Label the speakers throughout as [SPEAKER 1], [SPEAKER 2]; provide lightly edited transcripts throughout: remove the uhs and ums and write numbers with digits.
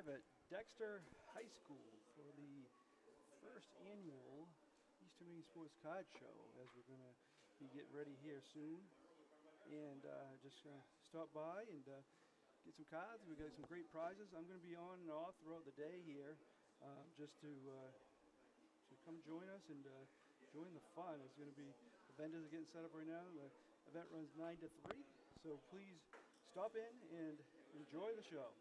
[SPEAKER 1] live at Dexter High School for the first annual Eastern Maine Sports Card Show, as we're going to be getting ready here soon. And just stop by and get some cards. We got some great prizes. I'm going to be on and off throughout the day here, just to come join us and join the fun. It's going to be, the vendors are getting set up right now. The event runs 9 to 3, so please stop in and enjoy the show.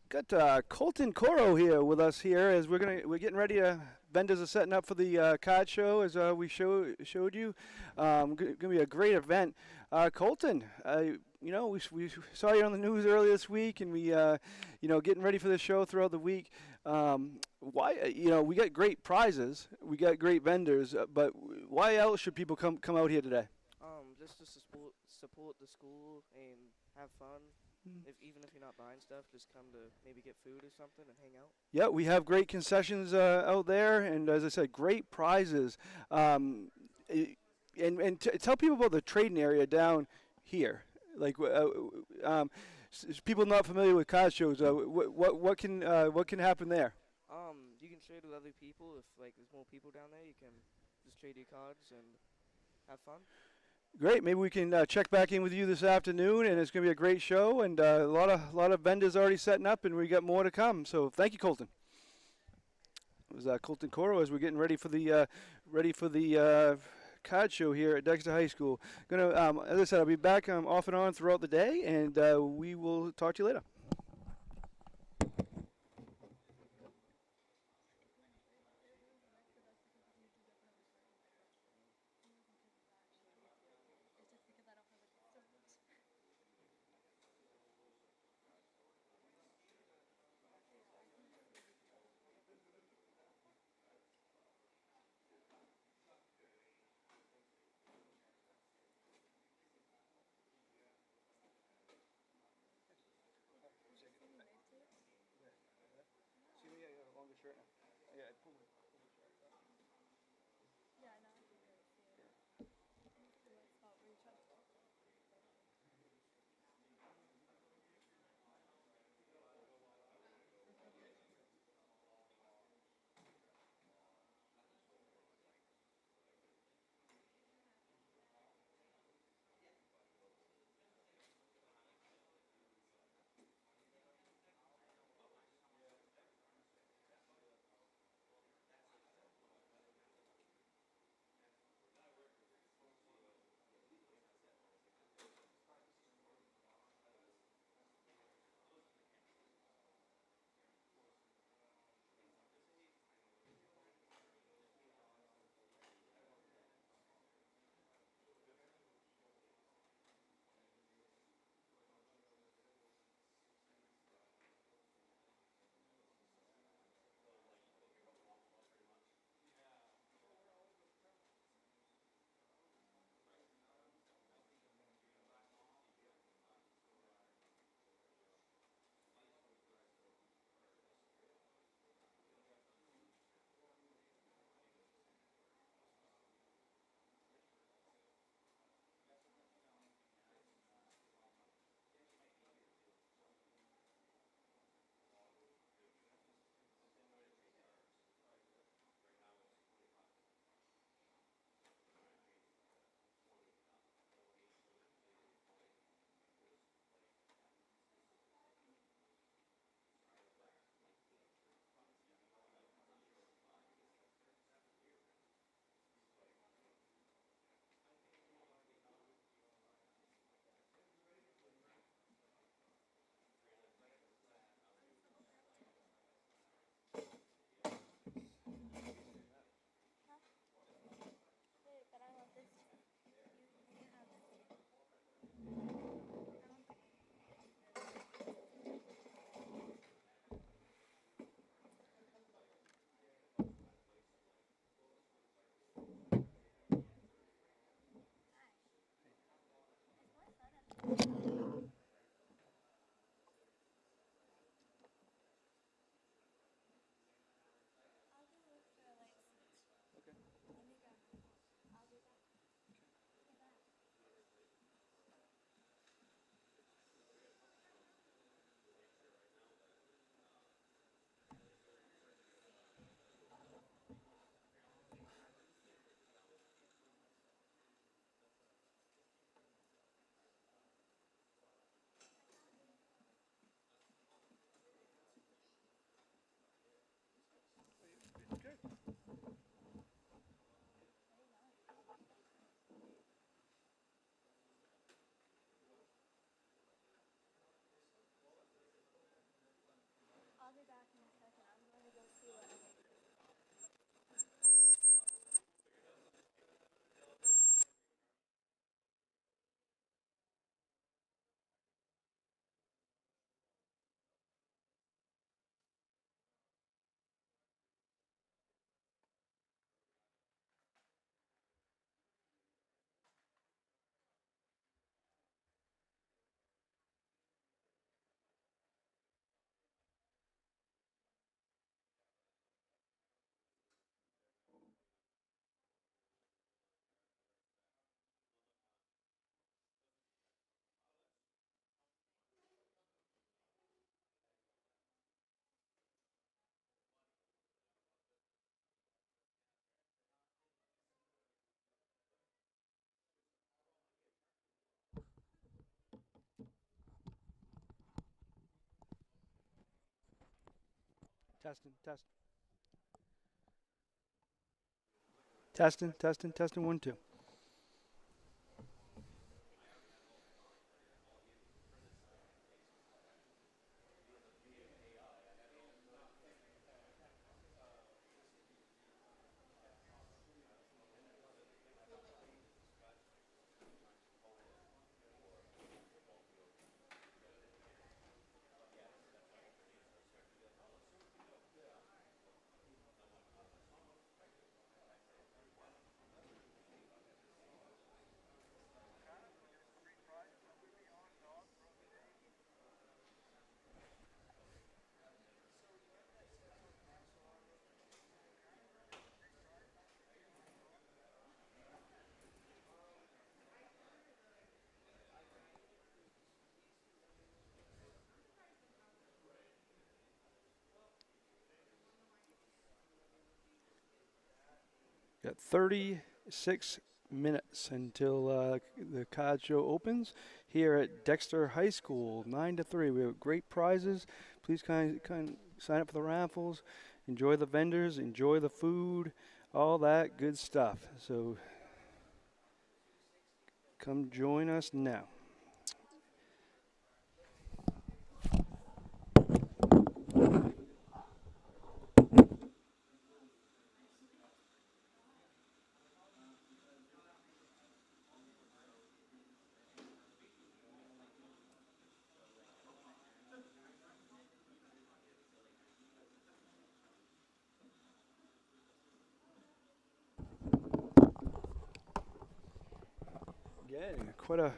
[SPEAKER 1] Got Colton Coro here with us here as we're getting ready to, vendors are setting up for the card show as we showed you. Going to be a great event. Colton, we saw you on the news earlier this week, and we getting ready for the show throughout the week. Why we got great prizes, we got great vendors, but why else should people come out here today?
[SPEAKER 2] Just to support the school and have fun. Even if you're not buying stuff, just come to maybe get food or something and hang out.
[SPEAKER 1] Yeah, we have great concessions out there, and as I said, great prizes. And tell people about the trading area down here. Like, people not familiar with card shows, what can happen there?
[SPEAKER 2] You can trade with other people. If there's more people down there, you can just trade your cards and have fun.
[SPEAKER 1] Great. Maybe we can check back in with you this afternoon, and it's going to be a great show, and a lot of vendors already setting up, and we got more to come. So thank you, Colton. It was Colton Coro as we're getting ready for the card show here at Dexter High School. As I said, I'll be back off and on throughout the day, and we will talk to you later. See me, I got a longer shirt now. Yeah, I pulled it. Yeah, I know. Testing, testing. Testing, testing, testing, 1, 2. Got 36 minutes until the card show opens here at Dexter High School, 9 to 3. We have great prizes. Please kind sign up for the raffles. Enjoy the vendors. Enjoy the food. All that good stuff. So come join us now. Again, quite a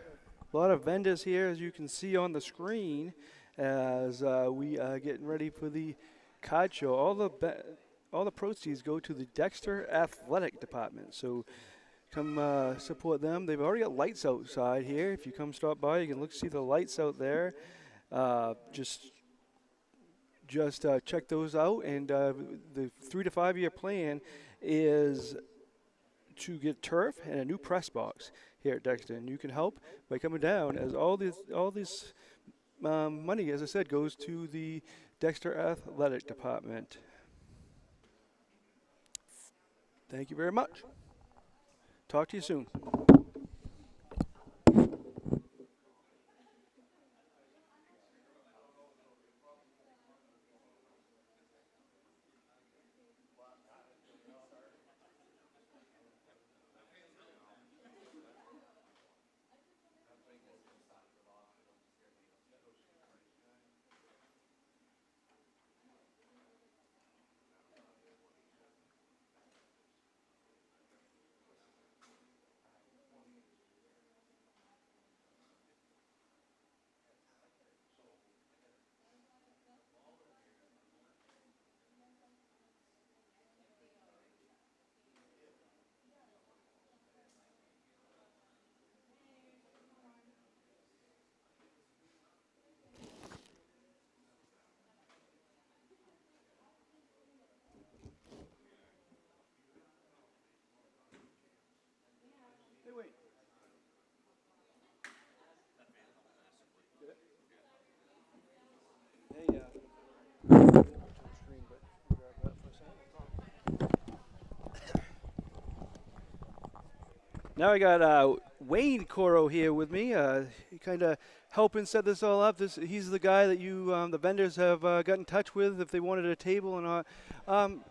[SPEAKER 1] lot of vendors here, as you can see on the screen, as we are getting ready for the card show. All the proceeds go to the Dexter Athletic Department. So come support them. They've already got lights outside here. If you come stop by, you can see the lights out there. Just check those out. And the 3 to 5 year plan is to get turf and a new press box here at Dexter, and you can help by coming down, as all this money, as I said, goes to the Dexter Athletic Department. Thank you very much. Talk to you soon. Hey, wait. Hey, now I got Wayne Coro here with me. He kind of helping set this all up. He's the guy that the vendors have got in touch with if they wanted a table and all.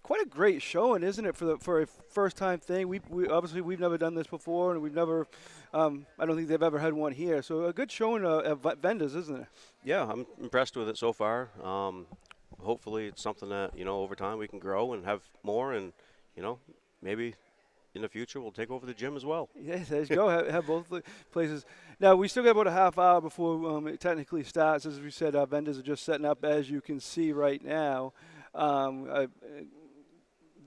[SPEAKER 1] Quite a great showing, isn't it, for a first time thing? We obviously we've never done this before, and we've never. I don't think they've ever had one here. So a good showing of vendors, isn't it?
[SPEAKER 3] Yeah, I'm impressed with it so far. Hopefully, it's something that over time we can grow and have more, and maybe in the future we'll take over the gym as well.
[SPEAKER 1] Yeah, there you go. Have both the places. Now we still got about a half hour before it technically starts. As we said, our vendors are just setting up, as you can see right now. A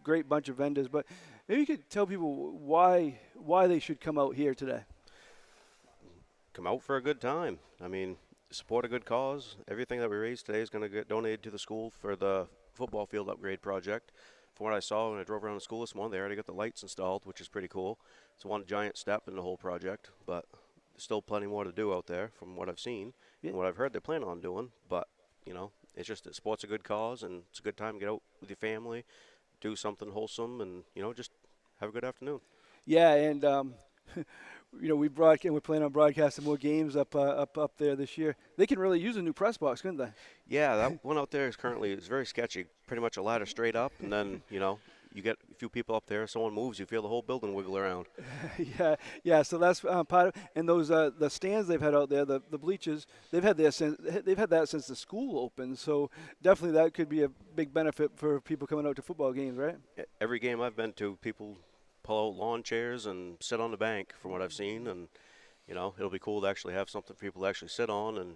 [SPEAKER 1] great bunch of vendors, but maybe you could tell people why they should come out here today.
[SPEAKER 3] Come out for a good time. I mean, support a good cause. Everything that we raise today is going to get donated to the school for the football field upgrade project. From what I saw when I drove around the school this morning, they already got the lights installed, which is pretty cool. It's one giant step in the whole project, but there's still plenty more to do out there from what I've seen and what I've heard they plan on doing. But, It's just that sport's a good cause, and it's a good time to get out with your family, do something wholesome, and just have a good afternoon.
[SPEAKER 1] Yeah, and we plan on broadcasting more games up there this year. They can really use a new press box, couldn't they?
[SPEAKER 3] Yeah, that one out there is very sketchy. Pretty much a ladder straight up, and then you get a few people up there. Someone moves, you feel the whole building wiggle around.
[SPEAKER 1] Yeah. So that's part of, and those the stands they've had out there, the bleachers, they've had that since the school opened. So definitely that could be a big benefit for people coming out to football games, right?
[SPEAKER 3] Every game I've been to, people pull out lawn chairs and sit on the bank, from what I've seen, and it'll be cool to actually have something for people to actually sit on and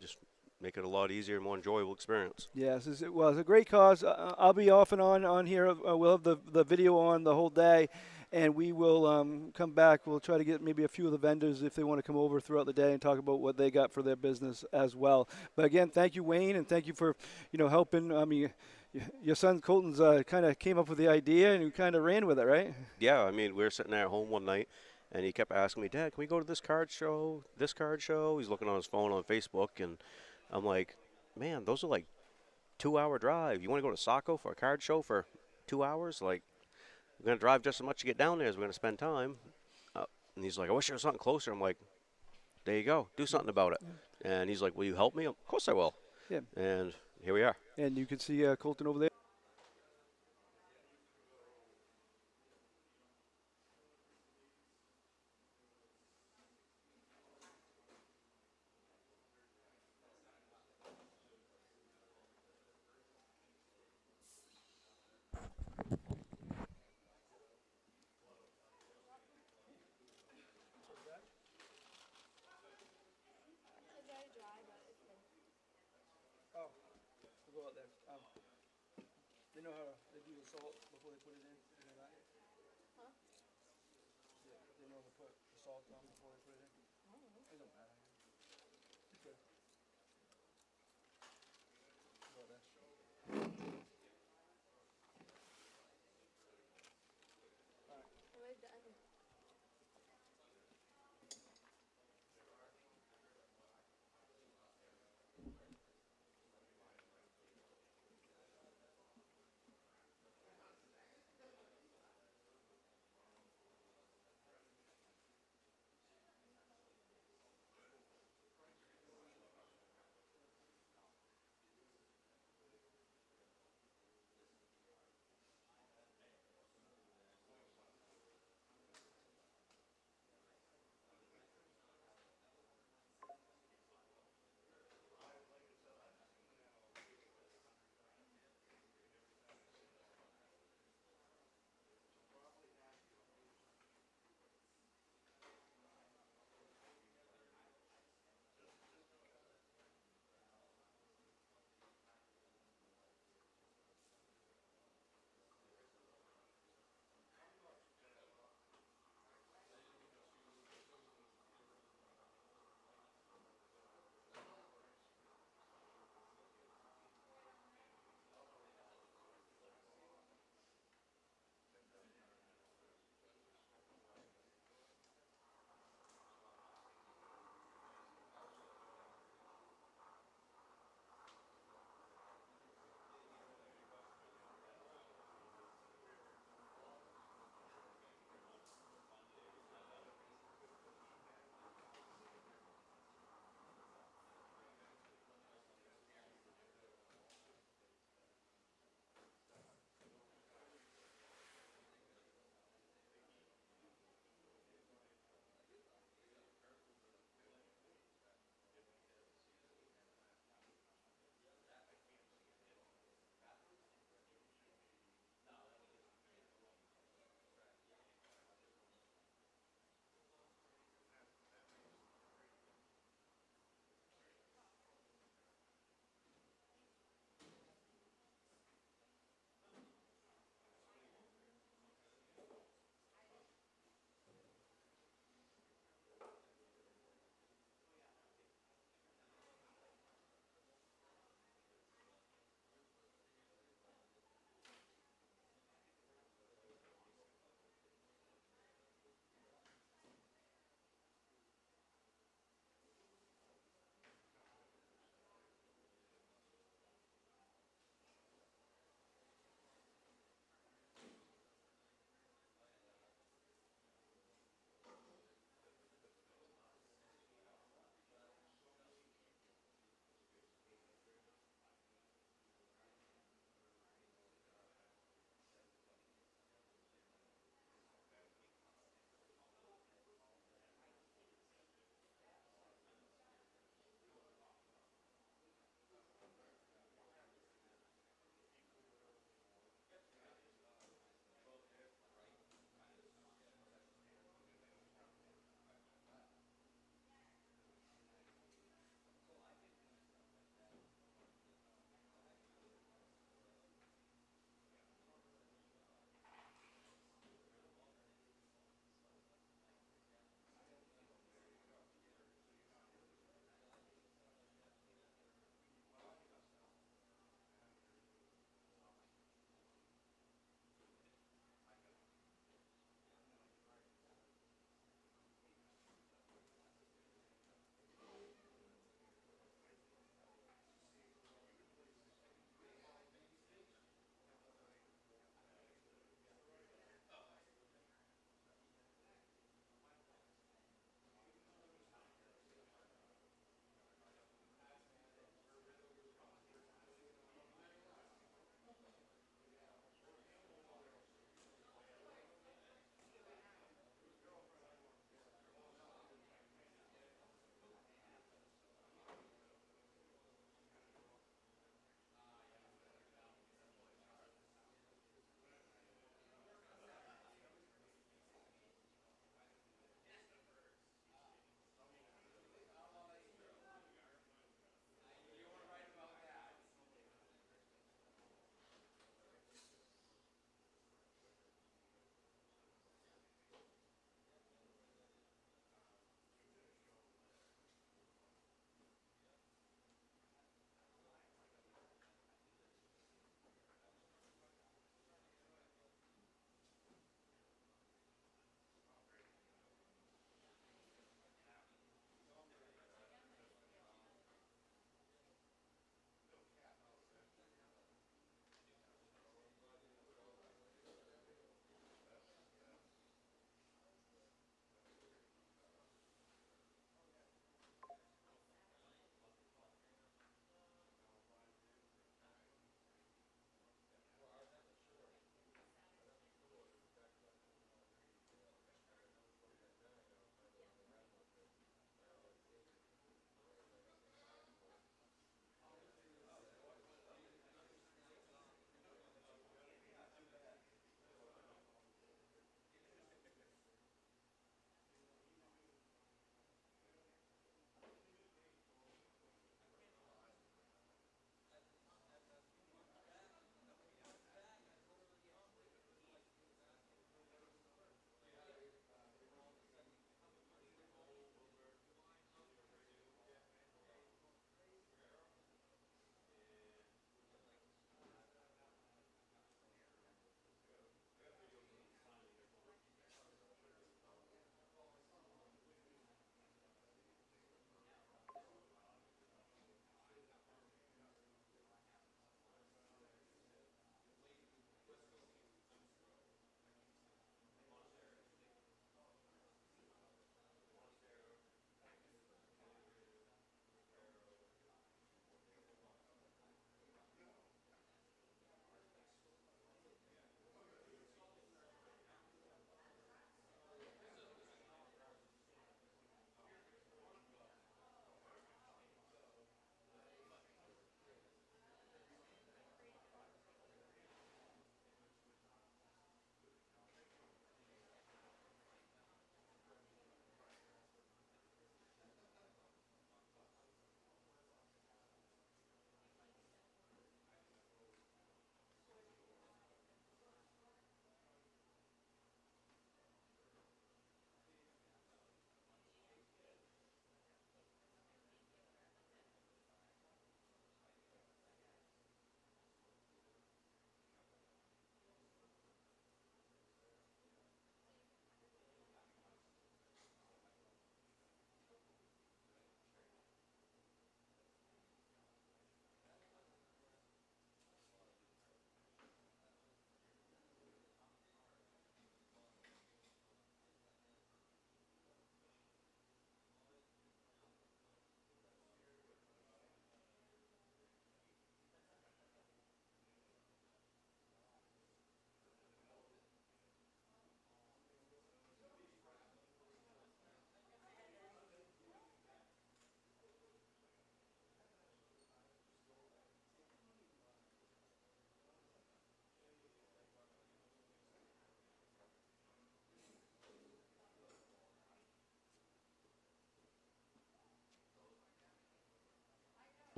[SPEAKER 3] just make it a lot easier and more enjoyable experience.
[SPEAKER 1] Yes, it's a great cause. I'll be off and on here. We'll have the video on the whole day, and we will come back. We'll try to get maybe a few of the vendors if they want to come over throughout the day and talk about what they got for their business as well. But again, thank you, Wayne, and thank you for helping. I mean, your son Colton's kind of came up with the idea and you kind of ran with it, right?
[SPEAKER 3] Yeah, I mean, we were sitting there at home one night, and he kept asking me, Dad, can we go to this card show, this card show? He's looking on his phone on Facebook, and I'm like, man, those are like 2-hour drive. You want to go to Saco for a card show for 2 hours? Like, we're going to drive just as much to get down there as we're going to spend time. And he's like, I wish there was something closer. I'm like, there you go. Do something about it. And he's like, will you help me? Of course I will.
[SPEAKER 1] Yeah.
[SPEAKER 3] And here we are.
[SPEAKER 1] And you can see Colton over there. They know how they do the salt before they put it in. You know that? Huh? Yeah, they know to put the salt on before they put it in. It don't matter. Okay. Go there.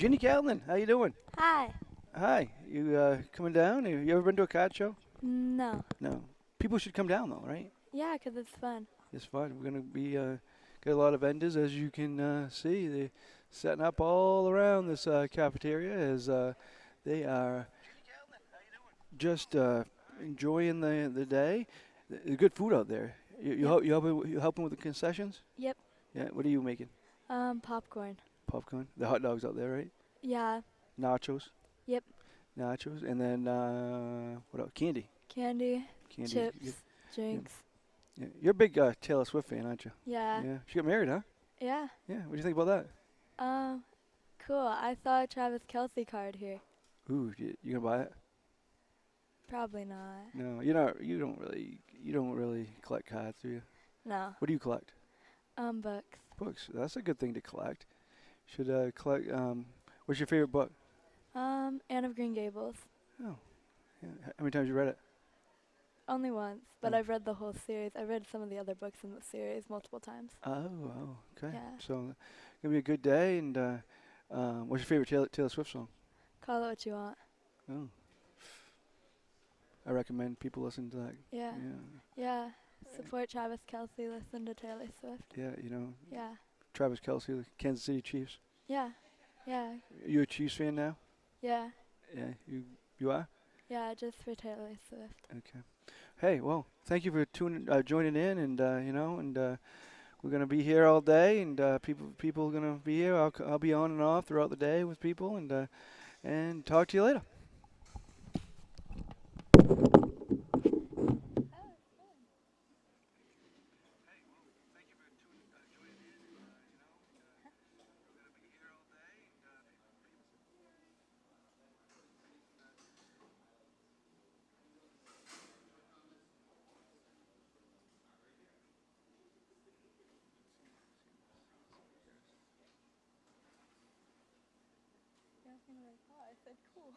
[SPEAKER 1] Ginny Catlin, how you doing?
[SPEAKER 4] Hi.
[SPEAKER 1] Hi. You coming down? Have you ever been to a card show?
[SPEAKER 4] No.
[SPEAKER 1] No. People should come down though, right?
[SPEAKER 4] Yeah, 'cause it's fun.
[SPEAKER 1] It's fun. We're gonna be got a lot of vendors, as you can see. They're setting up all around this cafeteria as they are just enjoying the day. There's good food out there.
[SPEAKER 4] Yep.
[SPEAKER 1] You helping with the concessions?
[SPEAKER 4] Yep.
[SPEAKER 1] Yeah. What are you making?
[SPEAKER 4] Popcorn.
[SPEAKER 1] Popcorn. The hot dogs out there, right?
[SPEAKER 4] Yeah.
[SPEAKER 1] Nachos.
[SPEAKER 4] Yep.
[SPEAKER 1] Nachos, and then what else? Candy.
[SPEAKER 4] Candy.
[SPEAKER 1] Candy.
[SPEAKER 4] Chips. Drinks.
[SPEAKER 1] Yeah. You're a big Taylor Swift fan, aren't you?
[SPEAKER 4] Yeah.
[SPEAKER 1] Yeah. She got married, huh?
[SPEAKER 4] Yeah.
[SPEAKER 1] Yeah. What do you think about that?
[SPEAKER 4] Cool. I saw a Travis Kelce card here.
[SPEAKER 1] Ooh, you gonna buy it?
[SPEAKER 4] Probably not.
[SPEAKER 1] No, you're not. You don't really collect cards, do you?
[SPEAKER 4] No.
[SPEAKER 1] What do you collect?
[SPEAKER 4] Books.
[SPEAKER 1] Books. That's a good thing to collect. Should collect. What's your favorite book?
[SPEAKER 4] Anne of Green Gables.
[SPEAKER 1] Oh, yeah. How many times you read it?
[SPEAKER 4] Only once, but
[SPEAKER 1] Oh.
[SPEAKER 4] I've read the whole series. I read some of the other books in the series multiple times.
[SPEAKER 1] Oh, okay.
[SPEAKER 4] Yeah.
[SPEAKER 1] So, gonna be a good day. And what's your favorite Taylor Swift song?
[SPEAKER 4] Call it what you want.
[SPEAKER 1] Oh, I recommend people listen to that.
[SPEAKER 4] Yeah. Yeah. Support Travis Kelce. Listen to Taylor Swift.
[SPEAKER 1] Yeah,
[SPEAKER 4] Yeah.
[SPEAKER 1] Travis Kelce, the Kansas City Chiefs.
[SPEAKER 4] Yeah. Yeah.
[SPEAKER 1] You a Chiefs fan now?
[SPEAKER 4] Yeah.
[SPEAKER 1] Yeah, you are.
[SPEAKER 4] Yeah. Just for Taylor Swift.
[SPEAKER 1] Okay. Hey, well, thank you for joining in, and we're gonna be here all day, and people are gonna be here. I'll be on and off throughout the day with people, and talk to you later.
[SPEAKER 4] I said cool.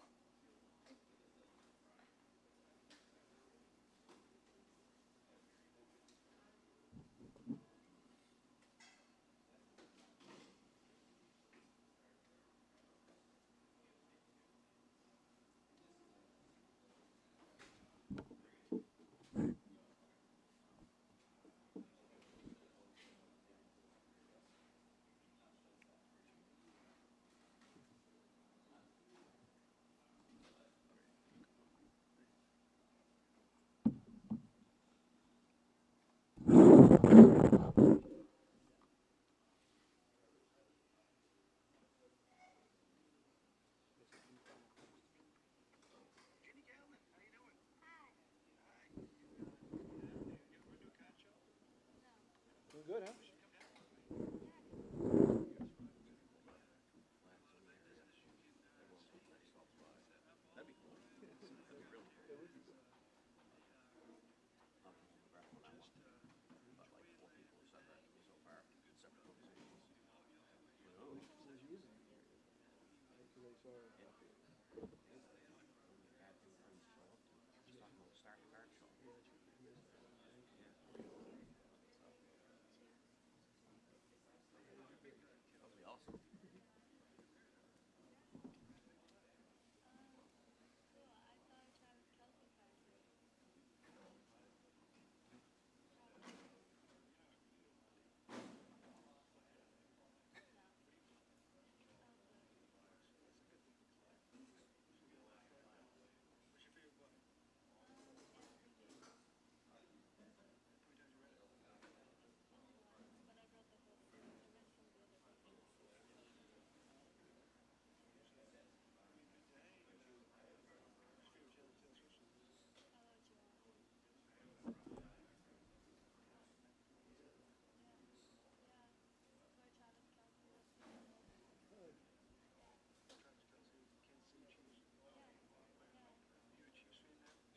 [SPEAKER 1] Doing good, huh?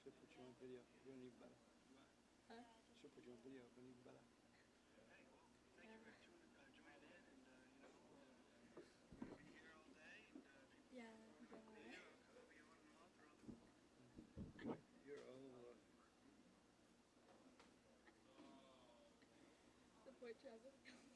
[SPEAKER 1] Should put you on video. You're doing even better. Should put you on video. Doing even better.
[SPEAKER 4] Yeah.
[SPEAKER 1] You're all.
[SPEAKER 4] Support Travis Kelce.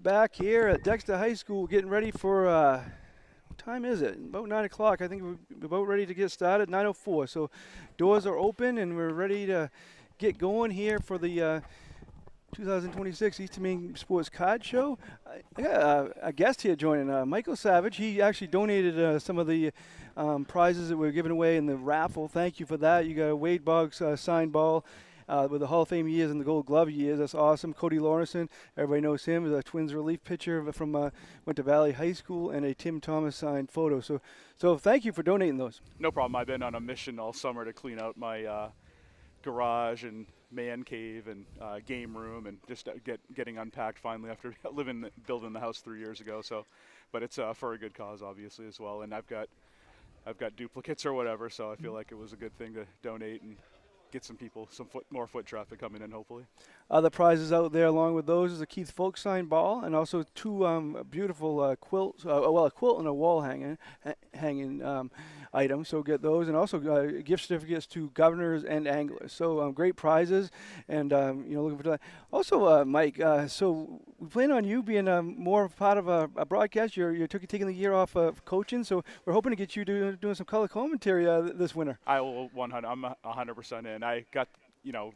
[SPEAKER 1] back here at Dexter High School getting ready for, what time is it? About 9 o'clock. I think we're about ready to get started, 9:04. So doors are open and we're ready to get going here for the 2026 Eastern Maine Sports Card Show. I got a guest here joining, Michael Savage. He actually donated some of the prizes that were given away in the raffle. Thank you for that. You got a Wade Boggs signed ball with the Hall of Fame years and the Gold Glove years. That's awesome. Cody Lawrenson, everybody knows him, is a Twins relief pitcher from went to Valley High School, and a Tim Thomas signed photo. So thank you for donating those.
[SPEAKER 5] No problem. I've been on a mission all summer to clean out my garage and man cave and game room, and just getting unpacked finally after building the house 3 years ago. So, but it's for a good cause, obviously, as well. And I've got duplicates or whatever, so I feel like it was a good thing to donate and get some people more foot traffic coming in, hopefully.
[SPEAKER 1] Other prizes out there along with those is a Keith Folk signed ball, and also two beautiful quilts, a quilt and a wall hanging items. So get those, and also gift certificates to governors and anglers. So great prizes, and looking for that. Also, Mike, so we plan on you being more part of a broadcast. You're taking the year off of coaching, so we're hoping to get you doing some color commentary this winter.
[SPEAKER 5] I will 100. I'm 100% in. I got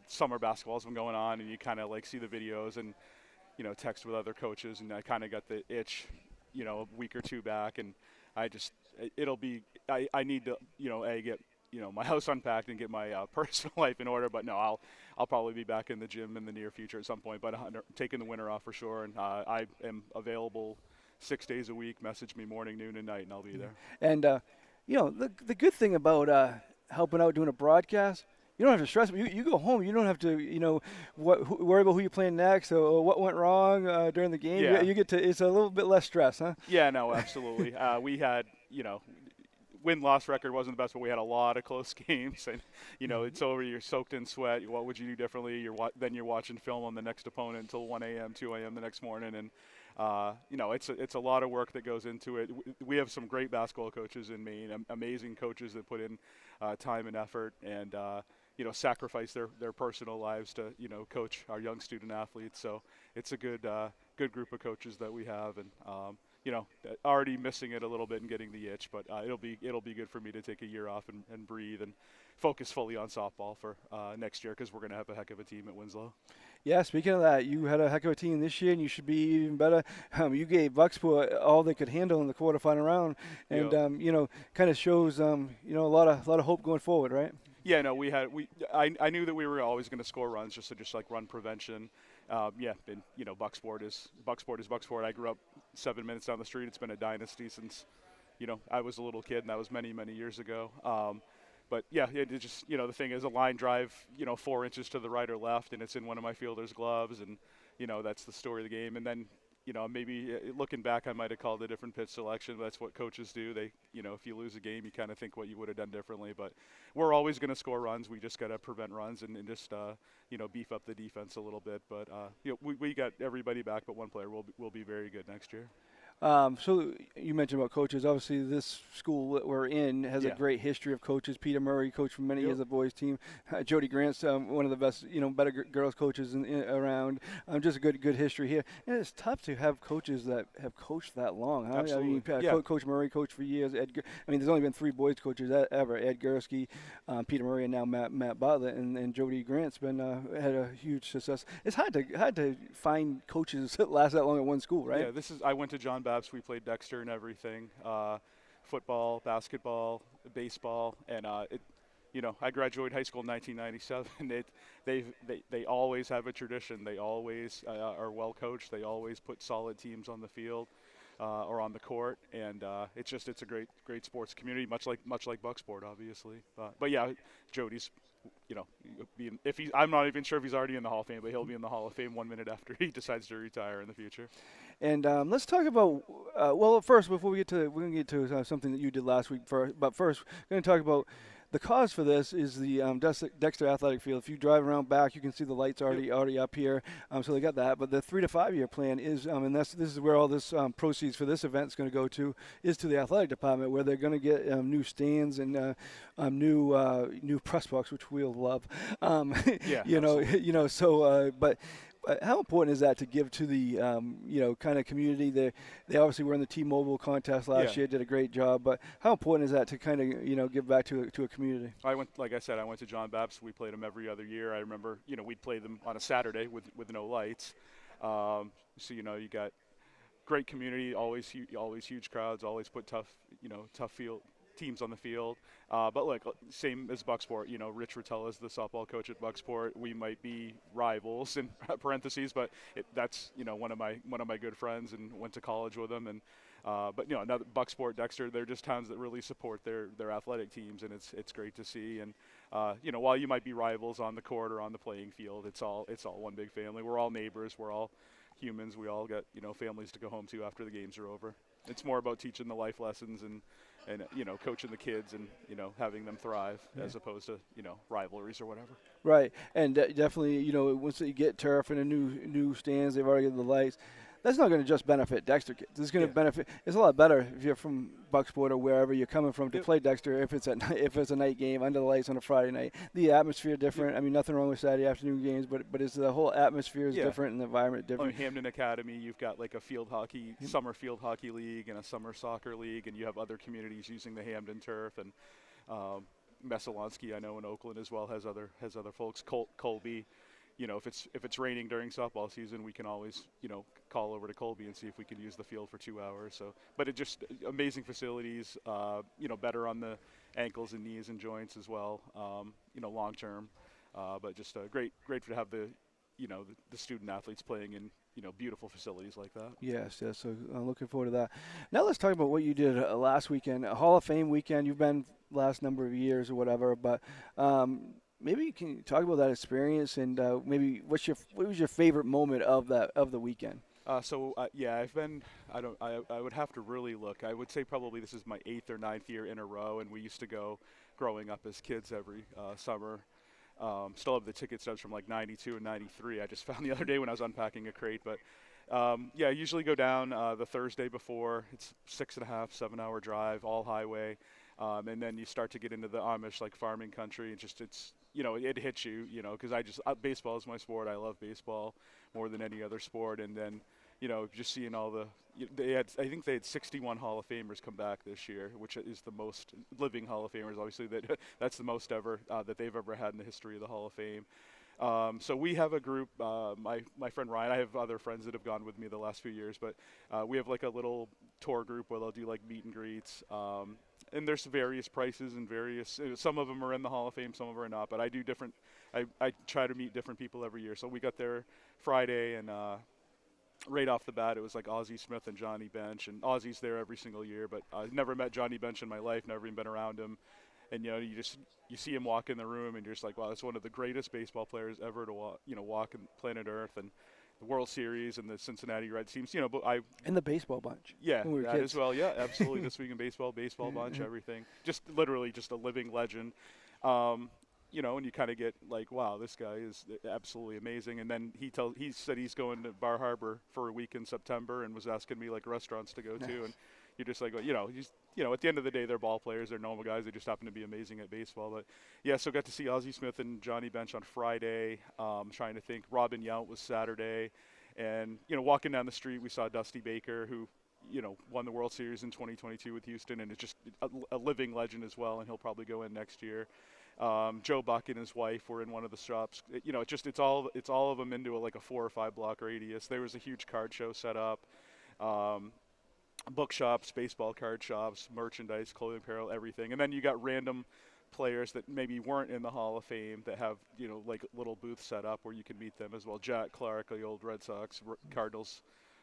[SPEAKER 5] summer basketball's been going on, and you kind of like see the videos and text with other coaches, and I kind of got the itch, a week or two back, and I need to get my house unpacked and get my personal life in order. But no, I'll probably be back in the gym in the near future at some point. But taking the winter off for sure, and I am available 6 days a week. Message me morning, noon, and night, and I'll be there.
[SPEAKER 1] And the good thing about helping out doing a broadcast, you don't have to stress. You go home. You don't have to, worry about who you're playing next or what went wrong during the game.
[SPEAKER 5] Yeah.
[SPEAKER 1] You get to. It's a little bit less stress, huh?
[SPEAKER 5] Yeah, no, absolutely. We had, win-loss record wasn't the best, but we had a lot of close games. And, it's over. You're soaked in sweat. What would you do differently? Then you're watching film on the next opponent until 1 a.m., 2 a.m. the next morning. And, it's a lot of work that goes into it. We have some great basketball coaches in Maine, amazing coaches that put in time and effort and, sacrifice their personal lives to, coach our young student athletes. So it's a good group of coaches that we have, and already missing it a little bit and getting the itch, but it'll be good for me to take a year off and breathe and focus fully on softball for next year, because we're going to have a heck of a team at Winslow.
[SPEAKER 1] Yeah, speaking of that, you had a heck of a team this year, and you should be even better. You gave Bucksport all they could handle in the quarterfinal round, and kind of shows a lot of hope going forward, right?
[SPEAKER 5] Yeah, no, I knew that we were always going to score runs, just like run prevention. And Bucksport is Bucksport. I grew up 7 minutes down the street. It's been a dynasty since I was a little kid, and that was many years ago. But yeah, it just the thing is, a line drive 4 inches to the right or left, and it's in one of my fielder's gloves, and that's the story of the game. And then maybe looking back, I might have called a different pitch selection. But that's what coaches do. They if you lose a game, you kind of think what you would have done differently. But we're always going to score runs. We just got to prevent runs and just beef up the defense a little bit. But we got everybody back, but one player will be very good next year.
[SPEAKER 1] So you mentioned about coaches. Obviously, this school that we're in has a great history of coaches. Peter Murray coached for many years the boys team. Jody Grant's one of the best, better girls coaches around. Just a good history here. And it's tough to have coaches that have coached that long. Huh?
[SPEAKER 5] Absolutely.
[SPEAKER 1] I mean, Coach Murray coached for years. There's only been 3 boys coaches ever: Ed Gursky, Peter Murray, and now Matt Butler. And Jody Grant's been had a huge success. It's hard to find coaches that last that long at one school, right?
[SPEAKER 5] Yeah, I went to John Babs. We played Dexter and everything, football, basketball, baseball, and I graduated high school in 1997. They always have a tradition. They always are well coached. They always put solid teams on the field or on the court, and it's a great sports community, much like Bucksport, obviously. But yeah, Jody's. I'm not even sure if he's already in the Hall of Fame, but he'll be in the Hall of Fame 1 minute after he decides to retire in the future.
[SPEAKER 1] And let's talk about first, before we're going to get to something that you did last week. But first, we're going to talk about the cause for this is the Dexter Athletic Field. If you drive around back, you can see the lights already up here. So they got that. But the 3 to 5 year plan is, and this is where all this proceeds for this event is going to go to, is to the athletic department, where they're going to get new stands and new press box, which we'll love.
[SPEAKER 5] Yeah, absolutely.
[SPEAKER 1] So but. How important is that to give to the kind of community? They obviously were in the T-Mobile contest last
[SPEAKER 5] Yeah.
[SPEAKER 1] year, did a great job. But how important is that to kind of give back to a community?
[SPEAKER 5] Like I said, I went to John Babs. We played them every other year. I remember, we'd play them on a Saturday with no lights. So you got great community, always huge crowds, always put tough field teams on the field. But look, same as Bucksport. Rich Rotella is the softball coach at Bucksport. We might be rivals in parentheses, but that's one of my good friends and went to college with him. And but another Bucksport, Dexter, they're just towns that really support their athletic teams, and it's great to see. And while you might be rivals on the court or on the playing field, it's all one big family. We're all neighbors. We're all humans. We all got families to go home to after the games are over. It's more about teaching the life lessons and coaching the kids and having them thrive as opposed to rivalries or whatever.
[SPEAKER 1] Right, and definitely, once you get turf and a new stands, they've already got the lights. That's not going to just benefit Dexter kids. It's going to benefit. It's a lot better if you're from Bucksport or wherever you're coming from to play Dexter. If it's a night game under the lights on a Friday night, the atmosphere different. I mean, nothing wrong with Saturday afternoon games, but it's the whole atmosphere is different and the environment different.
[SPEAKER 5] Hampden Academy, you've got like a summer field hockey league and a summer soccer league, and you have other communities using the Hampden turf, and Messalonsky, I know in Oakland as well has other folks. Colby. If it's raining during softball season, we can always, call over to Colby and see if we can use the field for 2 hours. So, but it just amazing facilities, better on the ankles and knees and joints as well, long term. But just great to have the student athletes playing in, beautiful facilities like that.
[SPEAKER 1] Yes. So I'm looking forward to that. Now let's talk about what you did last weekend, a Hall of Fame weekend. You've been last number of years or whatever, but maybe you can talk about that experience and maybe what was your favorite moment of the weekend?
[SPEAKER 5] I've been. I would have to really look. I would say probably this is my 8th or 9th year in a row, and we used to go growing up as kids every summer. Still have the ticket stubs from like 92 and 93. I just found the other day when I was unpacking a crate. But I usually go down the Thursday before. It's 6.5, 7-hour drive, all highway. And then you start to get into the Amish, like farming country. It hits you, because baseball is my sport. I love baseball more than any other sport. And then, just seeing all I think they had 61 Hall of Famers come back this year, which is the most living Hall of Famers. Obviously, that's the most ever that they've ever had in the history of the Hall of Fame. So we have a group, my friend Ryan, I have other friends that have gone with me the last few years, but we have like a little tour group where they'll do like meet and greets. And there's various prices and some of them are in the Hall of Fame, some of them are not, but I do I try to meet different people every year. So we got there Friday, and right off the bat, it was like Ozzie Smith and Johnny Bench, and Ozzie's there every single year, but I've never met Johnny Bench in my life, never even been around him. And you see him walk in the room, and you're just like, wow, that's one of the greatest baseball players ever to walk in planet Earth, and the World Series and the Cincinnati Reds teams. But
[SPEAKER 1] and the baseball bunch.
[SPEAKER 5] Yeah,
[SPEAKER 1] when we were
[SPEAKER 5] that
[SPEAKER 1] kids.
[SPEAKER 5] as well. Yeah, absolutely. This Week in Baseball bunch, everything. Just literally just a living legend. And you kind of get like, wow, this guy is absolutely amazing. And then he said he's going to Bar Harbor for a week in September and was asking me like restaurants to go to, and you're just like, at the end of the day, they're ball players, they're normal guys, they just happen to be amazing at baseball. But yeah, so got to see Ozzie Smith and Johnny Bench on Friday. Trying to think, Robin Yount was Saturday, and walking down the street, we saw Dusty Baker, who won the World Series in 2022 with Houston, and is just a living legend as well, and he'll probably go in next year. Joe Buck and his wife were in one of the shops. It's all of them into like a 4 or 5 block radius. There was a huge card show set up. Bookshops, baseball card shops, merchandise, clothing, apparel, everything. And then you got random players that maybe weren't in the Hall of Fame that have, like little booths set up where you can meet them as well. Jack Clark, the old Red Sox, Cardinals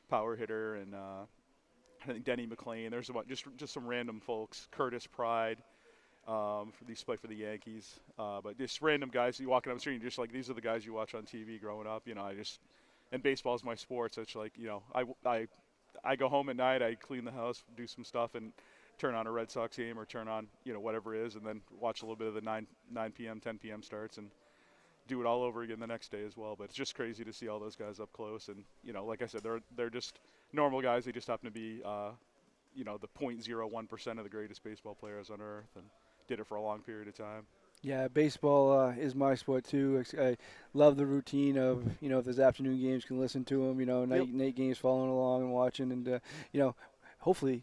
[SPEAKER 5] power hitter, and I think Denny McLain. There's just some random folks. Curtis Pride, these play for the Yankees. But just random guys you walking down the street and you're just like, these are the guys you watch on TV growing up. And baseball is my sport, so it's like, I go home at night, I clean the house, do some stuff, and turn on a Red Sox game or turn on, whatever it is, and then watch a little bit of the 9 p.m., 10 p.m. starts and do it all over again the next day as well. But it's just crazy to see all those guys up close. And, like I said, they're just normal guys. They just happen to be, the 0.01% of the greatest baseball players on earth and did it for a long period of time.
[SPEAKER 1] Yeah, baseball is my sport too. I love the routine of, if there's afternoon games, can listen to them. Night games, following along and watching, and hopefully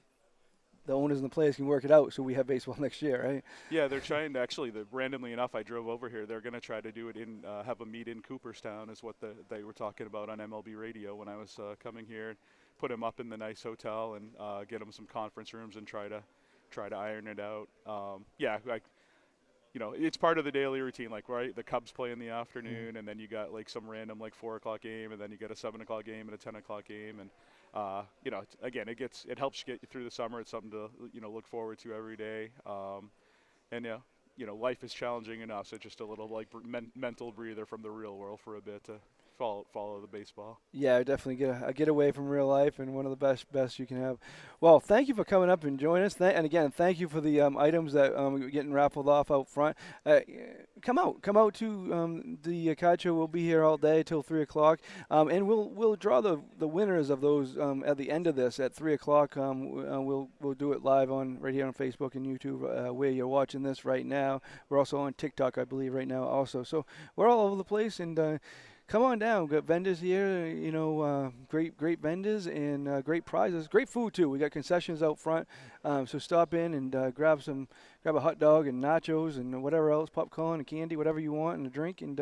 [SPEAKER 1] the owners and the players can work it out so we have baseball next year, right?
[SPEAKER 5] Yeah, they're trying to actually. Randomly enough, I drove over here. They're going to try to do it have a meet in Cooperstown, is what they were talking about on MLB radio when I was coming here. Put them up in the nice hotel and get them some conference rooms and try to iron it out. Yeah, it's part of the daily routine. Like, right, the Cubs play in the afternoon, and then you got like some random like 4 o'clock game, and then you get a 7 o'clock game and a 10 o'clock game, and again, it helps you get you through the summer. It's something to look forward to every day. And life is challenging enough, so just a little like mental breather from the real world for a bit to follow the baseball.
[SPEAKER 1] Yeah, definitely get away from real life, and one of the best you can have. Well, thank you for coming up and joining us. And again, thank you for the items that we're getting raffled off out front. Come out to the card show. We'll be here all day till 3 o'clock, and we'll draw the winners of those at the end of this at 3 o'clock. We'll do it live right here on Facebook and YouTube where you're watching this right now. We're also on TikTok, I believe, right now also. So we're all over the place, and come on down. We've got vendors here, great vendors and great prizes. Great food, too. We got concessions out front. So stop in and grab a hot dog and nachos and whatever else, popcorn and candy, whatever you want, and a drink, and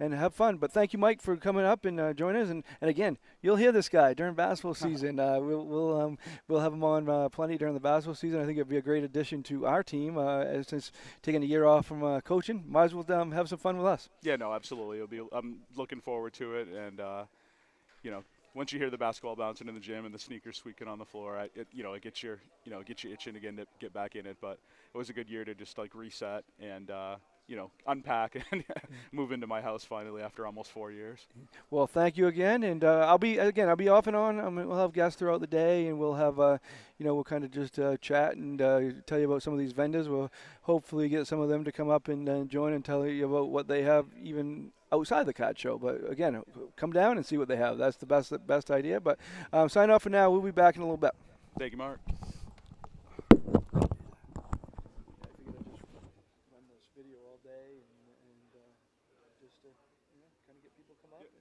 [SPEAKER 1] have fun. But thank you, Mike, for coming up and joining us. And again, you'll hear this guy during basketball season. We'll have him on plenty during the basketball season. I think it'd be a great addition to our team since taking a year off from coaching. Might as well have some fun with us.
[SPEAKER 5] Yeah, no, absolutely. I'm looking forward to it, and once you hear the basketball bouncing in the gym and the sneakers squeaking on the floor, it gets you itching again to get back in it. But it was a good year to just like reset and unpack and move into my house finally after almost 4 years.
[SPEAKER 1] Well, thank you again, and I'll be off and on. We'll have guests throughout the day, and we'll have we'll kind of just chat and tell you about some of these vendors. We'll hopefully get some of them to come up and join and tell you about what they have even outside the card show. But again, come down and see what they have. That's the best idea. But sign off for now. We'll be back in a little bit.
[SPEAKER 5] Thank you, Mark.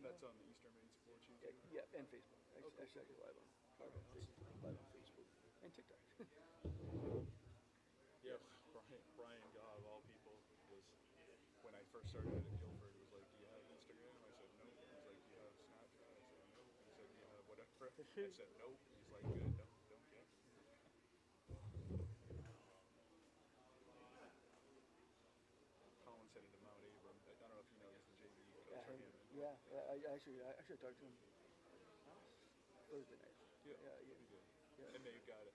[SPEAKER 5] That's on the Eastern Maine Sports YouTube.
[SPEAKER 1] Yeah, and Facebook. Actually, live on Facebook and TikTok.
[SPEAKER 5] Yeah, Brian Gaw, of all people, was when I first started at Guilford, was like, "Do you have Instagram?" I said, "Nope." He's like, "Do you have Snapchat?" I said, "Nope." He said, "Do you have whatever?" I said, "Nope." He's like, "Good, don't get." Colin said it to Mount Abram. I don't know if you know, he's the JV coach for Hammond.
[SPEAKER 1] Yeah, I actually talked to him Thursday night.
[SPEAKER 5] Yeah, we did. Yeah. And they've got it.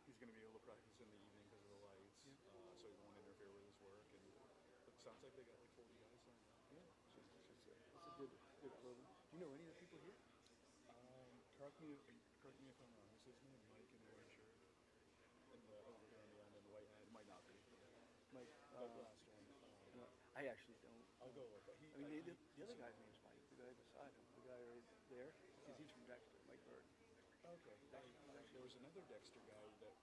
[SPEAKER 5] He's going to be able to practice in the evening because of the lights, so he won't interfere with his work. And it sounds like they got like 40 guys signed up.
[SPEAKER 1] Yeah, it's a good program. Do you know any of the people here?
[SPEAKER 5] Correct me if I'm wrong. Is his name Mike in the white shirt? And over here on the end in the white hat? It might not be.
[SPEAKER 1] Mike.
[SPEAKER 5] The last one.
[SPEAKER 1] I actually don't.
[SPEAKER 5] I'll go with it.
[SPEAKER 1] The other guy's name's Mike. The guy beside him. The guy right there. Because he's from Dexter. Mike Bird.
[SPEAKER 5] Okay. There was another Dexter guy that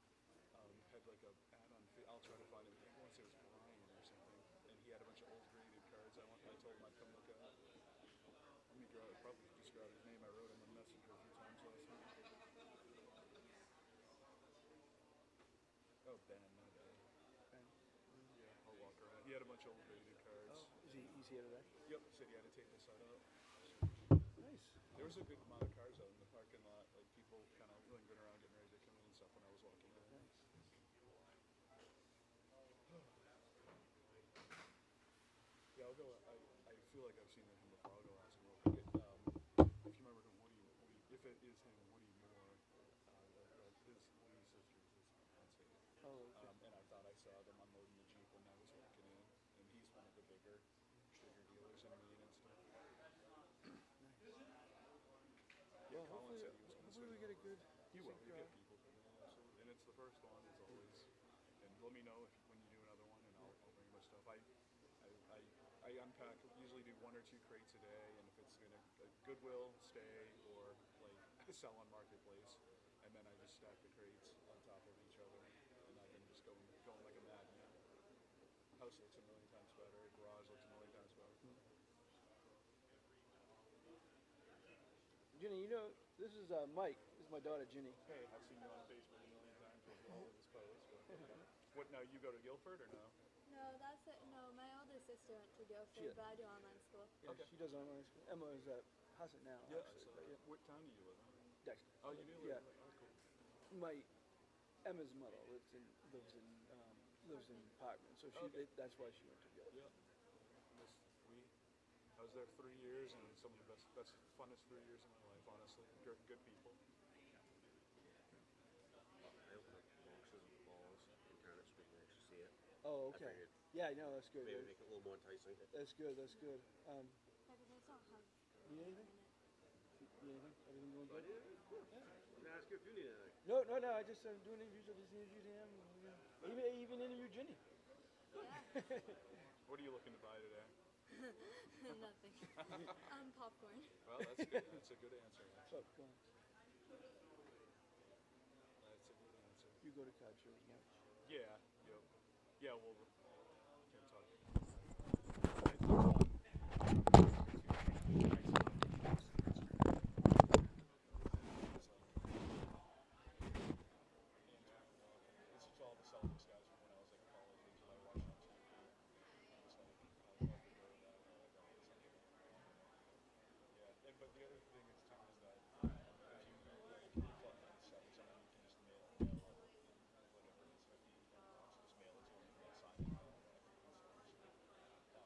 [SPEAKER 5] had like a ad on. I'll try to find him. I want to say it was Brian or something, and he had a bunch of old graded cards. I told him I'd come look at. Let me probably just grab his name. I wrote him a message a few times last night. Oh, Ben, my bad.
[SPEAKER 1] Ben.
[SPEAKER 5] Yeah, I'll walk around. He had a bunch of old graded cards.
[SPEAKER 1] Oh, he's here today?
[SPEAKER 5] Yep. Said he had to take this side out.
[SPEAKER 1] Nice.
[SPEAKER 5] There was a good amount of cars out in the parking lot, like people kind of lingering around, getting ready to come in and stuff when I was walking in.
[SPEAKER 1] Nice.
[SPEAKER 5] Yeah, I'll go. I feel like I've seen him before. I'll go ask him real quick. If you remember him, if it is him, Woody Moore, his Woody's sisters is fiance.
[SPEAKER 1] Oh, okay.
[SPEAKER 5] And I thought I saw them unloading the Jeep when I was walking in, and he's one of the bigger dealers in Maine and stuff.
[SPEAKER 1] Well,
[SPEAKER 5] Colin said he was going to
[SPEAKER 1] hopefully we get a good.
[SPEAKER 5] You will. You get people coming in, absolutely. And it's the first one, as always. And let me know when you do another one, and I'll bring my stuff. I unpack, usually do 1 or 2 crates a day, and if it's going to Goodwill, stay, or like sell on Marketplace, and then I just stack the crates on top of each other, and I've been just going like a madman. How's this looks a million times better. Garage looks a million times better.
[SPEAKER 1] Ginny, you know, this is Mike. This is my daughter, Ginny.
[SPEAKER 5] Hey, I've seen you on Facebook a million times with all of this pose. But what now? You go to Guilford or no?
[SPEAKER 4] No, that's it. No, my older sister went to Guilford, but I do online school.
[SPEAKER 1] Yeah,
[SPEAKER 5] Okay.
[SPEAKER 1] she does online school. Emma is at Hassett now.
[SPEAKER 5] Yeah.
[SPEAKER 1] Actually,
[SPEAKER 5] So,
[SPEAKER 1] but, yeah.
[SPEAKER 5] what town do you live in?
[SPEAKER 1] Dexter.
[SPEAKER 5] Oh, you do.
[SPEAKER 1] Yeah.
[SPEAKER 5] Oh, cool.
[SPEAKER 1] My Emma's mother lives in Parkman, so
[SPEAKER 5] Okay.
[SPEAKER 1] that's why she went to Guilford.
[SPEAKER 5] Yeah. I was there 3 years, and some of the best, funnest 3 years of my life. Honestly, good people.
[SPEAKER 3] I opened up boxes of balls and tennis so we can actually see it.
[SPEAKER 1] Oh,
[SPEAKER 3] I
[SPEAKER 1] okay.
[SPEAKER 3] figured
[SPEAKER 1] Yeah, no, that's good.
[SPEAKER 3] maybe make it a little more enticing.
[SPEAKER 1] That's good. That's good.
[SPEAKER 4] Yeah, but those don't have
[SPEAKER 1] Need anything? Need anything? Everything going good?
[SPEAKER 3] Yeah. I'm gonna ask you if you need anything.
[SPEAKER 1] No. I just doing interviews. I just interviewed him. Even interviewed Ginny.
[SPEAKER 5] What are you looking to buy today?
[SPEAKER 4] nothing. Popcorn.
[SPEAKER 5] Well, that's good. That's a good answer.
[SPEAKER 1] So, go on.
[SPEAKER 5] That's a good answer.
[SPEAKER 1] You go to card shows much?
[SPEAKER 5] Yeah. Yep. Yeah. Well, can't talk. This is all the Celtics guys from when I was like a college age and I watched on TV. It's like I love to go to that and all that. Yeah. But the other thing is too is that if you plug on the site, someone you can just mail whatever it is, $50 just mail it to them and they'll sign it.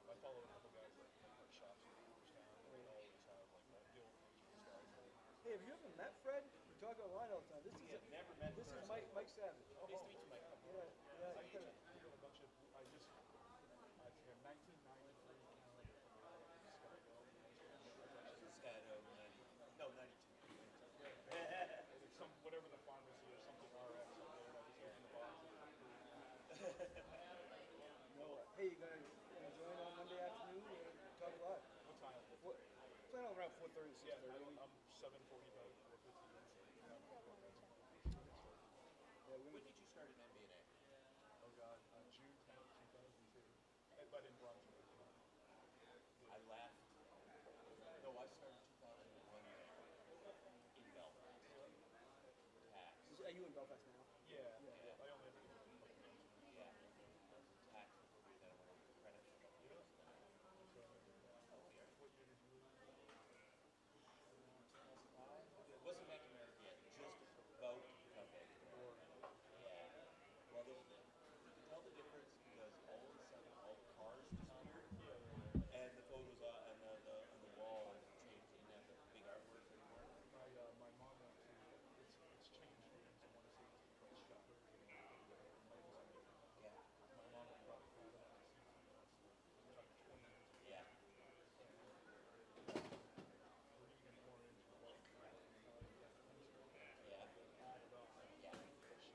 [SPEAKER 5] I follow a couple guys that like shops in Cooperstown and they always have like that deal with these guys.
[SPEAKER 1] Hey, have you ever met Fred? We talk online all the time. This is
[SPEAKER 6] never met
[SPEAKER 1] This is
[SPEAKER 6] personally.
[SPEAKER 1] Mike Savage.
[SPEAKER 6] Nice to meet you, Mike.
[SPEAKER 1] Yeah.
[SPEAKER 5] I
[SPEAKER 1] You
[SPEAKER 5] did
[SPEAKER 1] kinda-
[SPEAKER 5] a bunch of, I just, I think 1993 calendar from
[SPEAKER 6] Scotto 90. No, 92.
[SPEAKER 5] It's some, whatever the pharmacy or something RX up there, and I just opened the box.
[SPEAKER 1] No. Hey, you gonna join on Monday afternoon? Talk live.
[SPEAKER 5] What time?
[SPEAKER 1] What? Plan on around 4:30,
[SPEAKER 5] Yeah,
[SPEAKER 1] 6:30.
[SPEAKER 5] I'm 7:45, 4:15.
[SPEAKER 1] Yeah, we're
[SPEAKER 6] When
[SPEAKER 1] gonna.
[SPEAKER 6] did you start in MBNA?
[SPEAKER 5] Oh God, June 10th, 2002. But in Brunswick.
[SPEAKER 6] I left. No, I started 2001 in Belfast. Tax.
[SPEAKER 1] Are you in Belfast now?
[SPEAKER 5] Yeah,
[SPEAKER 6] Yeah.
[SPEAKER 5] I only have to do a couple months.
[SPEAKER 6] Yeah. I was in tax for 3 years, then I went over to credit for a couple years. Oh, yeah.
[SPEAKER 5] What year did you leave?
[SPEAKER 6] 2005? It wasn't Bank of America yet, just about to become Bank of America. Yeah. Well, you can tell the difference because all of a sudden all the cars disappeared. And the photos and the wall changed. It didn't have the big artwork anymore.
[SPEAKER 5] My mom went to, it's changed from I want to say it's called Shepherd.
[SPEAKER 6] Yeah.
[SPEAKER 5] My mom went to Canada on CC Festival. We're talking 20 years ago.
[SPEAKER 6] Yeah.
[SPEAKER 5] Green and orange and white.
[SPEAKER 6] Yeah.
[SPEAKER 5] Added on.
[SPEAKER 6] Yeah.
[SPEAKER 5] She died and she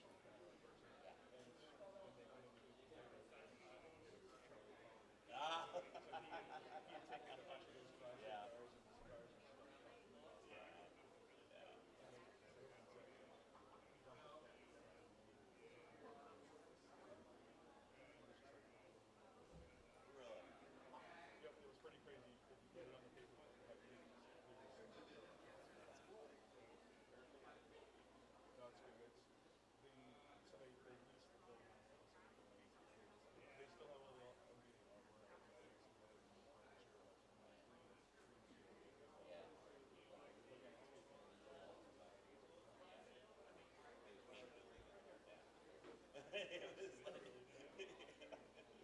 [SPEAKER 5] was kind of a person.
[SPEAKER 6] Yeah.
[SPEAKER 5] And when they did the photo, Charlie Brown.
[SPEAKER 6] Ah.
[SPEAKER 5] So he had taken a bunch of those classic
[SPEAKER 6] Yeah.
[SPEAKER 5] cars and his cars and stuff.
[SPEAKER 6] Really?
[SPEAKER 5] Yep, it was pretty crazy. If you get it on the paper, you have to No, it's good. So they leased the building. They still have all the amazing artwork and things and furniture.
[SPEAKER 6] Yeah. It was like,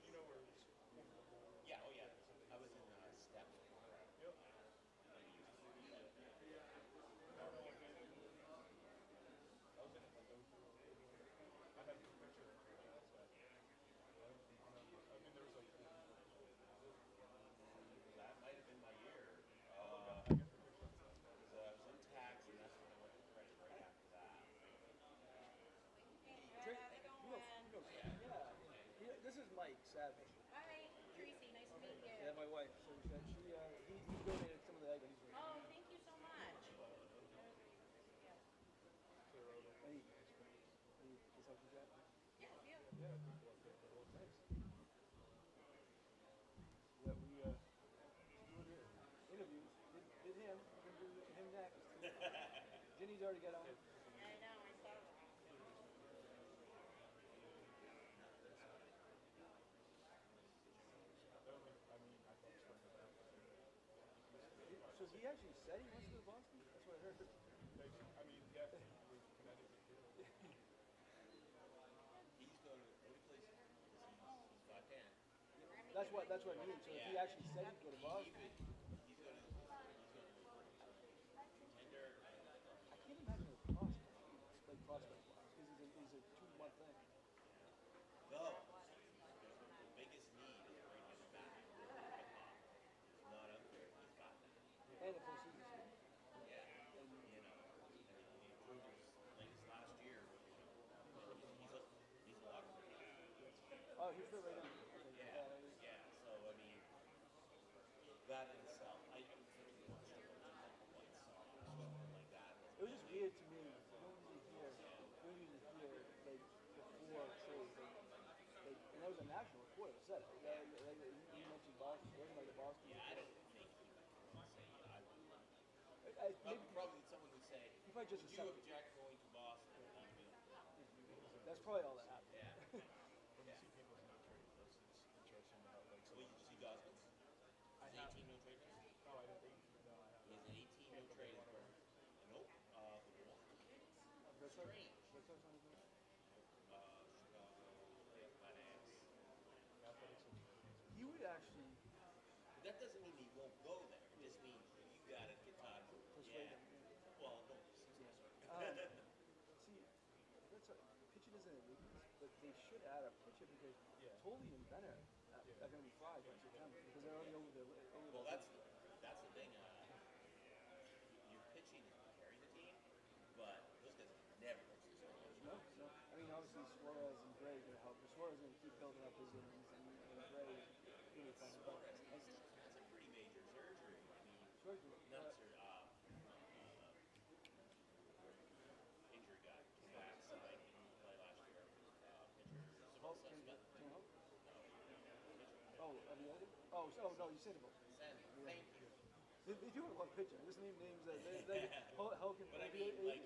[SPEAKER 5] You know where it's
[SPEAKER 6] yeah, oh yeah. I was in STEP.
[SPEAKER 5] Yep. I was in it like 02. I had a good picture of it. I mean, there was like 4 people.
[SPEAKER 6] That might have been my year.
[SPEAKER 5] I get the picture.
[SPEAKER 6] So I was in tax, and that's when I went to credit right after that.
[SPEAKER 1] Yeah. This is Mike Savage.
[SPEAKER 7] Hi, Tracy. Nice to meet you.
[SPEAKER 1] Yeah, my wife. So he donated some of the items.
[SPEAKER 7] Oh, thank you so much.
[SPEAKER 1] Hey, this help you got?
[SPEAKER 7] Yeah, you.
[SPEAKER 1] He's already got on.
[SPEAKER 7] I know, I saw that.
[SPEAKER 1] So he actually said he wants to go to Boston? That's what I heard.
[SPEAKER 6] He's going to only place because he's 5'10".
[SPEAKER 1] That's what I mean. So if he actually said he'd go to Boston,
[SPEAKER 6] He's going to contender.
[SPEAKER 1] I can't imagine the prospect, like prospect wise, because he's a 2-month thing.
[SPEAKER 6] No, the biggest need is right-handed bat. It's not unfair. He's got that.
[SPEAKER 1] And a postseason season.
[SPEAKER 6] Yeah, and you know, he proved his last year. He's a locker room guy.
[SPEAKER 1] Oh, he fit right in.
[SPEAKER 6] Yeah, yeah. So I mean, that in itself, I think he wants to go to like the White Sox or something like that.
[SPEAKER 1] It was just weird to me. You don't usually hear like before trade, and that was a national reporter that said it. Like, he mentioned Boston, it wasn't like a Boston.
[SPEAKER 6] Yeah, I
[SPEAKER 1] report.
[SPEAKER 6] don't think he would say I would.
[SPEAKER 1] Maybe
[SPEAKER 6] Probably someone would say,
[SPEAKER 1] he probably just
[SPEAKER 6] "Would you
[SPEAKER 1] accepted.
[SPEAKER 6] object going to Boston?"
[SPEAKER 1] That's probably all that happened.
[SPEAKER 6] Yeah. Well, you see Gosman's? He's 18 no trade. He has an 18 no trade. Nope. The Milwaukee. Strange. Chicago.
[SPEAKER 1] He would actually
[SPEAKER 6] But that doesn't mean he won't go there. It just means you gotta get Todd.
[SPEAKER 1] persuade
[SPEAKER 6] Yeah.
[SPEAKER 1] him.
[SPEAKER 6] Well, no.
[SPEAKER 1] See, that's pitching isn't a weakness, but they should add a pitcher because Tolley and Bennett are going to be fried by September because they're already over the.
[SPEAKER 6] Well, that's the thing. Your pitching is carrying the team, but those guys never go to the
[SPEAKER 1] No. I mean, obviously Suarez and Gray are going to help. But Suarez is going to keep building up his innings, and Gray is going to find the
[SPEAKER 6] Suarez has a pretty major surgery. I mean,
[SPEAKER 1] Suarez,
[SPEAKER 6] not injury guy. Came back, signed, didn't play last year. Pitcher.
[SPEAKER 1] Oh, the other? Oh, no, you said about.
[SPEAKER 6] Thank you.
[SPEAKER 1] They do have a lot of pitching. Just name names that how can.
[SPEAKER 6] But I mean, like,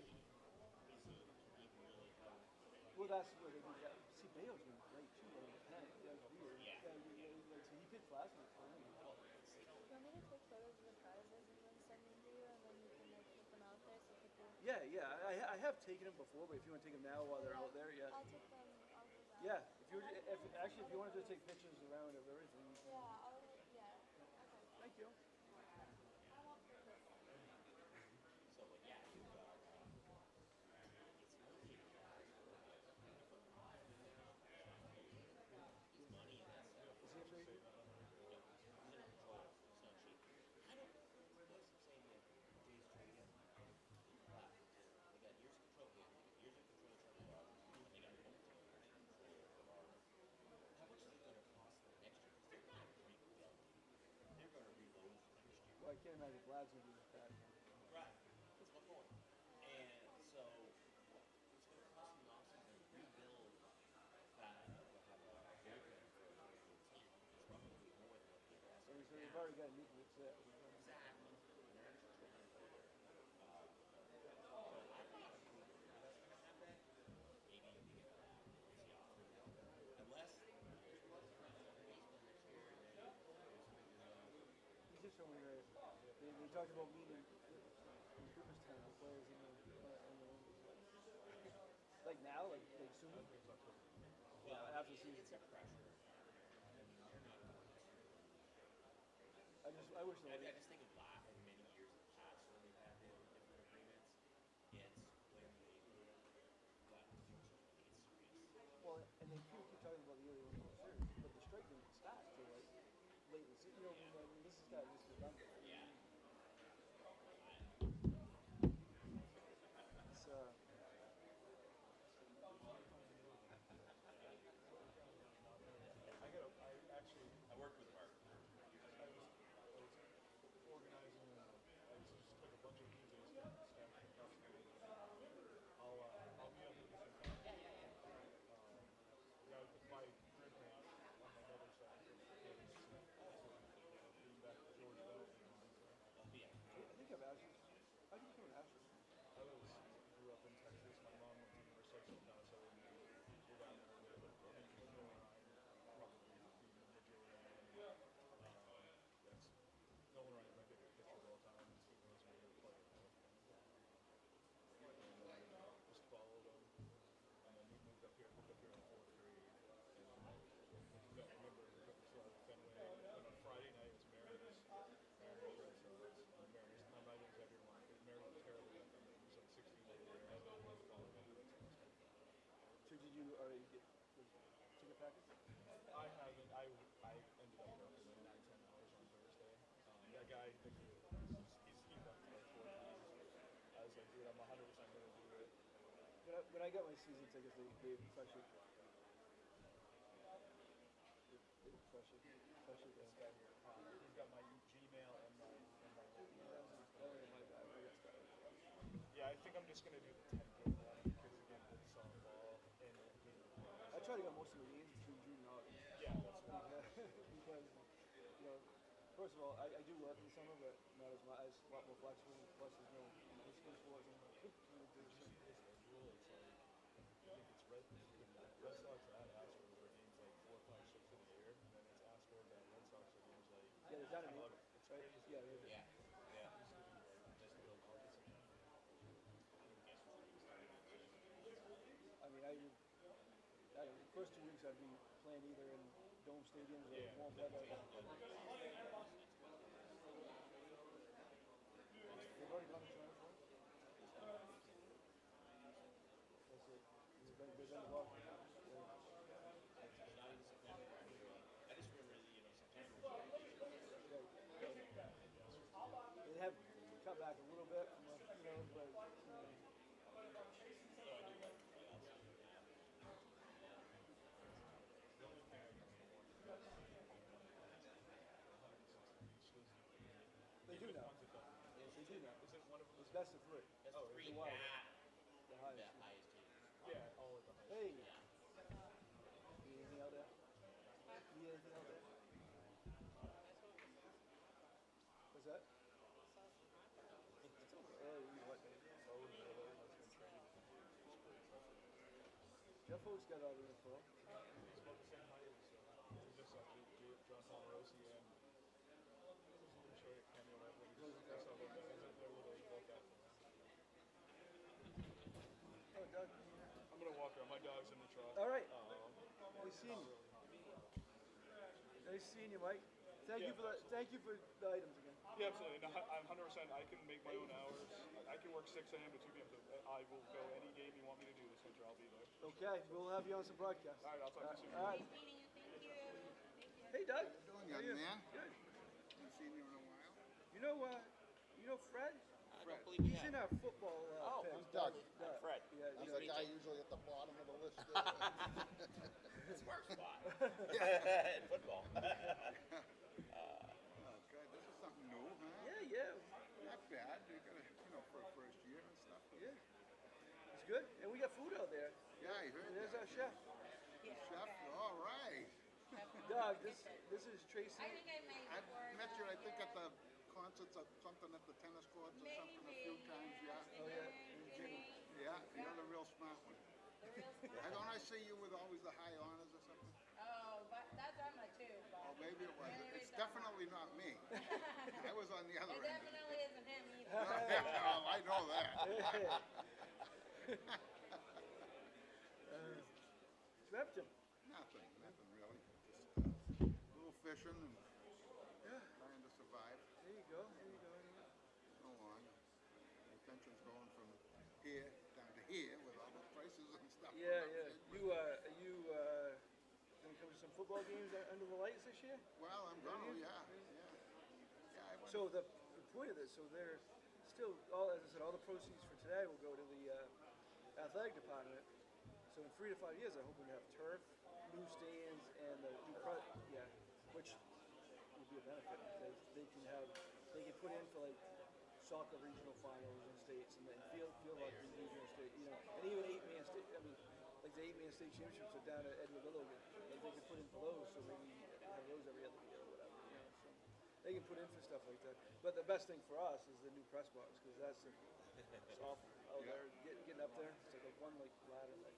[SPEAKER 1] Well, that's where they do that. See, Bayo's been great too on the pen. That's weird.
[SPEAKER 6] Yeah.
[SPEAKER 1] Like, so he pitched last week for him.
[SPEAKER 4] Do you want me to take photos of the prizes and then send them to you, and then you can like put them out there so people.
[SPEAKER 1] Yeah. I have taken them before, but if you want to take them now while they're out there, yeah.
[SPEAKER 4] I'll take them. I'll do that.
[SPEAKER 1] Yeah. If you want to just take pictures around of everything. You can.
[SPEAKER 4] Yeah. Yeah. Okay.
[SPEAKER 1] Thank you.
[SPEAKER 6] so yeah, you've got it's money in that stuff.
[SPEAKER 1] Is he a free?
[SPEAKER 6] No, he's in control. It's not cheap. I don't. What's the same with Jay's trade yet? They got years of control. They got years of control of Trevor Rogers, and they got multiple years of control of Marvin. How much is it going to cost them next year? Because they're going to rebuild. They're going to reload for next year.
[SPEAKER 1] Well, I can't imagine Vlad's going to be that.
[SPEAKER 6] Right. That's my point. And so it's going to cost them the offseason to rebuild that. They'll have a bullpen for a team. It's probably more than what they have.
[SPEAKER 1] So they've already got a nucleus there.
[SPEAKER 6] Exactly. And they're actually trying to play there. I think that's going to happen. Maybe you get the offer. Unless there's one baseball next year and then
[SPEAKER 1] He's just showing me they talked about meeting in Cooperstown, the players in the like now, like soon.
[SPEAKER 6] well,
[SPEAKER 1] After season.
[SPEAKER 6] it's a pressure. I mean, they're not going to.
[SPEAKER 1] I wish they
[SPEAKER 6] I
[SPEAKER 1] would.
[SPEAKER 6] just think of many years in the past when they've had different agreements. It's when they got to do something it's serious.
[SPEAKER 1] Well, and they keep talking about the early World Series, but the strike didn't start till like late in the season. You know, I mean, this is kind of just November.
[SPEAKER 6] Yeah.
[SPEAKER 1] It's
[SPEAKER 6] I worked with Mark.
[SPEAKER 1] Did you already get the ticket package?
[SPEAKER 5] I haven't. I ended up working like 9, 10 hours on Thursday. That guy, he's teamed up like 4 times. I was like, dude, I'm 100% gonna do it.
[SPEAKER 1] When I got my season tickets, they gave freshly. They freshly.
[SPEAKER 5] This guy here, he's got my Gmail and my
[SPEAKER 1] My bad. I got started.
[SPEAKER 5] Yeah, I think I'm just gonna do the 10 game one because again, with softball and
[SPEAKER 1] I try to go most of the games between June and August.
[SPEAKER 5] yeah, that's what
[SPEAKER 1] Because first of all, I do work in the summer, but not as much. It's a lot more flexible. Plus, there's no high school sports and
[SPEAKER 5] Did you see the schedule? It's like I think it's Red Sox at Astros are games like 4, 5, 6 of the year, and then it's Astros at Red Sox are games like
[SPEAKER 1] yeah, they're done in
[SPEAKER 5] 10,
[SPEAKER 1] April,
[SPEAKER 5] 11. It's
[SPEAKER 1] right?
[SPEAKER 5] crazy.
[SPEAKER 1] Yeah, yeah.
[SPEAKER 6] Yeah. Yeah.
[SPEAKER 5] Used to be like just the opposite.
[SPEAKER 1] I mean, the first 2 weeks I'd be playing either in dome stadiums or
[SPEAKER 5] Yeah.
[SPEAKER 1] warm weather. They've already gone to Toronto for it? That's it. They've been involved.
[SPEAKER 6] I just remember, September was
[SPEAKER 1] They have cut back a little bit from, but they do now. They do now.
[SPEAKER 5] Is it one of them?
[SPEAKER 1] It's best of 3.
[SPEAKER 6] That's
[SPEAKER 1] Oh,
[SPEAKER 6] three
[SPEAKER 1] it's a while.
[SPEAKER 6] at
[SPEAKER 1] The
[SPEAKER 6] the
[SPEAKER 1] highest.
[SPEAKER 6] highest tier.
[SPEAKER 5] Yeah, all at the highest.
[SPEAKER 1] Hey. Need anything out there? Need anything out there? What's that? It's okay. Oh, you what?
[SPEAKER 5] Oh, Miller has been traded. It's pretty tough.
[SPEAKER 1] Jeff Oates got all the info.
[SPEAKER 5] He's about the same height as just John Ponderosi and I'm sure Kenny Levin. I saw them. They're literally both out.
[SPEAKER 1] Oh, Doug.
[SPEAKER 5] I'm gonna walk around. My dog's in the truck.
[SPEAKER 1] All right.
[SPEAKER 5] It's
[SPEAKER 1] Nice seeing
[SPEAKER 5] not
[SPEAKER 1] you.
[SPEAKER 5] really hot.
[SPEAKER 1] Nice seeing you, Mike. Thank you for the items again.
[SPEAKER 5] Yeah, absolutely. No, I'm 100%. I can make my own hours. I can work 6 a.m. to 2 p.m. So I will go any game you want me to do this winter. I'll be there.
[SPEAKER 1] Okay, we'll have you on some broadcasts.
[SPEAKER 5] All right, I'll talk to you soon.
[SPEAKER 1] All right.
[SPEAKER 7] Nice meeting you. Thank you.
[SPEAKER 1] Hey, Doug.
[SPEAKER 8] Doing,
[SPEAKER 1] How are
[SPEAKER 8] young
[SPEAKER 1] you?
[SPEAKER 8] man?
[SPEAKER 1] Good.
[SPEAKER 8] Haven't seen you in a while.
[SPEAKER 1] You know Fred?
[SPEAKER 6] I don't believe we
[SPEAKER 1] He's in
[SPEAKER 6] have.
[SPEAKER 1] our football
[SPEAKER 6] Oh,
[SPEAKER 1] picks.
[SPEAKER 8] I'm Doug.
[SPEAKER 1] Doug.
[SPEAKER 6] Fred.
[SPEAKER 1] Yeah,
[SPEAKER 8] I'm
[SPEAKER 1] yeah.
[SPEAKER 8] the guy usually at the bottom of the list.
[SPEAKER 6] It's our spot. In football.
[SPEAKER 8] Oh, good. This is something new, huh?
[SPEAKER 1] Yeah.
[SPEAKER 8] Not bad. You got to, for a first year and stuff.
[SPEAKER 1] Yeah. It's good. And we got food out there.
[SPEAKER 8] Yeah, I heard
[SPEAKER 1] And there's
[SPEAKER 8] that.
[SPEAKER 1] our chef.
[SPEAKER 8] Chef, all right.
[SPEAKER 1] Doug, this is Tracy.
[SPEAKER 7] I think I made
[SPEAKER 8] I
[SPEAKER 7] before.
[SPEAKER 8] met you, I think, at the concerts or something at the tennis courts or something a few times, yeah.
[SPEAKER 1] Oh, yeah.
[SPEAKER 8] Yeah, you're the real smart one.
[SPEAKER 7] The real smart.
[SPEAKER 8] Don't I see you with always the high honors or something?
[SPEAKER 7] Oh, but that's Emma too. But
[SPEAKER 8] Oh, maybe it was.
[SPEAKER 7] Maybe
[SPEAKER 8] It's
[SPEAKER 7] it's Emma.
[SPEAKER 8] definitely not me. I was on the other
[SPEAKER 7] It
[SPEAKER 8] end.
[SPEAKER 7] definitely isn't him either.
[SPEAKER 8] Oh, I know that.
[SPEAKER 1] Snapchat.
[SPEAKER 8] Nothing really. Just a little fishing and trying to survive.
[SPEAKER 1] There you go.
[SPEAKER 8] So on. My pension's going from here down to here with all the prices and stuff.
[SPEAKER 1] Yeah. You gonna come to some football games under the lights this year?
[SPEAKER 8] Well, I'm going to, yeah. I went.
[SPEAKER 1] So the point of this, so they're still as I said, all the proceeds for today will go to the athletic department. So in 3 to 5 years, I'm hoping to have turf, new stands, and the new which will be a benefit because they can put in for like soccer regional finals in states and then field hockey regional state, and even 8-man state. I mean, like the 8-man state championships are down at Edward Littleton. Like they can put in for those, so maybe have those every other year or whatever. So they can put in for stuff like that. But the best thing for us is the new press box because that's it's awful out there getting up there. It's like a one ladder like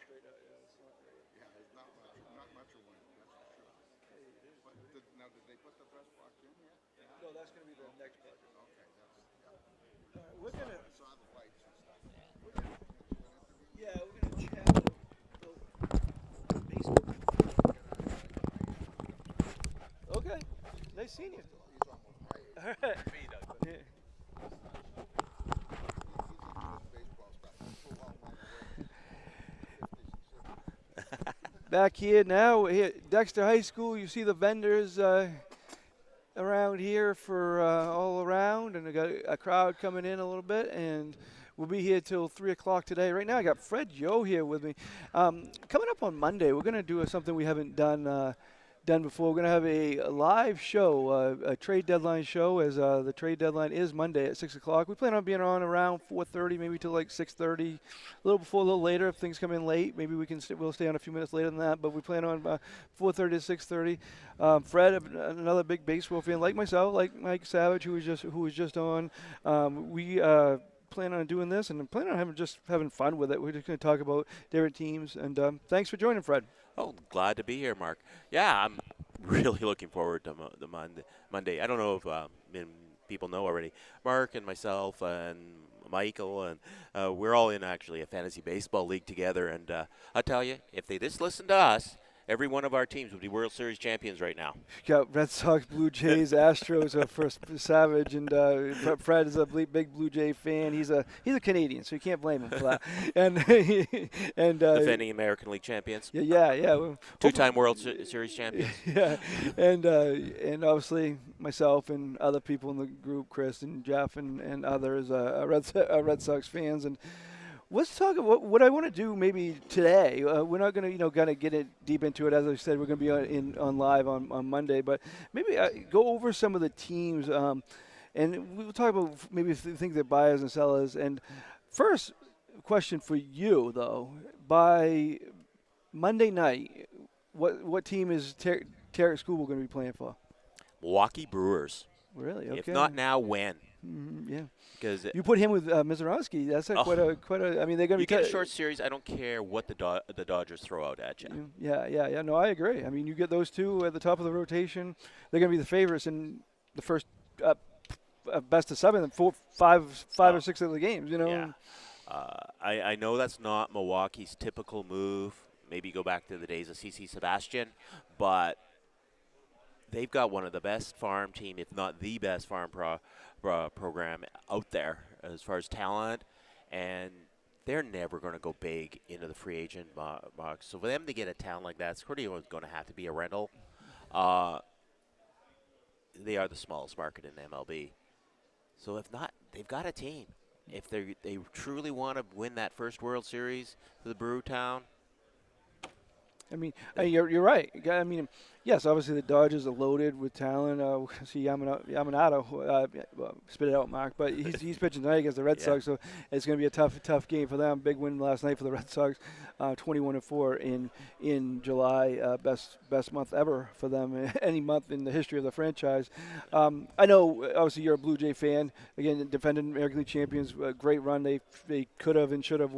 [SPEAKER 1] straight out. Yeah, it's not great.
[SPEAKER 8] Yeah, there's not much of one, that's for sure.
[SPEAKER 1] Hey, it is.
[SPEAKER 8] But did they put the press box in yet?
[SPEAKER 1] No, that's going to be the next project.
[SPEAKER 8] Okay,
[SPEAKER 1] All right, we're gonna.
[SPEAKER 8] I saw the lights and stuff.
[SPEAKER 1] Yeah, we're gonna chat about baseball. Okay, nice seeing you.
[SPEAKER 8] He's almost my age.
[SPEAKER 1] All right.
[SPEAKER 6] Me, Doug.
[SPEAKER 1] Yeah.
[SPEAKER 8] He's into baseball stuff. He's so well known to work. 50s
[SPEAKER 1] back here now. Here at Dexter High School, you see the vendors around here for all around, and I got a crowd coming in a little bit, and we'll be here till 3 o'clock today. Right now, I got Fred Yo here with me. Coming up on Monday, we're going to do something we haven't done before. We're going to have a live show, a trade deadline show, as the trade deadline is Monday at 6 o'clock. We plan on being on around 4:30, maybe till like 6:30, a little before, a little later. If things come in late, maybe we'll stay on a few minutes later than that. But we plan on 4:30 to 6:30. Fred, another big baseball fan like myself, like Mike Savage, who was just on. We plan on doing this, and plan on having fun with it. We're just going to talk about different teams. And thanks for joining, Fred.
[SPEAKER 6] Oh, glad to be here, Mark. Yeah, I'm really looking forward to the Monday. I don't know if people know already. Mark and myself and Michael, and we're all in actually a fantasy baseball league together. And I tell you, if they just listen to us, every one of our teams would be World Series champions right now.
[SPEAKER 1] You got Red Sox, Blue Jays, Astros for Savage, and Fred is a big Blue Jay fan. He's a Canadian, so you can't blame him for that. and
[SPEAKER 6] Defending American League champions.
[SPEAKER 1] Yeah. Well,
[SPEAKER 6] Two-time World Series champions.
[SPEAKER 1] Yeah, and obviously myself and other people in the group, Chris and Jeff and others, are Red Sox fans. And let's talk about what I want to do maybe today. We're not going to get it deep into it. As I said, we're going to be on live on Monday. But maybe go over some of the teams, and we'll talk about maybe things that buyers and sellers. And first question for you, though. By Monday night, what team is Tarrant School going to be playing for?
[SPEAKER 6] Milwaukee Brewers.
[SPEAKER 1] Really? Okay.
[SPEAKER 6] If not now, when?
[SPEAKER 1] Yeah.
[SPEAKER 6] Because
[SPEAKER 1] you put him with Mizorowski. That's quite a. I mean, they're going to be.
[SPEAKER 6] You get a short series. I don't care what the Dodgers throw out at you.
[SPEAKER 1] Yeah. No, I agree. I mean, you get those two at the top of the rotation. They're going to be the favorites in the first best of 7 and 5 or 6 of the games.
[SPEAKER 6] Yeah. I know that's not Milwaukee's typical move. Maybe go back to the days of CC Sebastian, but they've got one of the best farm team, if not the best farm program out there as far as talent, and they're never going to go big into the free agent box. So for them to get a talent like that, it's pretty going to have to be a rental. They are the smallest market in MLB. So if not, they've got a team. If they truly want to win that first World Series for the Brew Town.
[SPEAKER 1] I mean, you're right. I mean, yes, obviously the Dodgers are loaded with talent. See Yamamoto, spit it out, Mark. But he's pitching tonight against the Red Sox, so it's going to be a tough game for them. Big win last night for the Red Sox, 21-4 in July. Best month ever for them, any month in the history of the franchise. I know, obviously, you're a Blue Jay fan. Again, defending American League champions, great run. They could have and should have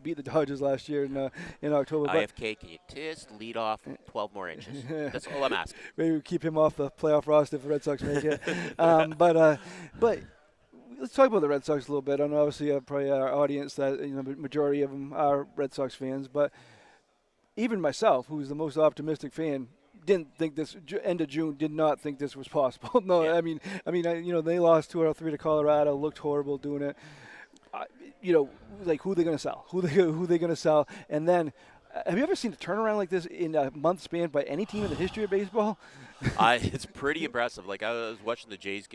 [SPEAKER 1] beat the Dodgers last year in October.
[SPEAKER 6] IFK, can you just lead off 12 more inches? That's all I'm asking.
[SPEAKER 1] Maybe we keep him off the playoff roster if the Red Sox make it. But let's talk about the Red Sox a little bit. I know obviously probably our audience that the majority of them are Red Sox fans, but even myself, who's the most optimistic fan, didn't think this end of June. Did not think this was possible. No, yeah. I mean, they lost 2 out of 3 to Colorado. Looked horrible doing it. Like who they going to sell? Who they going to sell? And then. Have you ever seen a turnaround like this in a month span by any team in the history of baseball?
[SPEAKER 6] It's pretty impressive. Like I was watching the Jays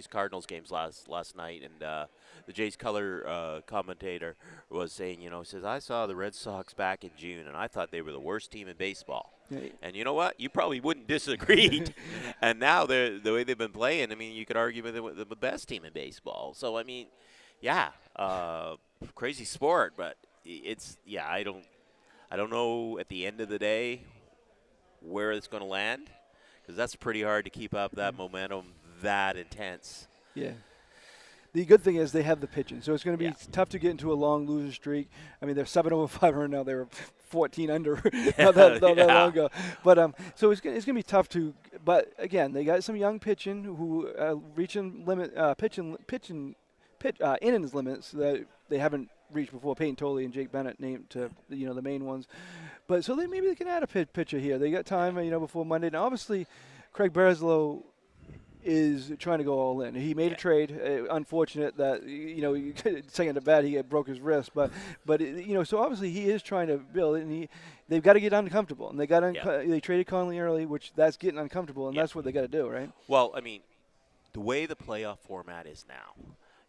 [SPEAKER 6] Cardinals games last night, and the Jays color commentator was saying, he says, I saw the Red Sox back in June, and I thought they were the worst team in baseball. Yeah. And you know what? You probably wouldn't disagree. And now the way they've been playing, I mean, you could argue they're the best team in baseball. So I mean, crazy sport, but I don't know at the end of the day where it's going to land, because that's pretty hard to keep up that momentum that intense.
[SPEAKER 1] Yeah. The good thing is they have the pitching, so it's going to be tough to get into a long losing streak. I mean, they're 7 over 500 now. They were 14 under not that long ago. But so it's going to be tough to. But again, they got some young pitching who reaching limit innings limits that they haven't reached before. Peyton Tolley and Jake Bennett named to the main ones, but so maybe they can add a pitcher here. They got time before Monday. Now obviously, Craig Breslow is trying to go all in. He made a trade. Unfortunate that second to bat he broke his wrist, but so obviously he is trying to build it, and they've got to get uncomfortable, and
[SPEAKER 6] Yeah.
[SPEAKER 1] they traded Conley early, which that's getting uncomfortable, and
[SPEAKER 6] Yeah.
[SPEAKER 1] that's what they got to do, right?
[SPEAKER 6] Well, I mean, the way the playoff format is now,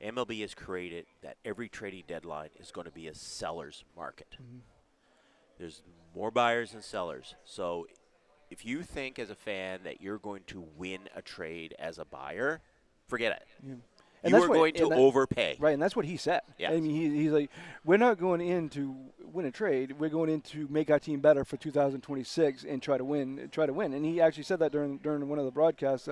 [SPEAKER 6] MLB has created that every trading deadline is going to be a seller's market. There's more buyers than sellers. So if you think as a fan that you're going to win a trade as a buyer, forget it.
[SPEAKER 1] Yeah.
[SPEAKER 6] You are going to overpay.
[SPEAKER 1] Right, and that's what he said.
[SPEAKER 6] Yes.
[SPEAKER 1] I mean, he's like, we're not going in to win a trade. We're going in to make our team better for 2026 and try to win. And he actually said that during one of the broadcasts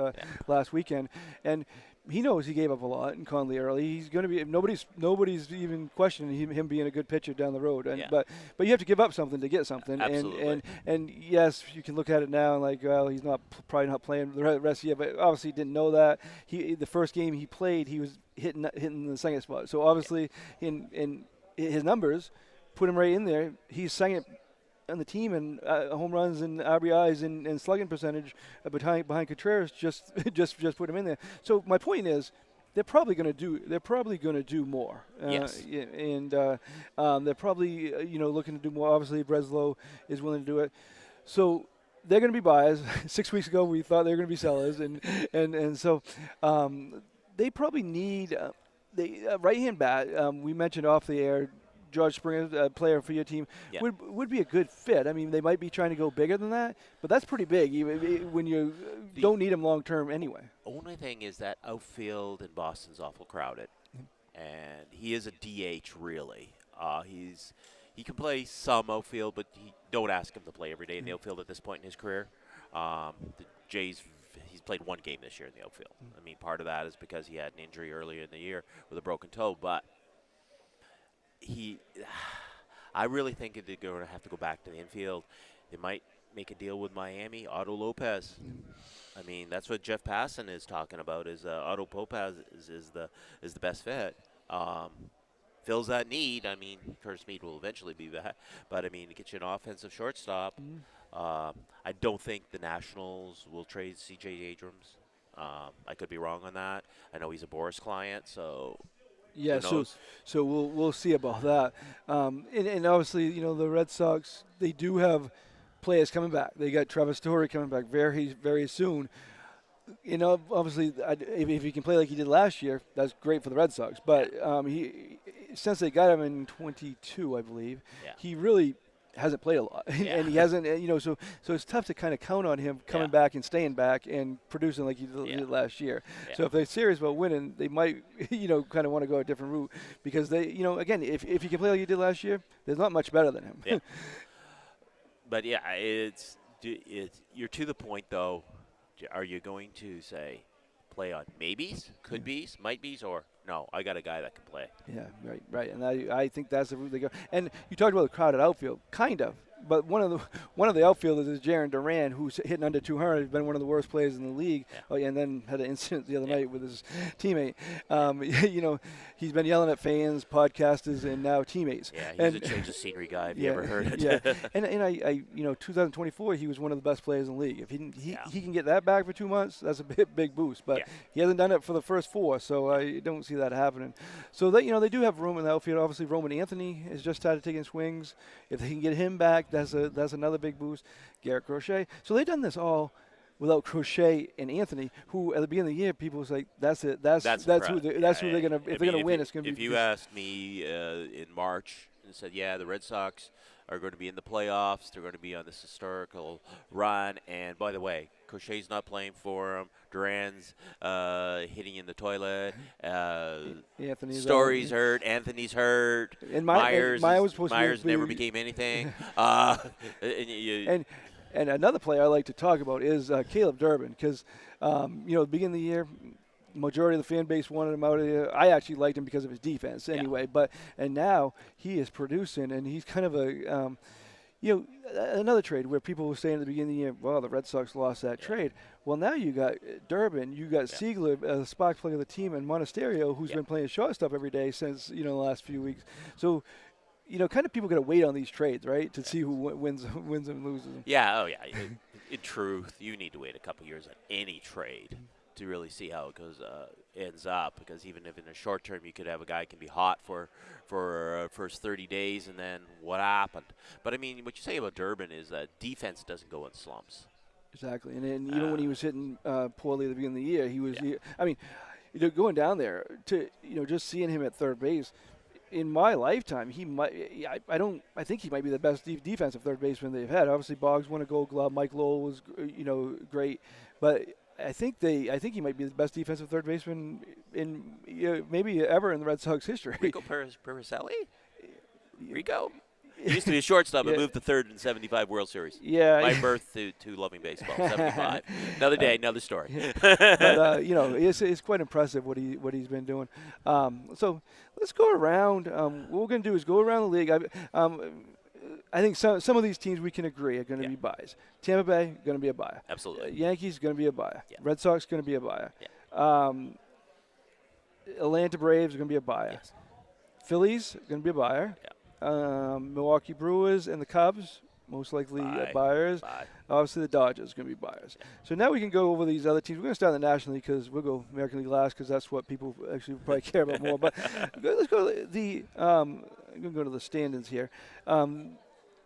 [SPEAKER 1] last weekend. And he knows he gave up a lot in Conley early. He's going to be nobody's even questioning him being a good pitcher down the road. And
[SPEAKER 6] Yeah.
[SPEAKER 1] but you have to give up something to get something.
[SPEAKER 6] Absolutely.
[SPEAKER 1] And yes, you can look at it now and like, well, he's probably not playing the rest of the year. But obviously, he didn't know that. The first game he played, he was hitting the second spot. So obviously, in his numbers, put him right in there. He's second on the team in home runs and RBIs and slugging percentage behind Contreras. Just put him in there. So my point is, they're probably going to do more.
[SPEAKER 6] Yes.
[SPEAKER 1] And they're probably looking to do more. Obviously, Breslow is willing to do it. So they're going to be buyers. 6 weeks ago, we thought they were going to be sellers, and so they probably need right-hand bat. We mentioned off the air. George Springer, a player for your team,
[SPEAKER 6] Yeah.
[SPEAKER 1] would be a good fit. I mean, they might be trying to go bigger than that, but that's pretty big when you don't need him long term anyway.
[SPEAKER 6] Only thing is that outfield in Boston's awful crowded, and he is a DH really. He can play some outfield, but don't ask him to play every day in the outfield at this point in his career. The Jays, he's played one game this year in the outfield. I mean, part of that is because he had an injury earlier in the year with a broken toe, but I really think they're going to have to go back to the infield. They might make a deal with Miami, Otto Lopez. I mean, that's what Jeff Passan is talking about. Is Otto Lopez is the best fit. Fills that need. I mean, Curtis Mead will eventually be back, but I mean, to get you an offensive shortstop. I don't think the Nationals will trade C.J. Abrams. I could be wrong on that. I know he's a Boris client, so.
[SPEAKER 1] Yeah,
[SPEAKER 6] Who knows?
[SPEAKER 1] so we'll see about that. And obviously, the Red Sox, they do have players coming back. They got Trevor Story coming back very soon. Obviously, if he can play like he did last year, that's great for the Red Sox. But since they got him in 22, I believe,
[SPEAKER 6] Yeah.
[SPEAKER 1] he really hasn't played a lot,
[SPEAKER 6] Yeah.
[SPEAKER 1] and he hasn't. So it's tough to kind of count on him coming back and staying back and producing like he did last year.
[SPEAKER 6] Yeah.
[SPEAKER 1] So if they're serious about winning, they might, kind of want to go a different route because they, again, if he can play like he did last year, there's not much better than him.
[SPEAKER 6] Yeah. But yeah, it's you're to the point though. Are you going to say play on maybes, could be's, might be's, or no? I got a guy that can play.
[SPEAKER 1] Yeah, right. And I think that's the route they go. And you talked about the crowded outfield, kind of. But one of the outfielders is Jaron Duran, who's hitting under 200. He's been one of the worst players in the league.
[SPEAKER 6] Yeah.
[SPEAKER 1] Oh, yeah, and then had an incident the other night with his teammate. He's been yelling at fans, podcasters, and now teammates.
[SPEAKER 6] Yeah, he's a change of scenery guy. Have you ever heard it?
[SPEAKER 1] Yeah, and I 2024, he was one of the best players in the league. If he can get that back for 2 months, that's a big boost. But he hasn't done it for the first 4, so I don't see that happening. So they do have room in the outfield. Obviously, Roman Anthony has just started taking swings. If they can get him back, that's another big boost. Garrett Crochet. So they've done this all without Crochet and Anthony, who at the beginning of the year people was like, that's it. That's who they're gonna if they're gonna win. It's gonna be.
[SPEAKER 6] If you asked me in March and said, yeah, the Red Sox are going to be in the playoffs, they're going to be on this historical run, and by the way, Crochet's not playing for them. Duran's hitting in the toilet.
[SPEAKER 1] Anthony's
[SPEAKER 6] Story's hurt. Anthony's hurt.
[SPEAKER 1] And
[SPEAKER 6] Myers
[SPEAKER 1] was supposed
[SPEAKER 6] Myers
[SPEAKER 1] to be,
[SPEAKER 6] never became anything.
[SPEAKER 1] And another player I like to talk about is Caleb Durbin because, the beginning of the year, majority of the fan base wanted him out of here. I actually liked him because of his defense anyway. And now he is producing, and he's kind of a, another trade where people were saying at the beginning of the year, well, the Red Sox lost that trade. Well, now you got Durbin, you got Siegler, the spark plug of the team, and Monasterio, who's been playing shortstop every day since, the last few weeks. So, kind of people got to wait on these trades, right, to see who wins and loses them.
[SPEAKER 6] Yeah, in truth, you need to wait a couple years on any trade.
[SPEAKER 9] to really see how it goes ends up, because even if in the short term you could have a guy can be hot for first 30 days and then what happened. But I mean, what you say about Durbin is that defense doesn't go in slumps.
[SPEAKER 1] Exactly, and then even when he was hitting poorly at the beginning of the year, he was.
[SPEAKER 9] Yeah.
[SPEAKER 1] I mean, going down there to just seeing him at third base. In my lifetime, he might. I don't. I think he might be the best defensive third baseman they've had. Obviously, Boggs won a Gold Glove. Mike Lowell was, great, but I think he might be the best defensive third baseman in maybe ever in the Red Sox history.
[SPEAKER 9] Rico Pericelli? Rico? He used to be a shortstop and moved to third in 75 World Series.
[SPEAKER 1] Yeah.
[SPEAKER 9] My birth to loving baseball, 75. Another day, another story.
[SPEAKER 1] But it's quite impressive what he's been doing. So let's go around. What we're going to do is go around the league. I think some of these teams we can agree are going to be buys. Tampa Bay going to be a buyer.
[SPEAKER 9] Absolutely.
[SPEAKER 1] Yankees going to be a buyer.
[SPEAKER 9] Yeah.
[SPEAKER 1] Red Sox going to be a buyer.
[SPEAKER 9] Yeah.
[SPEAKER 1] Atlanta Braves are going to be a buyer.
[SPEAKER 9] Yes.
[SPEAKER 1] Phillies going to be a buyer.
[SPEAKER 9] Yeah.
[SPEAKER 1] Milwaukee Brewers and the Cubs, most likely buyers.
[SPEAKER 9] Buy.
[SPEAKER 1] Obviously, the Dodgers going to be buyers.
[SPEAKER 9] Yeah.
[SPEAKER 1] So now we can go over these other teams. We're going to start in the National League because we'll go American League last because that's what people actually probably care about more. But let's go to I'm going to go to the standings here.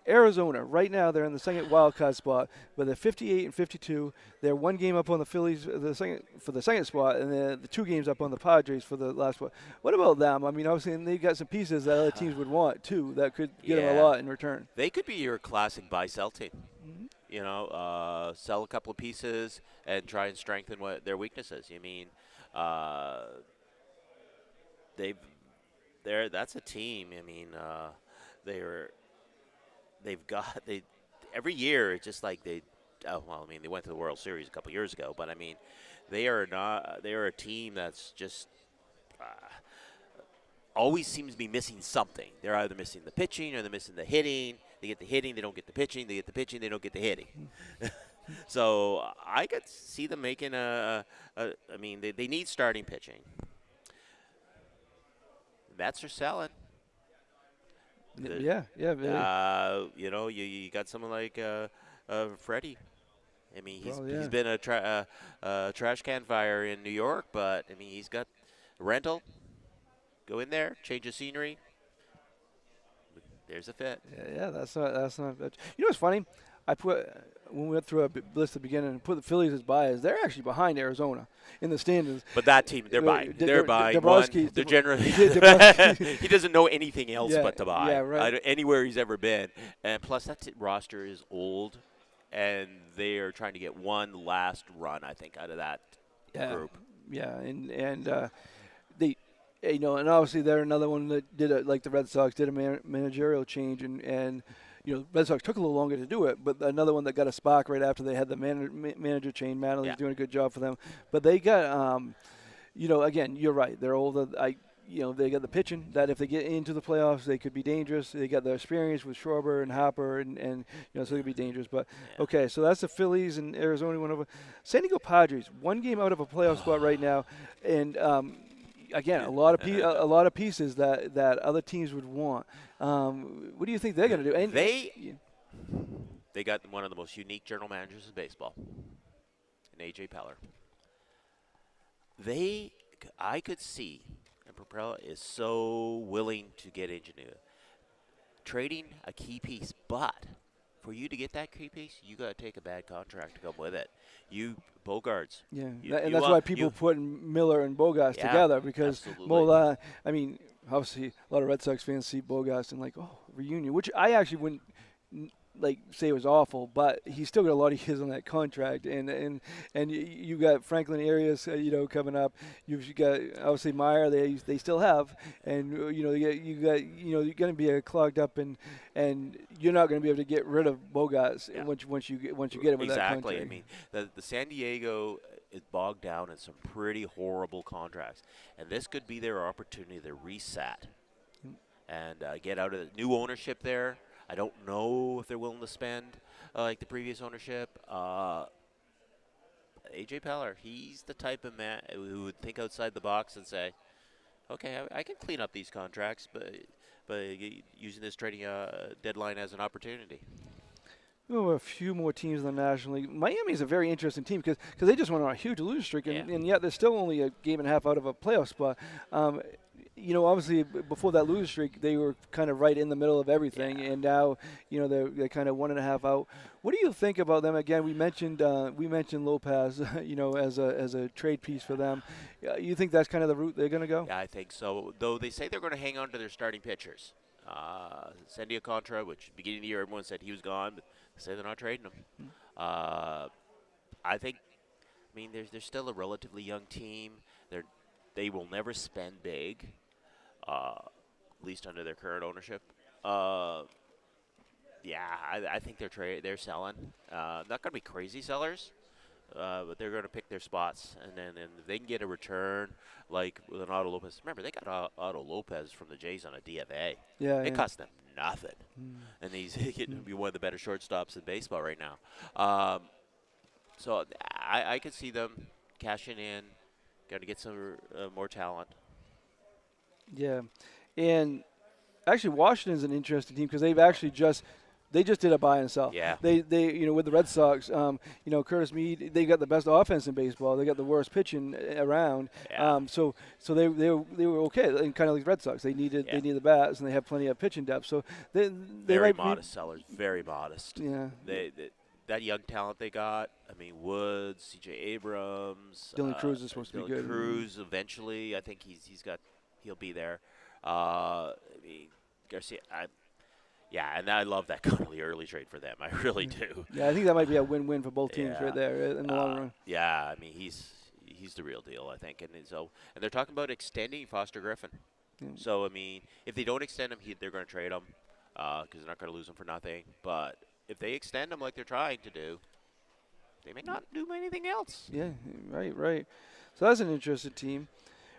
[SPEAKER 1] Arizona, right now they're in the second wild card spot, but they're 58 and 52. They're one game up on the Phillies for the second spot, and they're the 2 games up on the Padres for the last spot. What about them? I mean, obviously they've got some pieces that other teams would want too that could get them a lot in return.
[SPEAKER 9] They could be your classic buy-sell team. Mm-hmm. Sell a couple of pieces and try and strengthen what their weaknesses. I mean, that's a team. I mean, every year it's just like they went to the World Series a couple years ago, but I mean they are a team that's just always seems to be missing something. They're either missing the pitching or they're missing the hitting. They get the hitting, they don't get the pitching. They get the pitching, they don't get the hitting. So I could see them making they need starting pitching. Mets are selling.
[SPEAKER 1] Yeah.
[SPEAKER 9] You got someone like Freddie. I mean, he's been a trash can fire in New York, but I mean, he's got a rental. Go in there, change the scenery. There's a fit.
[SPEAKER 1] Yeah, that's not. You know what's funny? I put when we went through a list at the beginning and put the Phillies as buyers. They're actually behind Arizona in the standings.
[SPEAKER 9] But that team, they're buying. They're buying. They're generally. He doesn't know anything else but to buy.
[SPEAKER 1] Yeah, right.
[SPEAKER 9] Anywhere he's ever been, and plus that roster is old, and they are trying to get one last run, I think, out of that group.
[SPEAKER 1] Yeah, and they. And obviously they're another one that did like the Red Sox did a managerial change, and Red Sox took a little longer to do it, but another one that got a spark right after they had the manager change. Manley's doing a good job for them, but they got again, you're right, they're older. They got the pitching that if they get into the playoffs, they could be dangerous. They got the experience with Schwarber and Hopper, and so they could be dangerous. But okay, so that's the Phillies and Arizona went over. San Diego Padres, one game out of a playoff spot right now, and again, a lot of pieces that other teams would want. What do you think they're going to do? And
[SPEAKER 9] they got one of the most unique general managers in baseball, and A.J. Peller. I could see, and Propeller is so willing to get engineered, trading a key piece, but for you to get that key piece, you got to take a bad contract to come with it. Bogarts.
[SPEAKER 1] Yeah, and that's why people put Miller and Bogarts together because obviously a lot of Red Sox fans see Bogarts and reunion, which I actually wouldn't say it was awful, but he's still got a lot of years on that contract, and you got Franklin Arias, coming up. You've got obviously Meyer. They still have, and you're going to be clogged up, and you're not going to be able to get rid of Bogarts once you get him with that contract.
[SPEAKER 9] Exactly. I mean, the San Diego is bogged down in some pretty horrible contracts, and this could be their opportunity to reset and get out of the new ownership there. I don't know if they're willing to spend like the previous ownership. A.J. Peller, he's the type of man who would think outside the box and say, okay, I can clean up these contracts, but using this trading deadline as an opportunity.
[SPEAKER 1] Oh, a few more teams in the National League. Miami is a very interesting team because they just went on a huge losing streak, and yet they're still only a game and a half out of a playoff spot. Obviously before that losing streak, they were kind of right in the middle of everything, and now they're kind of 1.5 out. What do you think about them? Again, we mentioned Lopez, as a trade piece for them. You think that's kind of the route they're going to go?
[SPEAKER 9] Yeah, I think so. Though they say they're going to hang on to their starting pitchers. Sandy Alcantara, which beginning of the year everyone said he was gone, but they say they're not trading him. I think. I mean, they're still a relatively young team. They will never spend big, at least under their current ownership. I think they're selling. Not going to be crazy sellers, but they're going to pick their spots, and if they can get a return like with an Otto Lopez. Remember, they got Otto Lopez from the Jays on a DFA.
[SPEAKER 1] Yeah,
[SPEAKER 9] it cost them nothing, and he's getting to be one of the better shortstops in baseball right now. So I could see them cashing in, going to get some more talent.
[SPEAKER 1] Yeah, and actually Washington's an interesting team because they've actually just did a buy and sell.
[SPEAKER 9] Yeah.
[SPEAKER 1] They with the Red Sox, Curtis Mead, they got the best offense in baseball. They got the worst pitching around.
[SPEAKER 9] Yeah.
[SPEAKER 1] So they were okay, and kind of like the Red Sox. They needed the bats, and they have plenty of pitching depth. So they
[SPEAKER 9] very
[SPEAKER 1] might
[SPEAKER 9] modest sellers, very modest.
[SPEAKER 1] Yeah.
[SPEAKER 9] That young talent they got. I mean, Woods, C.J. Abrams.
[SPEAKER 1] Dylan Cruz is supposed to be good.
[SPEAKER 9] Dylan Cruz eventually. I think he'll be there. I mean, Garcia. And I love that kind of early trade for them. I really do.
[SPEAKER 1] Yeah, I think that might be a win-win for both teams right there in the long run.
[SPEAKER 9] Yeah, I mean he's the real deal, I think, and they're talking about extending Foster Griffin.
[SPEAKER 1] Yeah.
[SPEAKER 9] So I mean, if they don't extend him, they're going to trade him because they're not going to lose him for nothing. But if they extend him like they're trying to do, they may not do anything else.
[SPEAKER 1] Yeah, right. So that's an interesting team.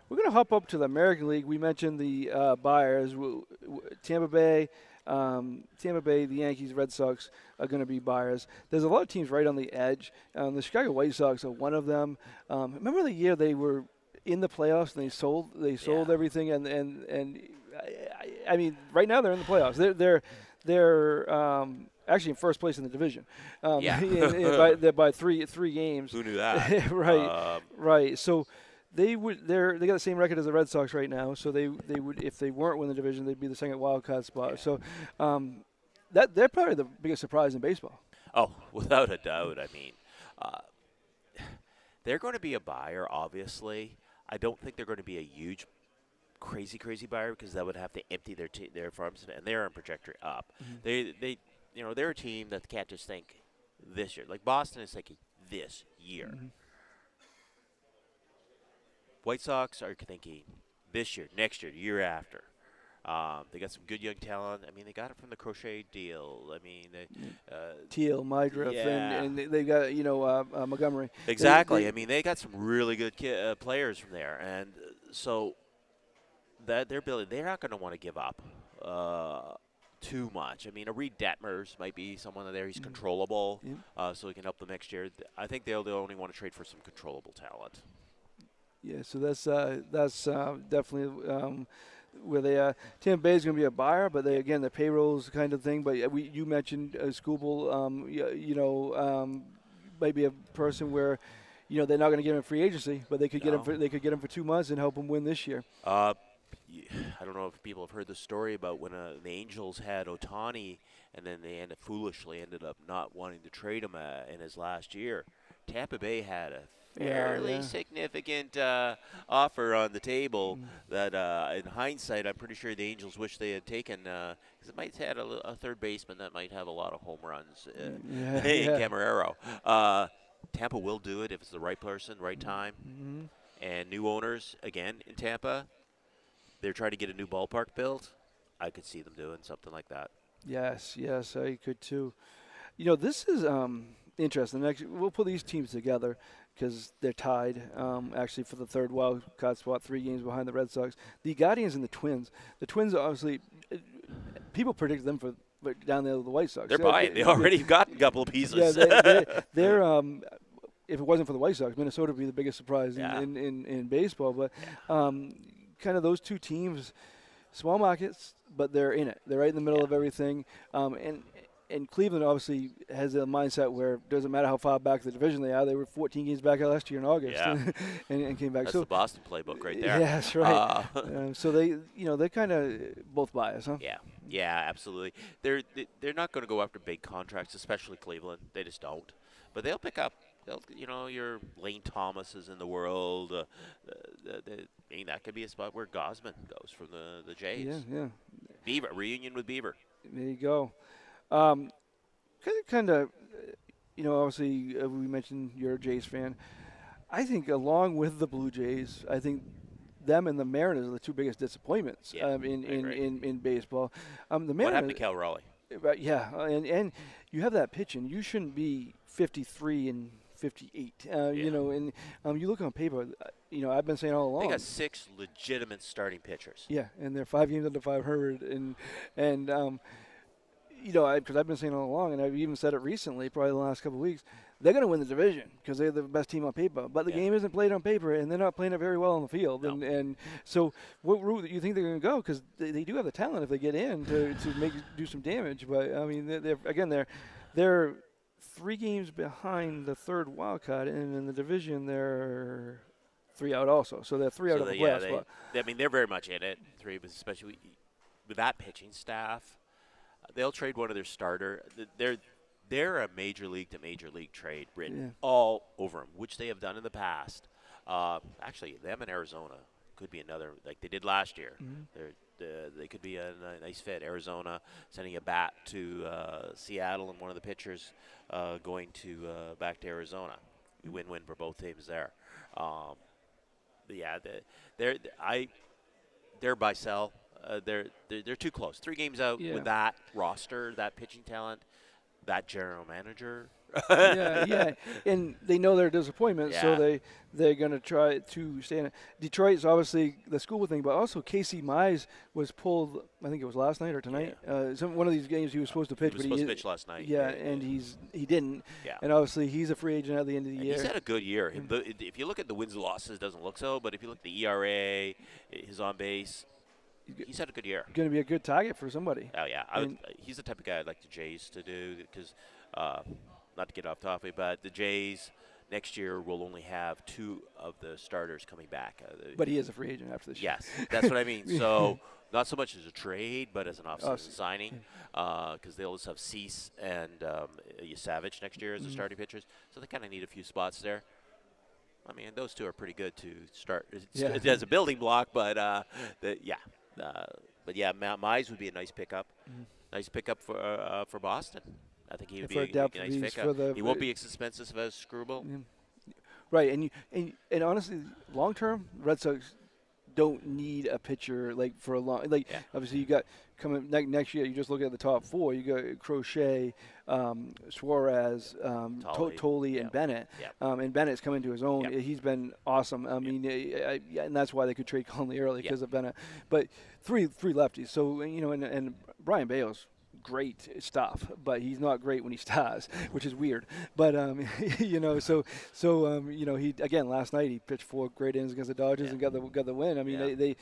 [SPEAKER 1] We're going to hop up to the American League. We mentioned the buyers, Tampa Bay, the Yankees, Red Sox are going to be buyers. There's a lot of teams right on the edge. The Chicago White Sox are one of them. Remember the year they were in the playoffs and they sold everything, and I mean right now they're in the playoffs. They're actually in first place in the division. They're by three games.
[SPEAKER 9] Who knew that?
[SPEAKER 1] Right. So they got the same record as the Red Sox right now. So they would, if they weren't win the division, they'd be the second wild card spot. Yeah. So they're probably the biggest surprise in baseball.
[SPEAKER 9] Oh, without a doubt. I mean, they're going to be a buyer. Obviously, I don't think they're going to be a huge, crazy buyer because that would have to empty their farms, and they're on trajectory up. Mm-hmm. They're a team that can't just think this year. Like Boston is thinking this year. Mm-hmm. White Sox are thinking this year, next year, the year after. They got some good young talent. I mean, they got it from the Crochet deal. I mean,
[SPEAKER 1] Teal, Mydriff, and they got Montgomery.
[SPEAKER 9] Exactly. I mean, they got some really good players from there, and so that they're not going to want to give up too much. I mean, a Reed Detmers might be someone there. He's controllable, so he can help them next year. I think they'll only want to trade for some controllable talent.
[SPEAKER 1] Yeah, so that's definitely where they are. Tampa Bay is going to be a buyer, but the payroll's kind of thing. But you mentioned Skubal, might be a person where, they're not going to get him in free agency, but they could get him for 2 months and help him win this year.
[SPEAKER 9] I don't know if people have heard the story about when the Angels had Ohtani, and then they foolishly ended up not wanting to trade him in his last year. Tampa Bay had a fairly significant offer on the table that, in hindsight, I'm pretty sure the Angels wish they had taken because it might have had a third baseman that might have a lot of home runs in Camarero. Tampa will do it if it's the right person, right time. Mm-hmm. And new owners, again, in Tampa, they're trying to get a new ballpark built. I could see them doing something like that.
[SPEAKER 1] Yes, I could too. This is interesting. Actually, we'll put these teams together because they're tied, actually, for the third wild card spot, 3 games behind the Red Sox. The Guardians and the Twins. The Twins, obviously, people predicted them for down there with the White Sox.
[SPEAKER 9] They're buying. They already got a couple of pieces.
[SPEAKER 1] Yeah, they're if it wasn't for the White Sox, Minnesota would be the biggest surprise in baseball. But kind of those two teams, small markets, but they're in it. They're right in the middle of everything. And and Cleveland obviously has a mindset where it doesn't matter how far back the division they are. They were 14 games back last year in August,
[SPEAKER 9] Yeah.
[SPEAKER 1] and came back.
[SPEAKER 9] That's
[SPEAKER 1] so
[SPEAKER 9] the Boston playbook right there.
[SPEAKER 1] yeah, that's right.
[SPEAKER 9] Uh,
[SPEAKER 1] So they, they're kind of both biased, huh?
[SPEAKER 9] Yeah, yeah, absolutely. They're not going to go after big contracts, especially Cleveland. They just don't. But they'll pick up. They'll, your Lane Thomases in the world. I mean, that could be a spot where Gosman goes from the Jays.
[SPEAKER 1] Yeah.
[SPEAKER 9] Beaver reunion with Beaver.
[SPEAKER 1] There you go. Kind of, obviously we mentioned you're a Jays fan. I think along with the Blue Jays, I think them and the Mariners are the two biggest disappointments
[SPEAKER 9] Yeah,
[SPEAKER 1] in baseball. The Mariners.
[SPEAKER 9] What happened to Cal Raleigh?
[SPEAKER 1] Right, yeah, and you have that pitching. You shouldn't be 53 and 58. And you look on paper. I've been saying all along.
[SPEAKER 9] They got 6 legitimate starting pitchers.
[SPEAKER 1] Yeah, and they're 5 games under 500, because I've been saying all along, and I've even said it recently, probably the last couple of weeks. They're going to win the division because they're the best team on paper. But the game isn't played on paper, and they're not playing it very well on the field.
[SPEAKER 9] No.
[SPEAKER 1] And so, what route do you think they're going to go? Because they do have the talent if they get in to do some damage. But I mean, they're 3 games behind the third wild card, and in the division they're 3 out also. So they're 3 out of the playoff spot.
[SPEAKER 9] I mean, they're very much in it. 3, but especially with that pitching staff, they'll trade one of their starter. They're a major league to major league trade written all over them, which they have done in the past. Actually, them in Arizona could be another, like they did last year. Mm-hmm. They could be a nice fit. Arizona sending a bat to Seattle, and one of the pitchers going to back to Arizona. Win-win for both teams there. They're buy sell. They're too close. 3 games out with that roster, that pitching talent, that general manager.
[SPEAKER 1] yeah, and they know their disappointment, so they're going to try to stay in it. Detroit's obviously the school thing, but also Casey Mize was pulled. I think it was last night or tonight. One of these games he was supposed to pitch.
[SPEAKER 9] He was supposed to pitch last night.
[SPEAKER 1] Yeah, and he didn't.
[SPEAKER 9] Yeah.
[SPEAKER 1] And obviously he's a free agent at the end of the year.
[SPEAKER 9] He's had a good year. If you look at the wins and losses, it doesn't look so. But if you look at the ERA, his on base. He's had a good year.
[SPEAKER 1] Going to be a good target for somebody.
[SPEAKER 9] Oh, yeah. He's the type of guy I'd like the Jays to do because, not to get off topic, but the Jays next year will only have 2 of the starters coming back.
[SPEAKER 1] But he is a free agent after this year.
[SPEAKER 9] Yes, that's what I mean. So not so much as a trade, but as an off-season signing because they'll just have Cease and Savage next year as the starting pitchers. So they kind of need a few spots there. I mean, those 2 are pretty good to start as a building block, but Mize would be a nice pickup. Mm-hmm. Nice pickup for Boston. I think he would be a nice pickup. He won't be as expensive as Screwball.
[SPEAKER 1] Yeah. Right, and honestly, long term, Red Sox don't need a pitcher for a long. Obviously, you got coming next year. You just look at the top 4. You got Crochet, Suarez, Tolle, and Bennett. Yep. And Bennett's coming to his own. Yep. He's been awesome. I mean, and that's why they could trade Conley early because of Bennett. But three lefties. So and Brian Bale's great stuff, but he's not great when he starts, which is weird. But he again last night he pitched 4 great innings against the Dodgers and got the win. I mean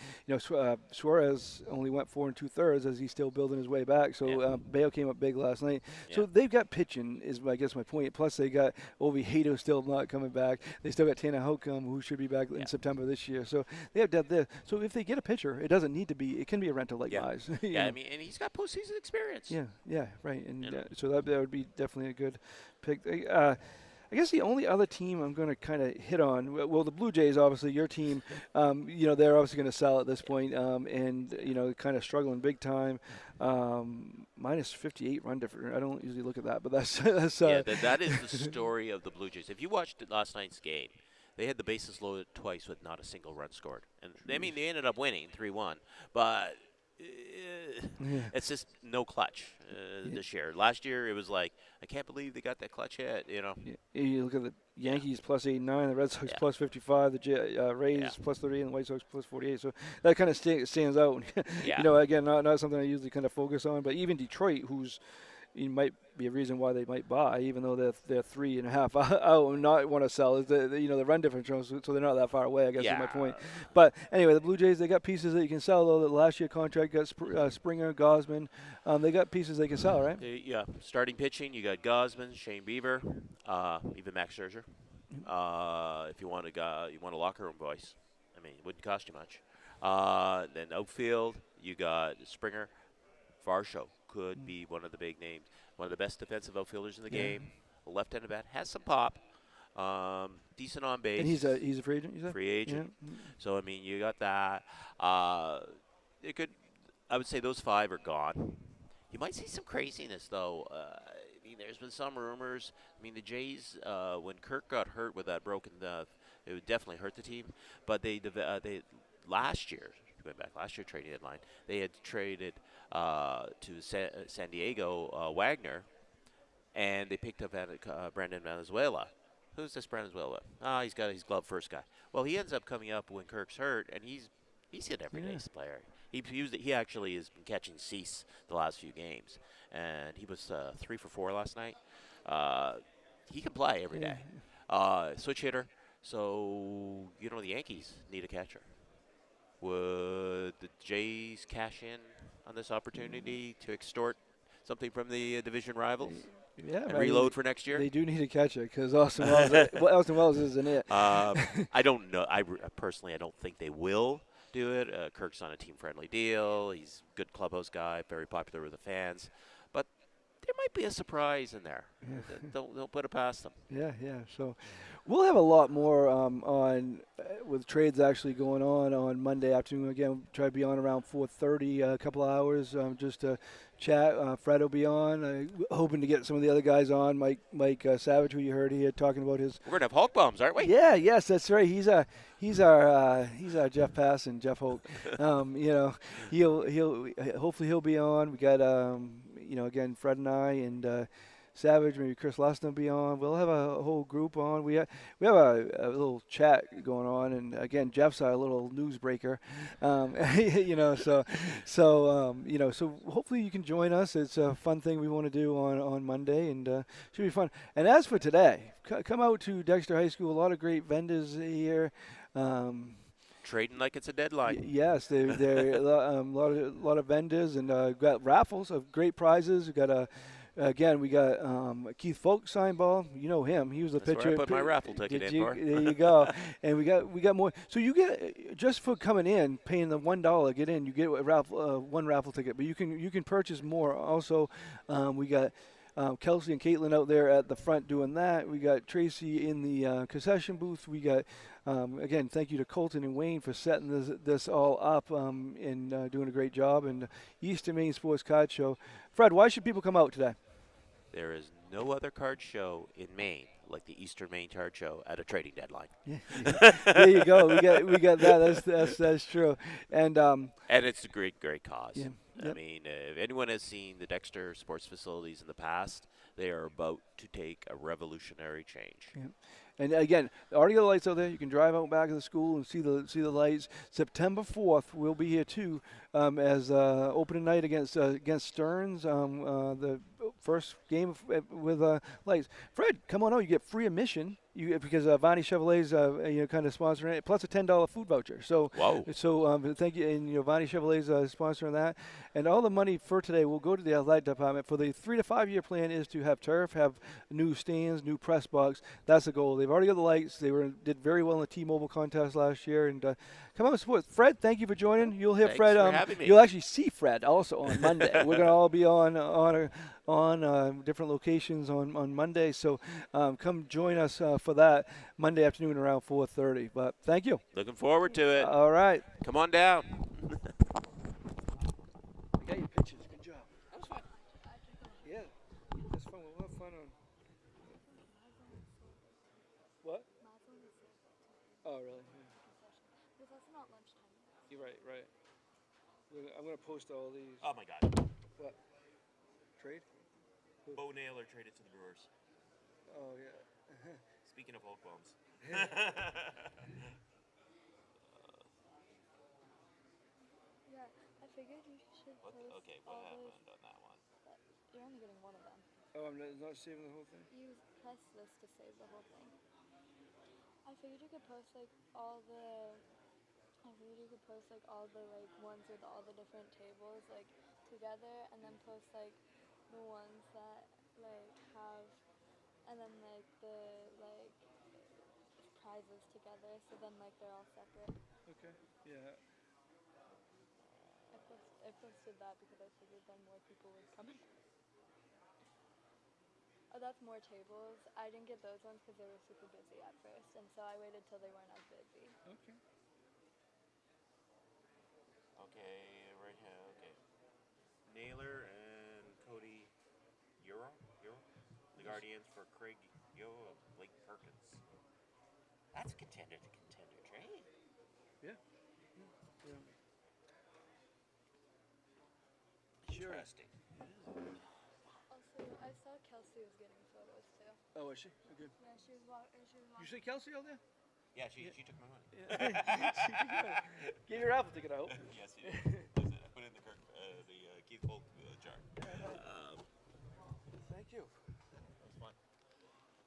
[SPEAKER 1] Suarez only went 4 2/3 as he's still building his way back. So Bale came up big last night. Yeah. So they've got pitching is I guess my point. Plus they got Oviedo still not coming back. They still got Tanner Houcom who should be back in September this year. So they have depth there. So if they get a pitcher, it doesn't need to be. It can be a rental like Mize.
[SPEAKER 9] I mean, and he's got postseason experience.
[SPEAKER 1] Yeah, right. And so that would be definitely a good pick. I guess the only other team I'm going to kind of hit on, well, the Blue Jays, obviously, your team, they're obviously going to sell at this point, and kind of struggling big time. Minus 58 run difference. I don't usually look at that, but that's
[SPEAKER 9] that is the story of the Blue Jays. If you watched last night's game, they had the bases loaded twice with not a single run scored. And I mean, they ended up winning 3-1, but it's just no clutch this year. Last year, it was like, I can't believe they got that clutch hit,
[SPEAKER 1] You look at the Yankees plus 89, the Red Sox plus 55, the Rays plus 38, and the White Sox plus 48. So that kind of stands out. Again, not something I usually kind of focus on, but even Detroit, who's it might be a reason why they might buy, even though they're 3.5 out and not want to sell. Is the run differential, so they're not that far away. I guess is my point. But anyway, the Blue Jays, they got pieces that you can sell. Though the last year contract got Springer, Gosman. They got pieces they can sell, right?
[SPEAKER 9] Yeah, starting pitching, you got Gosman, Shane Bieber, even Max Scherzer. If you want a locker room voice, I mean, it wouldn't cost you much. Then outfield, you got Springer. Varsho could be one of the big names. One of the best defensive outfielders in the game. A left-handed bat, has some pop. Decent on base.
[SPEAKER 1] And he's a free agent, you said?
[SPEAKER 9] Free agent.
[SPEAKER 1] Yeah.
[SPEAKER 9] So, I mean, you got that. It could, I would say those 5 are gone. You might see some craziness, though. I mean, there's been some rumors. I mean, the Jays, when Kirk got hurt with that broken, it would definitely hurt the team. But they last year, going back last year trading deadline, they had traded to San Diego Wagner, and they picked up Brandon Valenzuela. Who's this Valenzuela? He's glove first guy. Well, he ends up coming up when Kirk's hurt, and he's an everyday player. He actually has been catching cease the last few games, and he was 3 for 4 last night. He can play every day. Switch hitter. So the Yankees need a catcher. Would the Jays cash in on this opportunity to extort something from the division rivals?
[SPEAKER 1] Yeah,
[SPEAKER 9] and reload for next year?
[SPEAKER 1] They do need a catcher because Austin Wells isn't it.
[SPEAKER 9] I don't know. Personally, I don't think they will do it. Kirk's on a team-friendly deal. He's a good clubhouse guy, very popular with the fans. But there might be a surprise in there. Yeah. Don't put it past them.
[SPEAKER 1] Yeah. So we'll have a lot more with trades actually going on Monday afternoon. Again, try to be on around 4:30, a couple of hours just to chat. Fred will be on. Hoping to get some of the other guys on. Mike Savage, who you heard here talking about his.
[SPEAKER 9] We're gonna have Hulk bombs, aren't we?
[SPEAKER 1] Yeah. Yes, that's right. He's our Jeff Pass and Jeff Holt. He'll hopefully he'll be on. We got again Fred and I and. Savage, maybe Chris Lustin will be on. We'll have a whole group on. We have a little chat going on, and again, Jeff's our little newsbreaker. So hopefully you can join us. It's a fun thing we want to do on Monday, and should be fun. And as for today, come out to Dexter High School. A lot of great vendors here.
[SPEAKER 9] Trading like it's a deadline.
[SPEAKER 1] Yes, there a lot of vendors, and got raffles of great prizes. We got Again, we got Keith Folk signed ball. You know him. He was the pitcher.
[SPEAKER 9] Where I put my raffle ticket in for.
[SPEAKER 1] There you go. And we got more. So you get just for coming in, paying the $1 get in, you get one raffle ticket. But you can purchase more. Also, we got Kelsey and Caitlin out there at the front doing that. We got Tracy in the concession booth. We got again, thank you to Colton and Wayne for setting this all up and doing a great job. And Eastern Maine Sports Card Show. Fred, why should people come out today?
[SPEAKER 9] There is no other card show in Maine like the Eastern Maine Card Show at a trading deadline.
[SPEAKER 1] Yeah. There you go. We got that. That's true. And
[SPEAKER 9] it's a great cause.
[SPEAKER 1] Yeah.
[SPEAKER 9] I mean, if anyone has seen the Dexter sports facilities in the past, they are about to take a revolutionary change.
[SPEAKER 1] Yeah. And again, already got the lights out there. You can drive out back of the school and see the lights. September 4th, we'll be here too as opening night against Stearns. The first game with lights. Fred, come on out. You get free admission. Because Vonnie Chevrolet's kind of sponsoring it, plus a $10 food voucher. So thank you, and Vonnie Chevrolet's sponsoring that, and all the money for today will go to the athletic department. For the 3 to 5 year plan is to have turf, have new stands, new press box. That's the goal. They've already got the lights. They did very well in the T-Mobile contest last year, and come on and support. Fred, thank you for joining. You'll hear
[SPEAKER 9] Thanks
[SPEAKER 1] Fred.
[SPEAKER 9] for having me.
[SPEAKER 1] You'll actually see Fred also on Monday. We're gonna all be on different locations on Monday. So come join us for that Monday afternoon around 4:30. But thank you.
[SPEAKER 9] Looking forward to it.
[SPEAKER 1] All right.
[SPEAKER 9] Come on down.
[SPEAKER 1] I got your pictures. Good job. That was fun. Yeah, that's fun. We'll have fun on. What? Oh, really?
[SPEAKER 4] Because that's not lunchtime.
[SPEAKER 1] You're right. I'm gonna post all these.
[SPEAKER 9] Oh my God.
[SPEAKER 1] What? Trade?
[SPEAKER 9] Bo Naylor traded to the Brewers.
[SPEAKER 1] Oh yeah.
[SPEAKER 9] Speaking of Hulk bombs.
[SPEAKER 4] Yeah, I figured you should post
[SPEAKER 9] What
[SPEAKER 4] all
[SPEAKER 9] happened
[SPEAKER 4] those
[SPEAKER 9] on that one?
[SPEAKER 4] you're only getting one of them.
[SPEAKER 1] Oh, I'm not saving the whole thing?
[SPEAKER 4] You press this to save the whole thing. I figured you could post like all the like ones with all the different tables like together, and then post like the ones that like have, and then like the like prizes together, so then like they're all separate.
[SPEAKER 1] Okay. Yeah.
[SPEAKER 4] I posted that because I figured then more people would come in. Oh, that's more tables. I didn't get those ones because they were super busy at first, and so I waited till they weren't as busy.
[SPEAKER 1] Okay.
[SPEAKER 9] Okay, right here. Okay. Naylor and Cody Euro? The Guardians for Craig Yo of Blake Perkins. That's a contender to contender trade.
[SPEAKER 1] Yeah. Yeah. Sure.
[SPEAKER 9] Interesting.
[SPEAKER 4] Also, I saw Kelsey was getting photos too.
[SPEAKER 1] Oh, is she? Oh, good.
[SPEAKER 4] Yeah, she was walking.
[SPEAKER 1] You see Kelsey out there?
[SPEAKER 9] Yeah, she took my money.
[SPEAKER 1] Get your Apple ticket, I hope.
[SPEAKER 9] Yes, he did. Listen, I put it in the Keith Polk jar.
[SPEAKER 1] Thank you.
[SPEAKER 9] That was fun.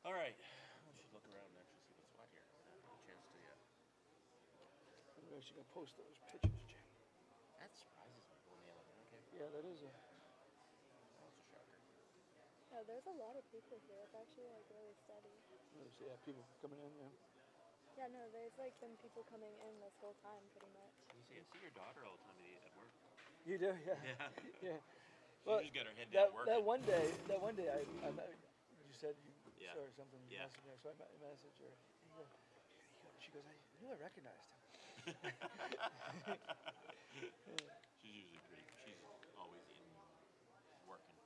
[SPEAKER 9] All right. I should look around and actually see what's what here. I haven't had a chance to yet.
[SPEAKER 1] I'm actually going to post those pictures, Jim.
[SPEAKER 9] That surprises me when they look. Okay.
[SPEAKER 1] Yeah, that is a...
[SPEAKER 9] That's a shocker.
[SPEAKER 4] Yeah, there's a lot of people here. It's actually like really steady.
[SPEAKER 1] Yeah, people coming in, yeah.
[SPEAKER 4] Yeah, no, there's like been people coming in this whole time pretty much.
[SPEAKER 9] I see your daughter all the time at work.
[SPEAKER 1] You do, yeah.
[SPEAKER 9] Yeah.
[SPEAKER 1] Yeah.
[SPEAKER 9] She just got her head down working.
[SPEAKER 1] That one day, you said you saw her something.
[SPEAKER 9] Yeah.
[SPEAKER 1] Messaged her, so I messaged her. She goes, I knew I recognized him.
[SPEAKER 9] She's usually she's always in working.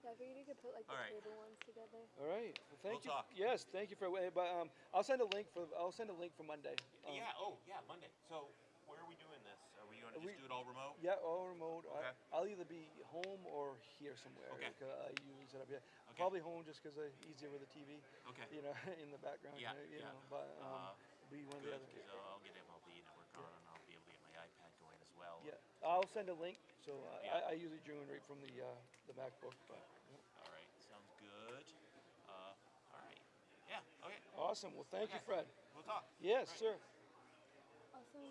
[SPEAKER 4] Yeah, I figured you could put like the
[SPEAKER 9] All right.
[SPEAKER 4] table ones together.
[SPEAKER 1] All right. Well, thank
[SPEAKER 9] We'll
[SPEAKER 1] you.
[SPEAKER 9] talk.
[SPEAKER 1] Yes, thank you for. But I'll send a link for Monday.
[SPEAKER 9] Monday. So where are we doing this? Are we going to just do it all remote?
[SPEAKER 1] Yeah, all remote.
[SPEAKER 9] Okay.
[SPEAKER 1] I'll either be home or here somewhere.
[SPEAKER 9] Okay.
[SPEAKER 1] Because I usually set up here.
[SPEAKER 9] Okay.
[SPEAKER 1] Probably home just because it's easier with the TV.
[SPEAKER 9] Okay.
[SPEAKER 1] You know, in the background.
[SPEAKER 9] Yeah,
[SPEAKER 1] You
[SPEAKER 9] yeah.
[SPEAKER 1] know, but be one of the
[SPEAKER 9] Good,
[SPEAKER 1] other.
[SPEAKER 9] because I'll get MLB Network on, and I'll be able to get my iPad going as well.
[SPEAKER 1] Yeah, I'll send a link. So
[SPEAKER 9] Yeah.
[SPEAKER 1] I usually join right from the MacBook. But,
[SPEAKER 9] All right, sounds good. All right. Yeah. Okay.
[SPEAKER 1] Awesome. Well, thank you, Fred.
[SPEAKER 9] We'll talk.
[SPEAKER 1] Yes,
[SPEAKER 9] Right.
[SPEAKER 1] sir.
[SPEAKER 4] Also,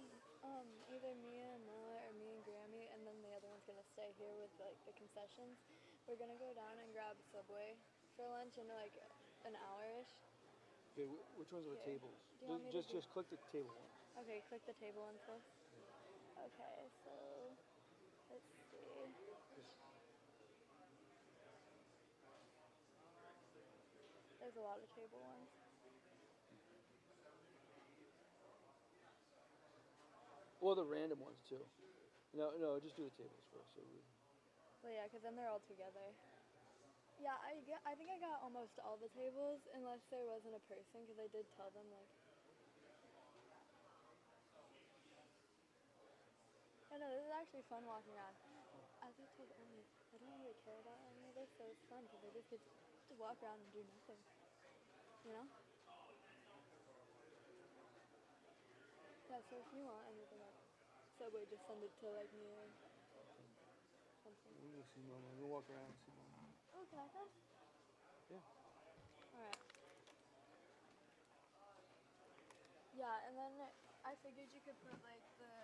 [SPEAKER 4] either me and Noah or me and Grammy, and then the other one's gonna stay here with like the concessions. We're gonna go down and grab Subway for lunch in like an hour-ish.
[SPEAKER 1] Okay, which ones are the
[SPEAKER 4] Okay.
[SPEAKER 1] tables?
[SPEAKER 4] Do you want me to
[SPEAKER 1] Just click the table one.
[SPEAKER 4] Okay, click the table one first. Okay, so let's see. There's a lot of table ones.
[SPEAKER 1] Or the random ones too. No, just do the tables first.
[SPEAKER 4] Well, yeah, because then they're all together. Yeah, I think I got almost all the tables, unless there wasn't a person, because I did tell them, like... I know, this is actually fun walking around. As I told Emily, I don't really care about any of this, so it's fun, because I just get to walk around and do nothing. You know? Yeah, so if you want anything like Subway, just send it to, like, me or something.
[SPEAKER 1] We'll see Mama. We'll walk around and see Mama.
[SPEAKER 4] Oh, can I come?
[SPEAKER 1] Yeah.
[SPEAKER 4] Alright. Yeah, and then I figured you could put like the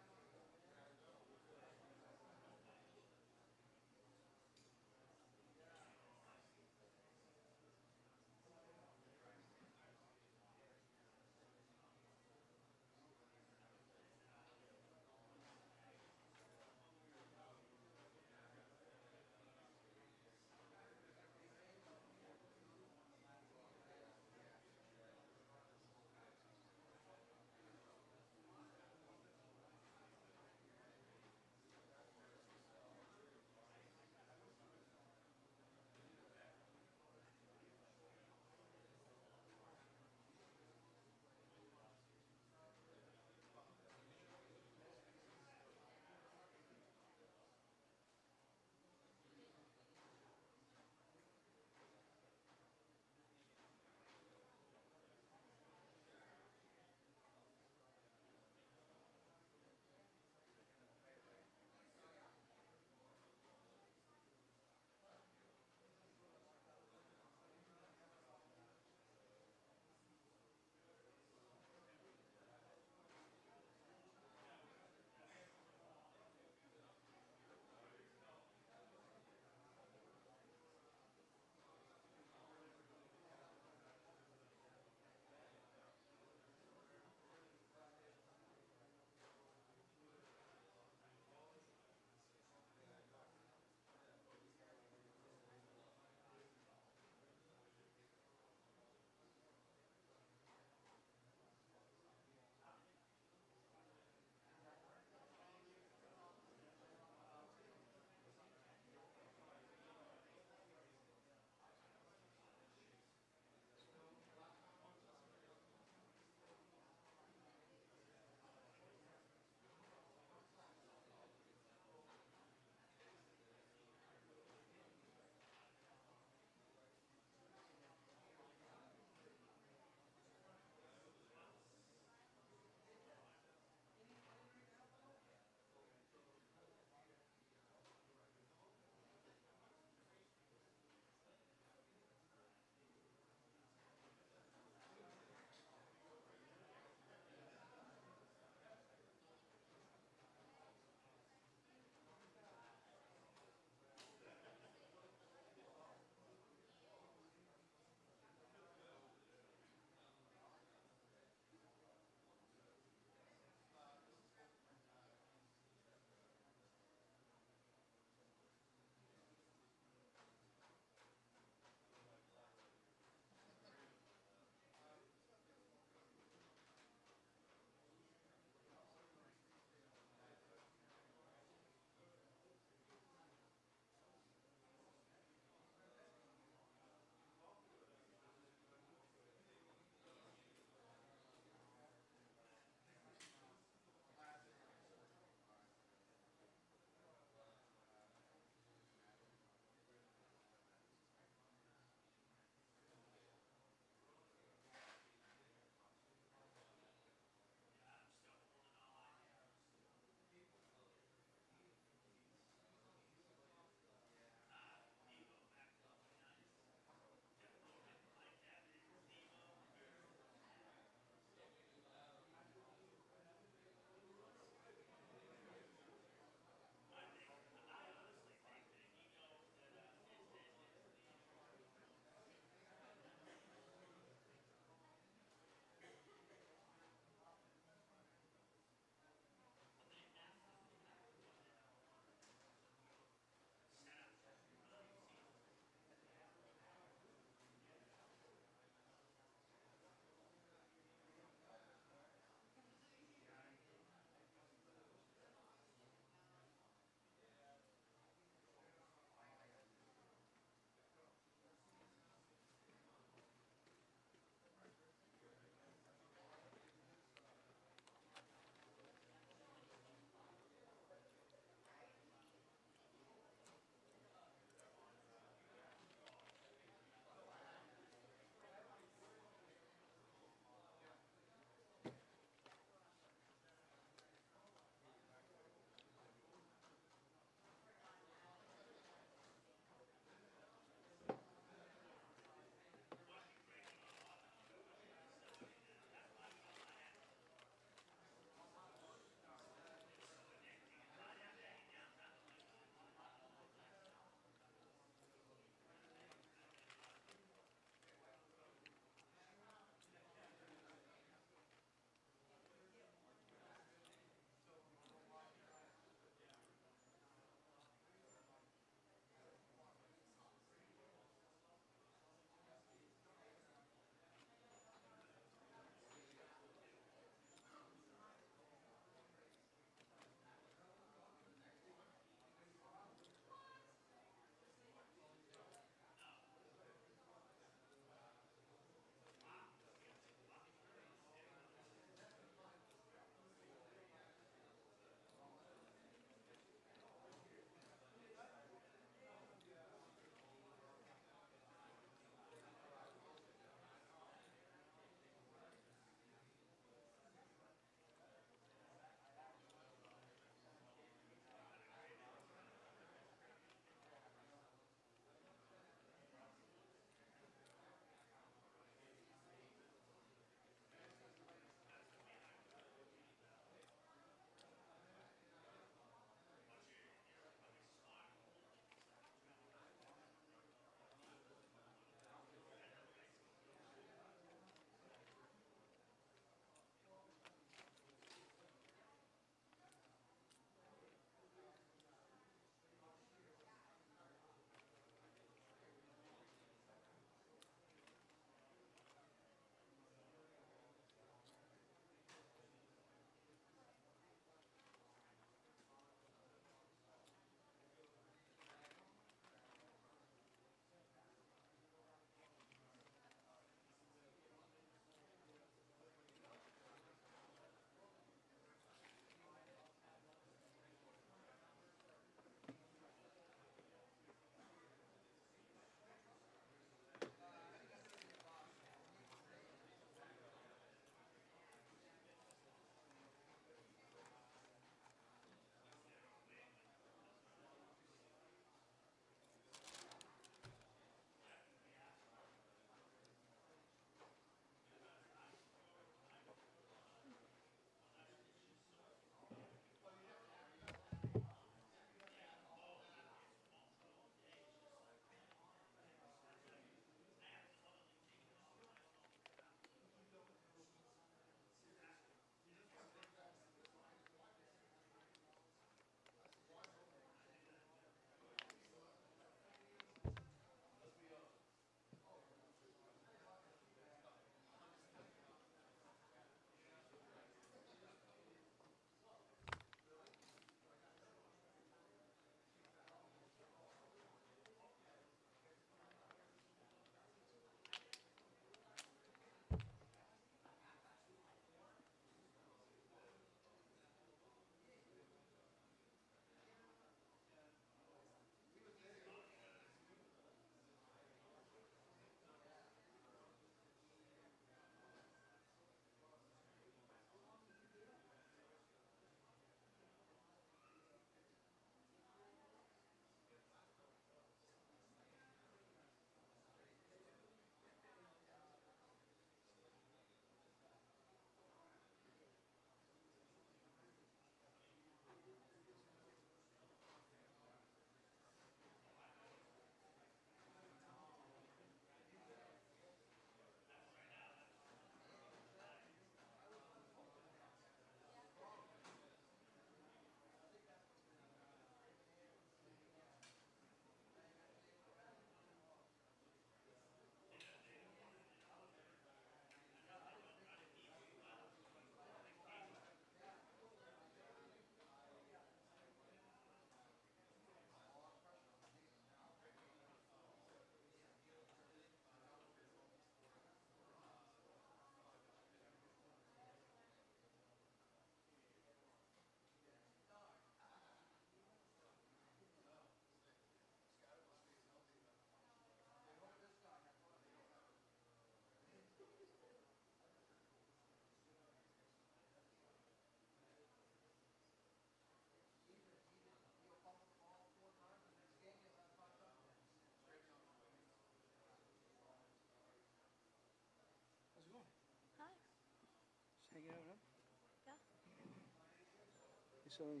[SPEAKER 1] selling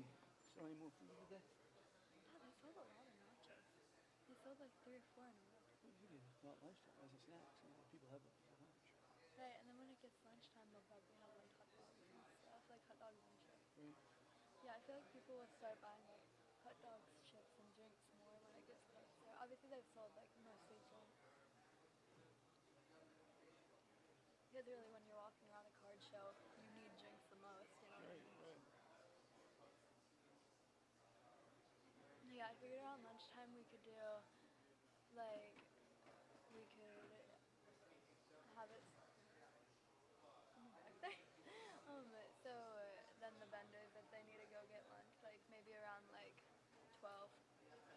[SPEAKER 1] more food today?
[SPEAKER 4] Yeah, they sold a lot of nachos. They sold like 3 or 4 in a row.
[SPEAKER 1] Well, we did not lunchtime as a snack. So people have it for lunch.
[SPEAKER 4] Right, and then when it gets lunchtime, they'll probably have like hot dogs and stuff, like hot dogs and chips.
[SPEAKER 1] Right.
[SPEAKER 4] Yeah, I feel like people will start buying like hot dogs, chips, and drinks more when it gets closer. Obviously, they've sold like mostly drinks. Because really, when you're walking around a card show, you need drinks the most, you know what I
[SPEAKER 1] Right.
[SPEAKER 4] mean?
[SPEAKER 1] Right.
[SPEAKER 4] Yeah, I figured around lunchtime we could do, like, we could have it back there. So then the vendors, if they need to go get lunch, like maybe around like 12,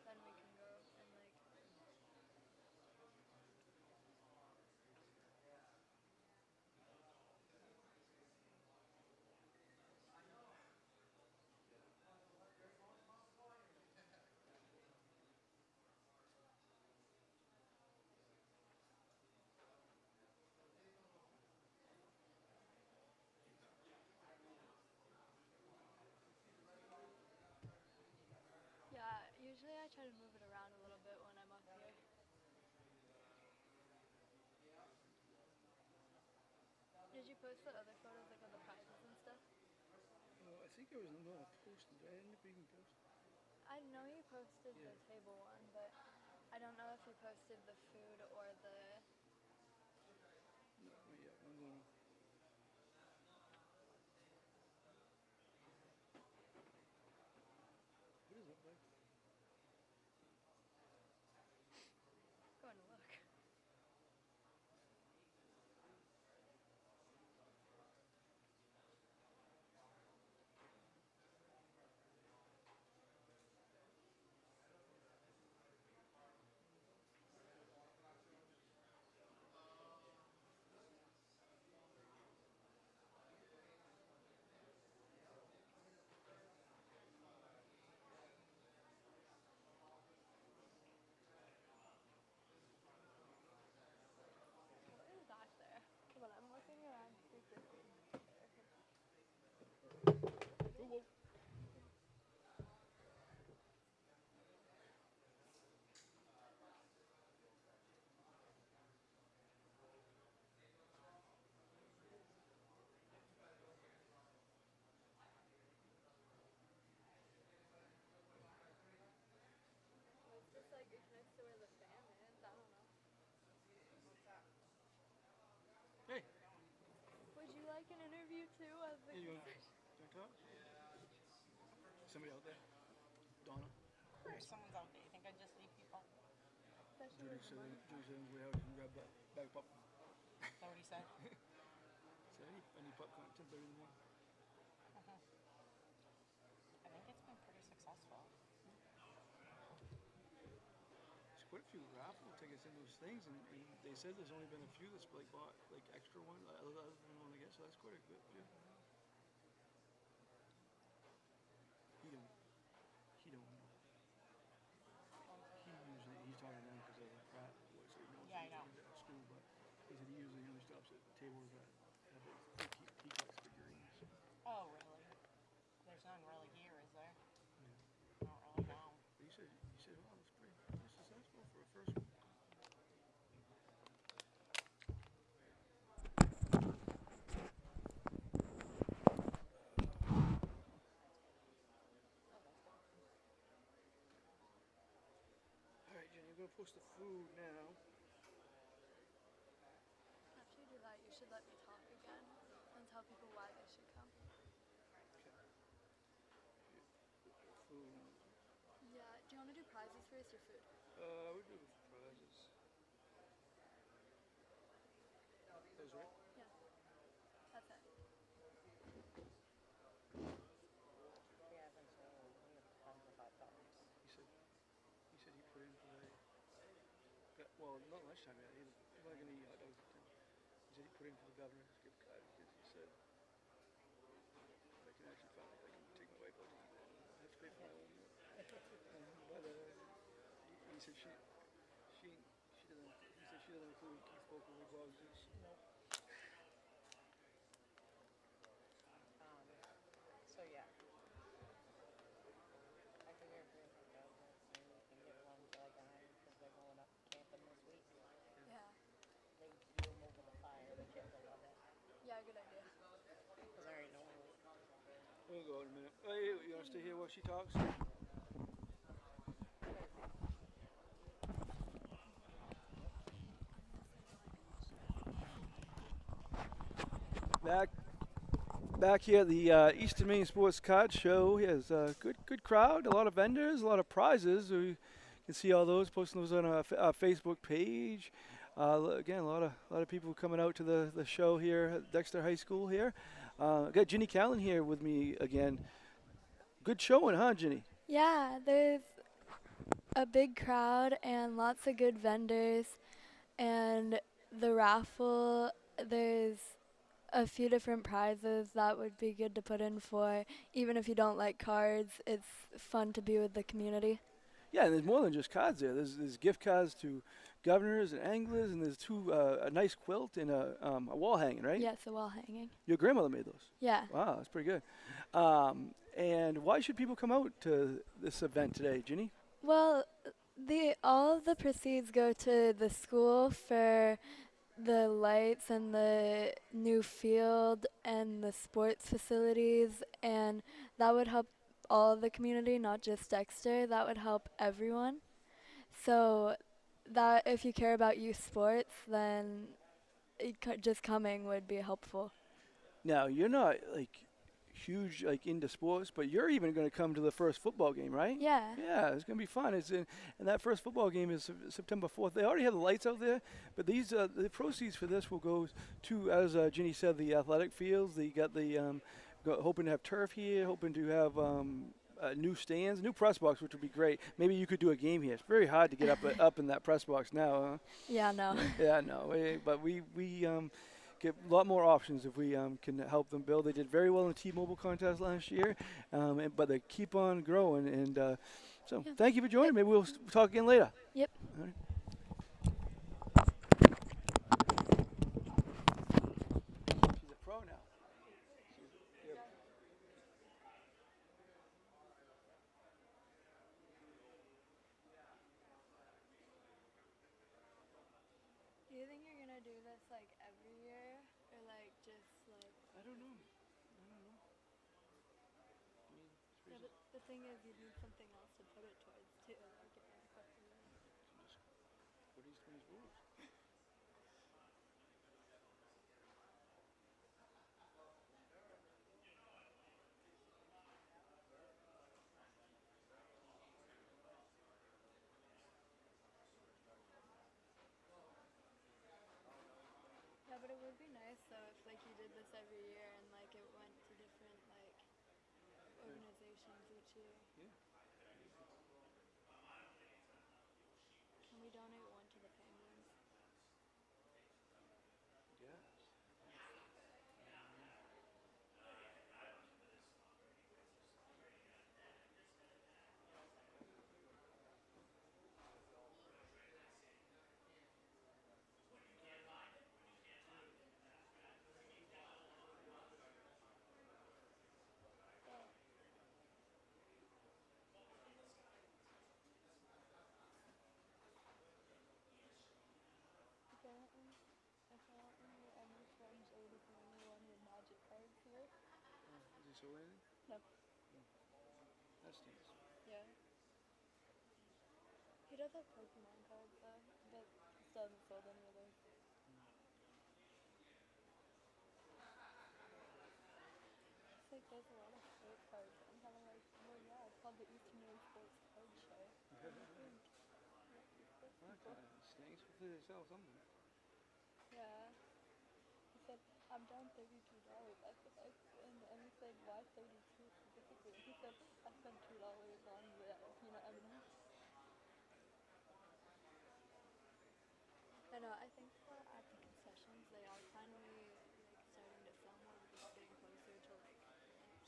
[SPEAKER 4] then we can go and like. Yeah, usually I try to move it around a little bit when I'm up here. Did you post the other photos, like of the prizes and stuff?
[SPEAKER 1] I think I was going to post it. I ended up even posting.
[SPEAKER 4] I know you posted the table one, but I don't know if you posted the food or the.
[SPEAKER 1] No, not yet. I'm going to. What is it like?
[SPEAKER 4] Going to look. What is back there? Come on, I'm looking around secretly.
[SPEAKER 1] Whoa.
[SPEAKER 4] It's just like it's next to where the fan is. I don't know.
[SPEAKER 1] Hey.
[SPEAKER 4] Would you like an interview too of the
[SPEAKER 1] Hey, you
[SPEAKER 4] concession?
[SPEAKER 1] want to talk? Somebody out there? Donna?
[SPEAKER 7] Of course, someone's out there. You think I'd just leave people?
[SPEAKER 4] Especially with the money.
[SPEAKER 1] Judy said on his way out, he can grab that bag of popcorn.
[SPEAKER 7] Is that what he said?
[SPEAKER 1] So I need popcorn at 10:30 in the morning.
[SPEAKER 7] I think it's been pretty successful.
[SPEAKER 1] There's quite a few raffle tickets in those things, and they said there's only been a few that's like bought like extra one, other than one I guess. So that's quite a good few. He don't know. He's talking to them because of the frat boy, so he knows
[SPEAKER 7] Yeah, I
[SPEAKER 1] he's
[SPEAKER 7] know.
[SPEAKER 1] at school. But he said he usually only stops at tables that have like peacocks figurines.
[SPEAKER 7] Oh, really? There's none really here, is there?
[SPEAKER 1] Yeah.
[SPEAKER 7] I don't really know.
[SPEAKER 1] But he said, wow, it's pretty successful for a first one. All right, Jenny, I'm gonna post the food now.
[SPEAKER 4] After you do that, you should let me talk again and tell people why they should come.
[SPEAKER 1] Okay. Food.
[SPEAKER 4] Yeah. Do you want to do prizes first or food?
[SPEAKER 1] We do prizes. Those right?
[SPEAKER 4] Yeah. That's it.
[SPEAKER 7] We haven't sold. We have tons of hot dogs.
[SPEAKER 1] He said he put in for well, not lunchtime yet. He's not gonna eat hot dogs at 10. He said he put in for the governor's gift card because he said I can actually finally I can take my wife out to eat that. I have to pay for my own meal. But he said she doesn't. He said she doesn't include Keith Vocal or Bog Juice.
[SPEAKER 7] Nope. So yeah.
[SPEAKER 1] We'll go in a minute. Hey, you want to stay here while she talks? Back back here at the Eastern Maine Sports Card Show. Here's a good crowd, a lot of vendors, a lot of prizes. We can see all those, posting those on our Facebook page. Again, a lot of people coming out to the show here at Dexter High School here. Got Ginny Callan here with me again. Good showing, huh, Ginny?
[SPEAKER 4] Yeah, there's a big crowd and lots of good vendors. And the raffle, there's a few different prizes that would be good to put in for. Even if you don't like cards, it's fun to be with the community.
[SPEAKER 1] Yeah, and there's more than just cards there. There's gift cards to governors and anglers, and there's a nice quilt and a wall hanging, right?
[SPEAKER 4] Yeah, it's a wall hanging.
[SPEAKER 1] Your grandmother made those.
[SPEAKER 4] Yeah.
[SPEAKER 1] Wow, that's pretty good. And why should people come out to this event today, Ginny?
[SPEAKER 4] Well, all of the proceeds go to the school for the lights and the new field and the sports facilities, and that would help all of the community, not just Dexter. That would help everyone. So that if you care about youth sports, then just coming would be helpful.
[SPEAKER 1] Now, you're not like huge like into sports, but you're even going to come to the first football game, right?
[SPEAKER 4] Yeah.
[SPEAKER 1] Yeah, it's going to be fun. And that first football game is September 4th. They already have the lights out there, but these the proceeds for this will go to, as Ginny said, the athletic fields. They got the hoping to have turf here, hoping to have new stands, new press box, which would be great. Maybe you could do a game here. It's very hard to get up in that press box now. Huh?
[SPEAKER 4] Yeah, no.
[SPEAKER 1] Yeah, no. But we get a lot more options if we can help them build. They did very well in the T-Mobile contest last year, but they keep on growing. And so thank you for joining. Maybe we'll talk again later.
[SPEAKER 4] Yep.
[SPEAKER 1] All right. She's a pro now.
[SPEAKER 4] Do you think you're gonna do this like every year, or like just like?
[SPEAKER 1] I don't know.
[SPEAKER 4] Yeah, but the thing is, you need something else to put it towards too. Like if you put the
[SPEAKER 1] What are these rules?
[SPEAKER 4] Yeah, but it would be nice though if like you did this every year and like it went to different like organizations each year.
[SPEAKER 1] Yeah.
[SPEAKER 4] Can we donate one to the Penguins?
[SPEAKER 1] Yeah.
[SPEAKER 4] Apparently, any friends older than anyone with magic cards here.
[SPEAKER 1] Is he sold anything?
[SPEAKER 4] No.
[SPEAKER 1] That stinks.
[SPEAKER 4] Yeah. He does have Pokemon cards though, but still hasn't sold any of those. It's like there's a lot of sports cards. I'm kind of like, well, yeah, it's called the Eastern Maine Sports Card Show. What do you think? Yeah, sports
[SPEAKER 1] That
[SPEAKER 4] people.
[SPEAKER 1] kind of stinks. Hopefully they sell something.
[SPEAKER 4] Yeah. He said, I'm down $32. And we said, why 32 specifically? And he said, I spent $2 on the peanut M&Ms. I know, I think at the concessions they are finally like starting to sell more because it's getting closer to like lunch.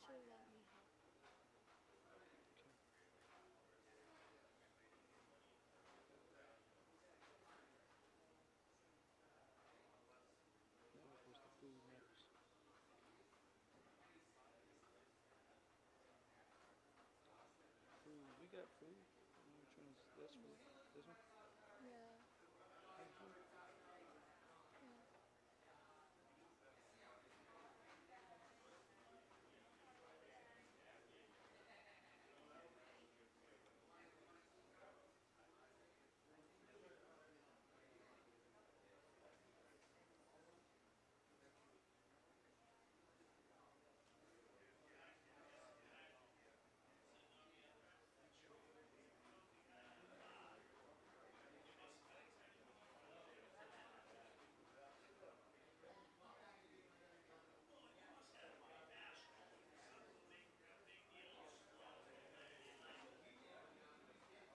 [SPEAKER 4] should have let me help.
[SPEAKER 1] Now it goes to food next. Food. We got food. Which one is this food? This one?
[SPEAKER 4] Yeah.
[SPEAKER 1] That food?
[SPEAKER 4] Yeah.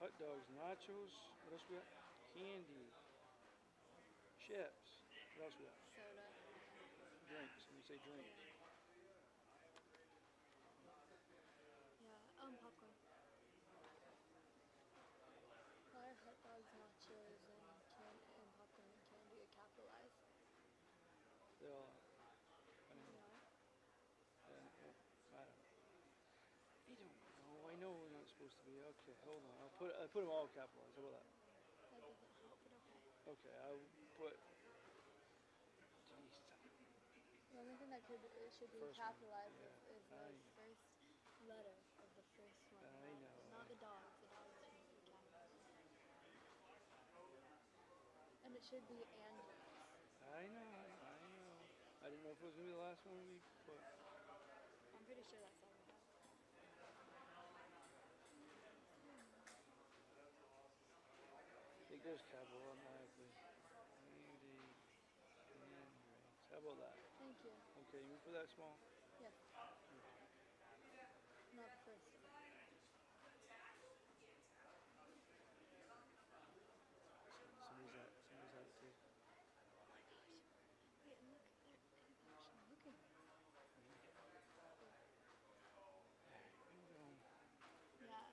[SPEAKER 1] Hot dogs, nachos. What else we got? Candy. Chips. What else we got?
[SPEAKER 4] Soda.
[SPEAKER 1] Drinks. When you say drink.
[SPEAKER 4] Yeah. Popcorn. Why are hot dogs, nachos, and popcorn and candy capitalized?
[SPEAKER 1] They're all. I don't
[SPEAKER 4] They
[SPEAKER 1] know.
[SPEAKER 4] are.
[SPEAKER 1] I don't know. I don't know. I know we're not supposed to be. Okay, hold on. I put them all capitalized. How about that?
[SPEAKER 4] That doesn't help, but okay.
[SPEAKER 1] Okay, I'll put. Jeez.
[SPEAKER 4] The only thing that should be
[SPEAKER 1] First one,
[SPEAKER 4] capitalized
[SPEAKER 1] yeah,
[SPEAKER 4] is the
[SPEAKER 1] I know.
[SPEAKER 4] first letter of the first one.
[SPEAKER 1] I know.
[SPEAKER 4] Not the dogs. The dogs shouldn't be capitalized. And it should be and drinks.
[SPEAKER 1] I know. I know. I didn't know if it was gonna be the last one we put.
[SPEAKER 4] I'm pretty sure that's all we have.
[SPEAKER 1] It goes capital automatically. Candy and drinks. How about that?
[SPEAKER 4] Thank you.
[SPEAKER 1] Okay, you put that small.
[SPEAKER 4] Yes. Not the first.
[SPEAKER 1] Somebody's at it too.
[SPEAKER 4] Oh my gosh. Wait, and look, they're actually looking. Yeah.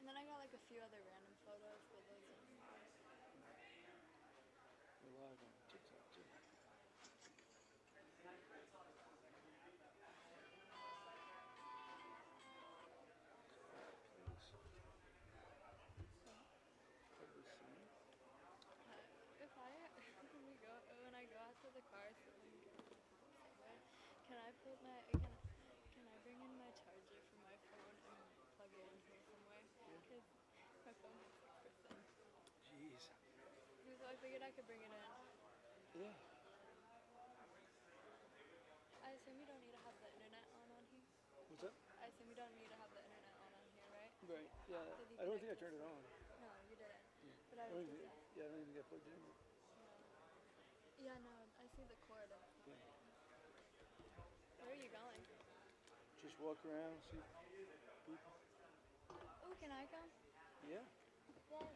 [SPEAKER 4] And then I got like a few other random photos, but those are
[SPEAKER 1] We're live on TikTok too. Please. Have we seen?
[SPEAKER 4] if I when I go out to the car, so when you get to the somewhere, can I put my can I bring in my charger for my phone and plug it in here somewhere? Because my phone has 6%.
[SPEAKER 1] Jeez.
[SPEAKER 4] So I figured I could bring it in.
[SPEAKER 1] Yeah.
[SPEAKER 4] I assume you don't need to have the internet on here.
[SPEAKER 1] What's up?
[SPEAKER 4] I assume you don't need to have the internet on here, right?
[SPEAKER 1] Right. Yeah.
[SPEAKER 4] Did you
[SPEAKER 1] I don't think I
[SPEAKER 4] connect
[SPEAKER 1] turned it
[SPEAKER 4] this?
[SPEAKER 1] on.
[SPEAKER 4] No, you didn't.
[SPEAKER 1] Yeah.
[SPEAKER 4] But I was just asking.
[SPEAKER 1] Yeah, I don't even get plugged in.
[SPEAKER 4] No. Yeah, no, I see the cord.
[SPEAKER 1] Yeah.
[SPEAKER 4] Where are you going?
[SPEAKER 1] Just walk around, see people.
[SPEAKER 4] Oh, can I come?
[SPEAKER 1] Yeah.
[SPEAKER 4] Yay.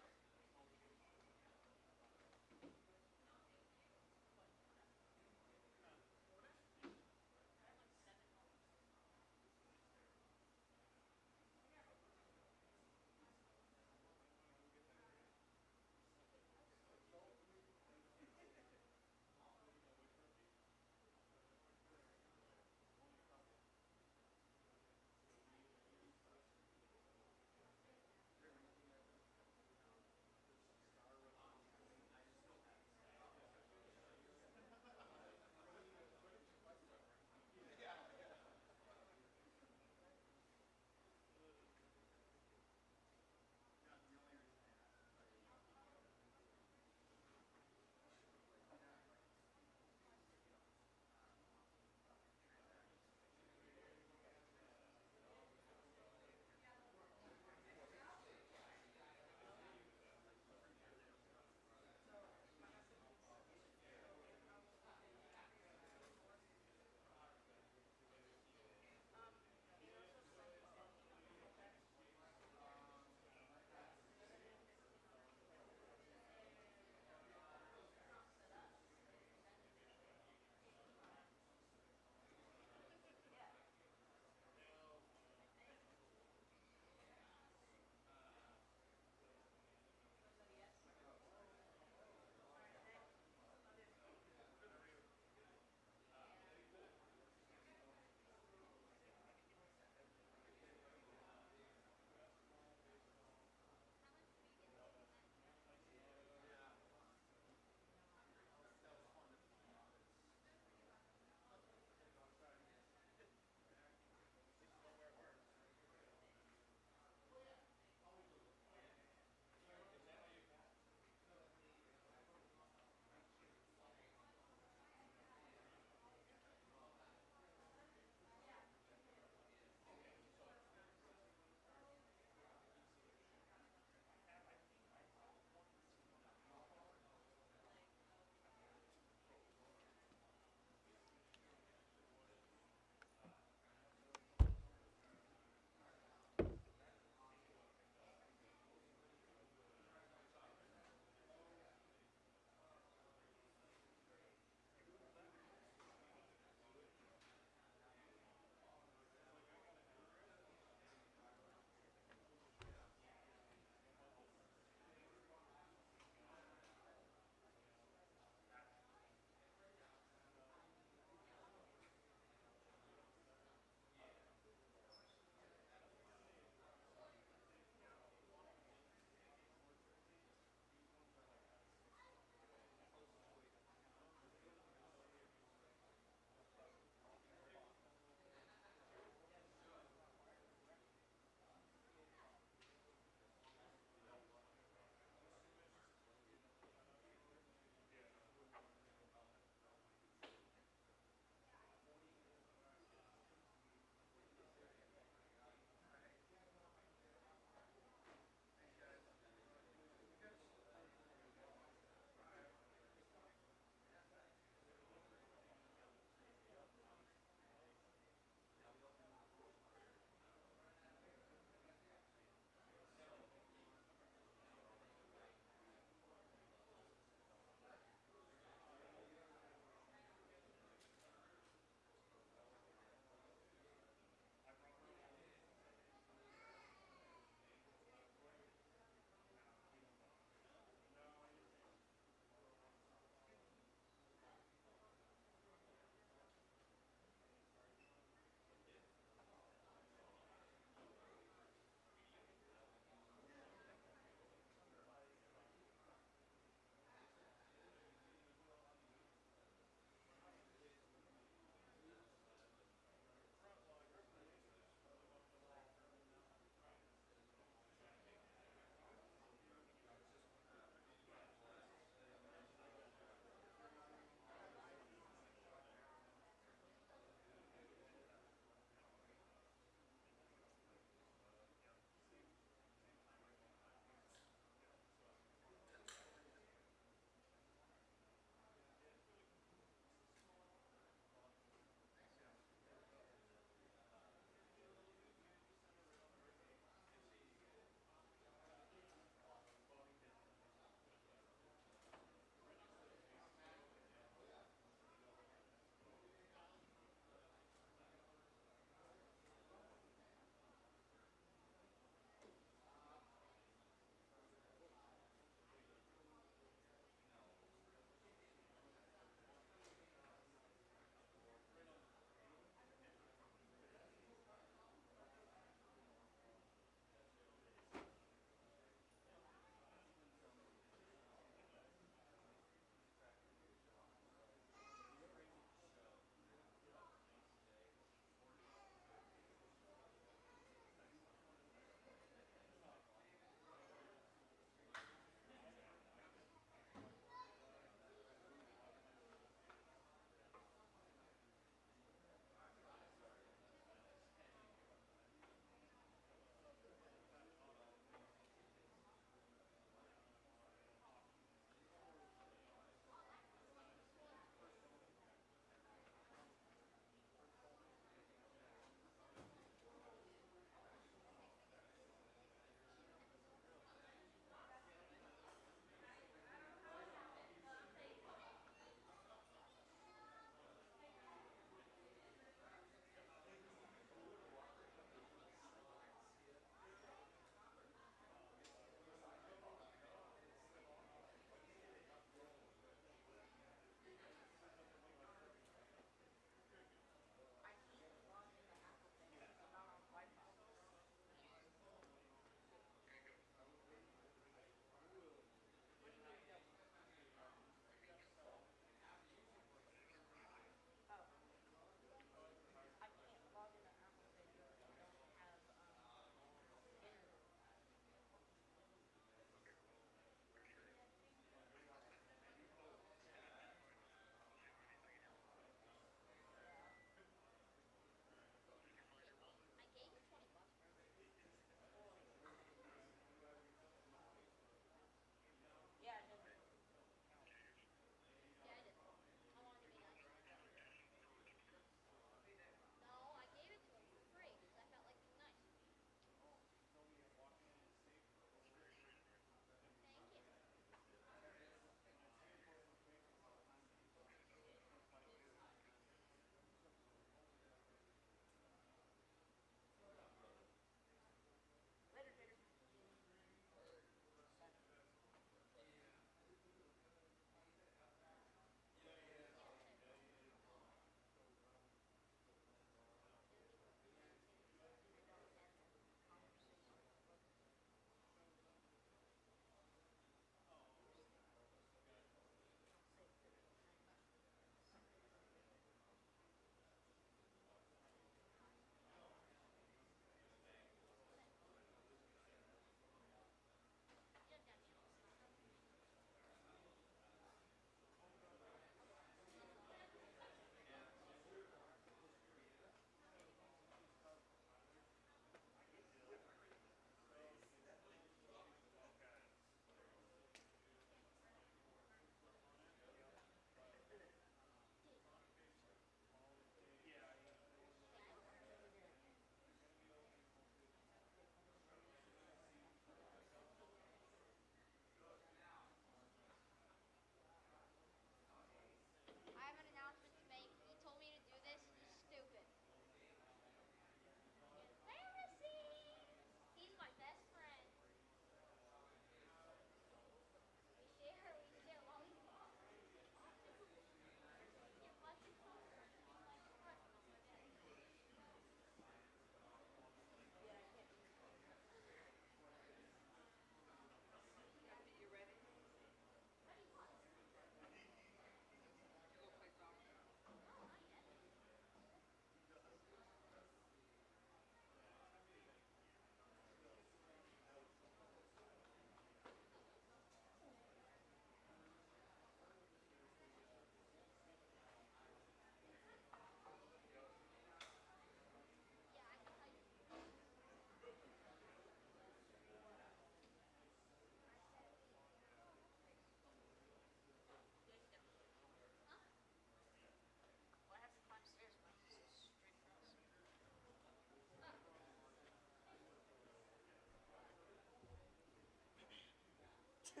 [SPEAKER 4] I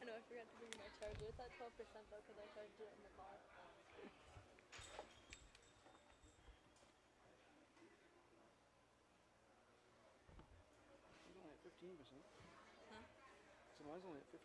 [SPEAKER 4] know I forgot to bring my charger. It's at 12% though because I charged it in the car.
[SPEAKER 1] It's only at 15%.
[SPEAKER 4] Huh?
[SPEAKER 1] So mine's only at 15%.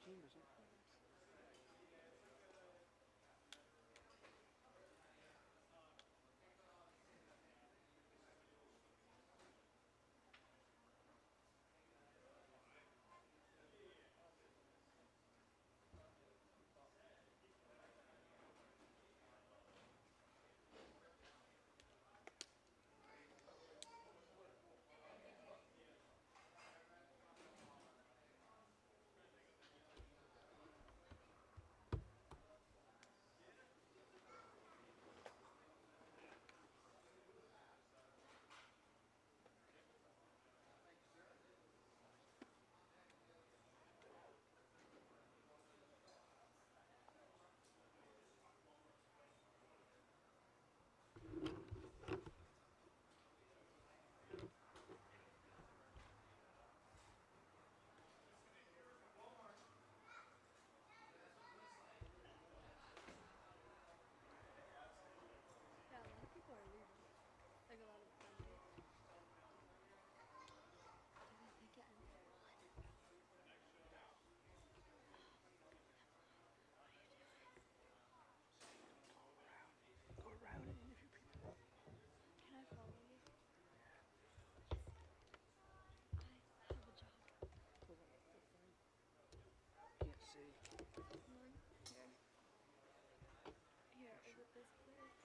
[SPEAKER 4] Yeah, a lot of people are leaving. Like a lot of candidates. Did I think it ends at 1?
[SPEAKER 1] Go around and interview people.
[SPEAKER 4] Can I follow you? I have a job.
[SPEAKER 1] Hold on, that's fine. Can't see.
[SPEAKER 4] None. Here. Here, is it this place?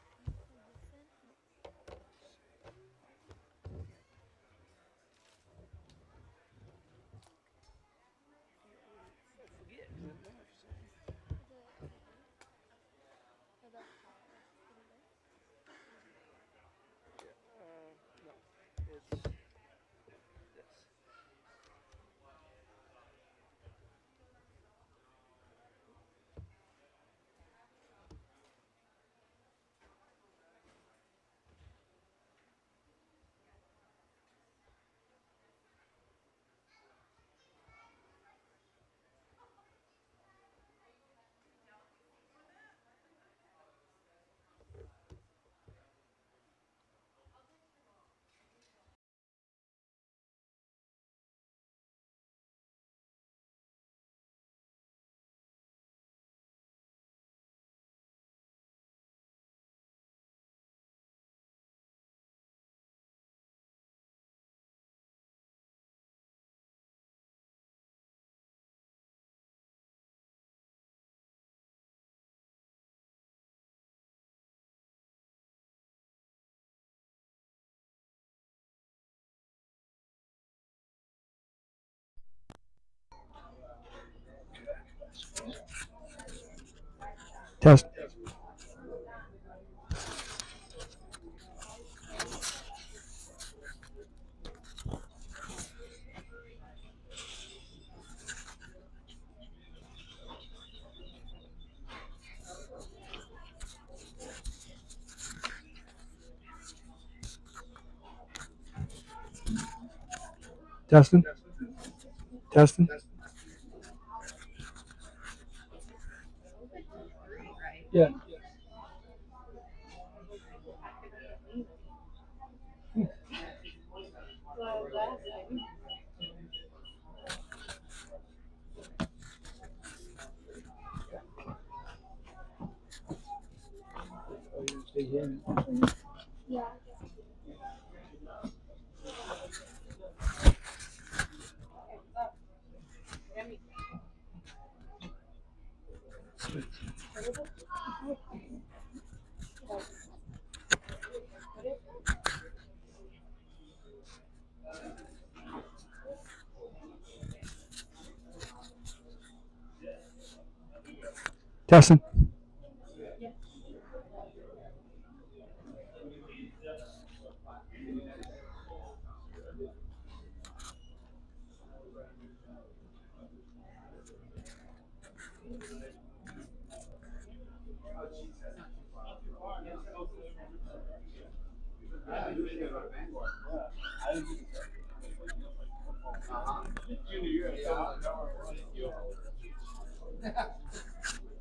[SPEAKER 4] Can you plug this in? Nope.
[SPEAKER 1] I forget. Is it there?
[SPEAKER 4] Is it okay? Oh, that's power. Is it this?
[SPEAKER 1] No. It's this. Test. Testing. Testing. Yeah. Testing.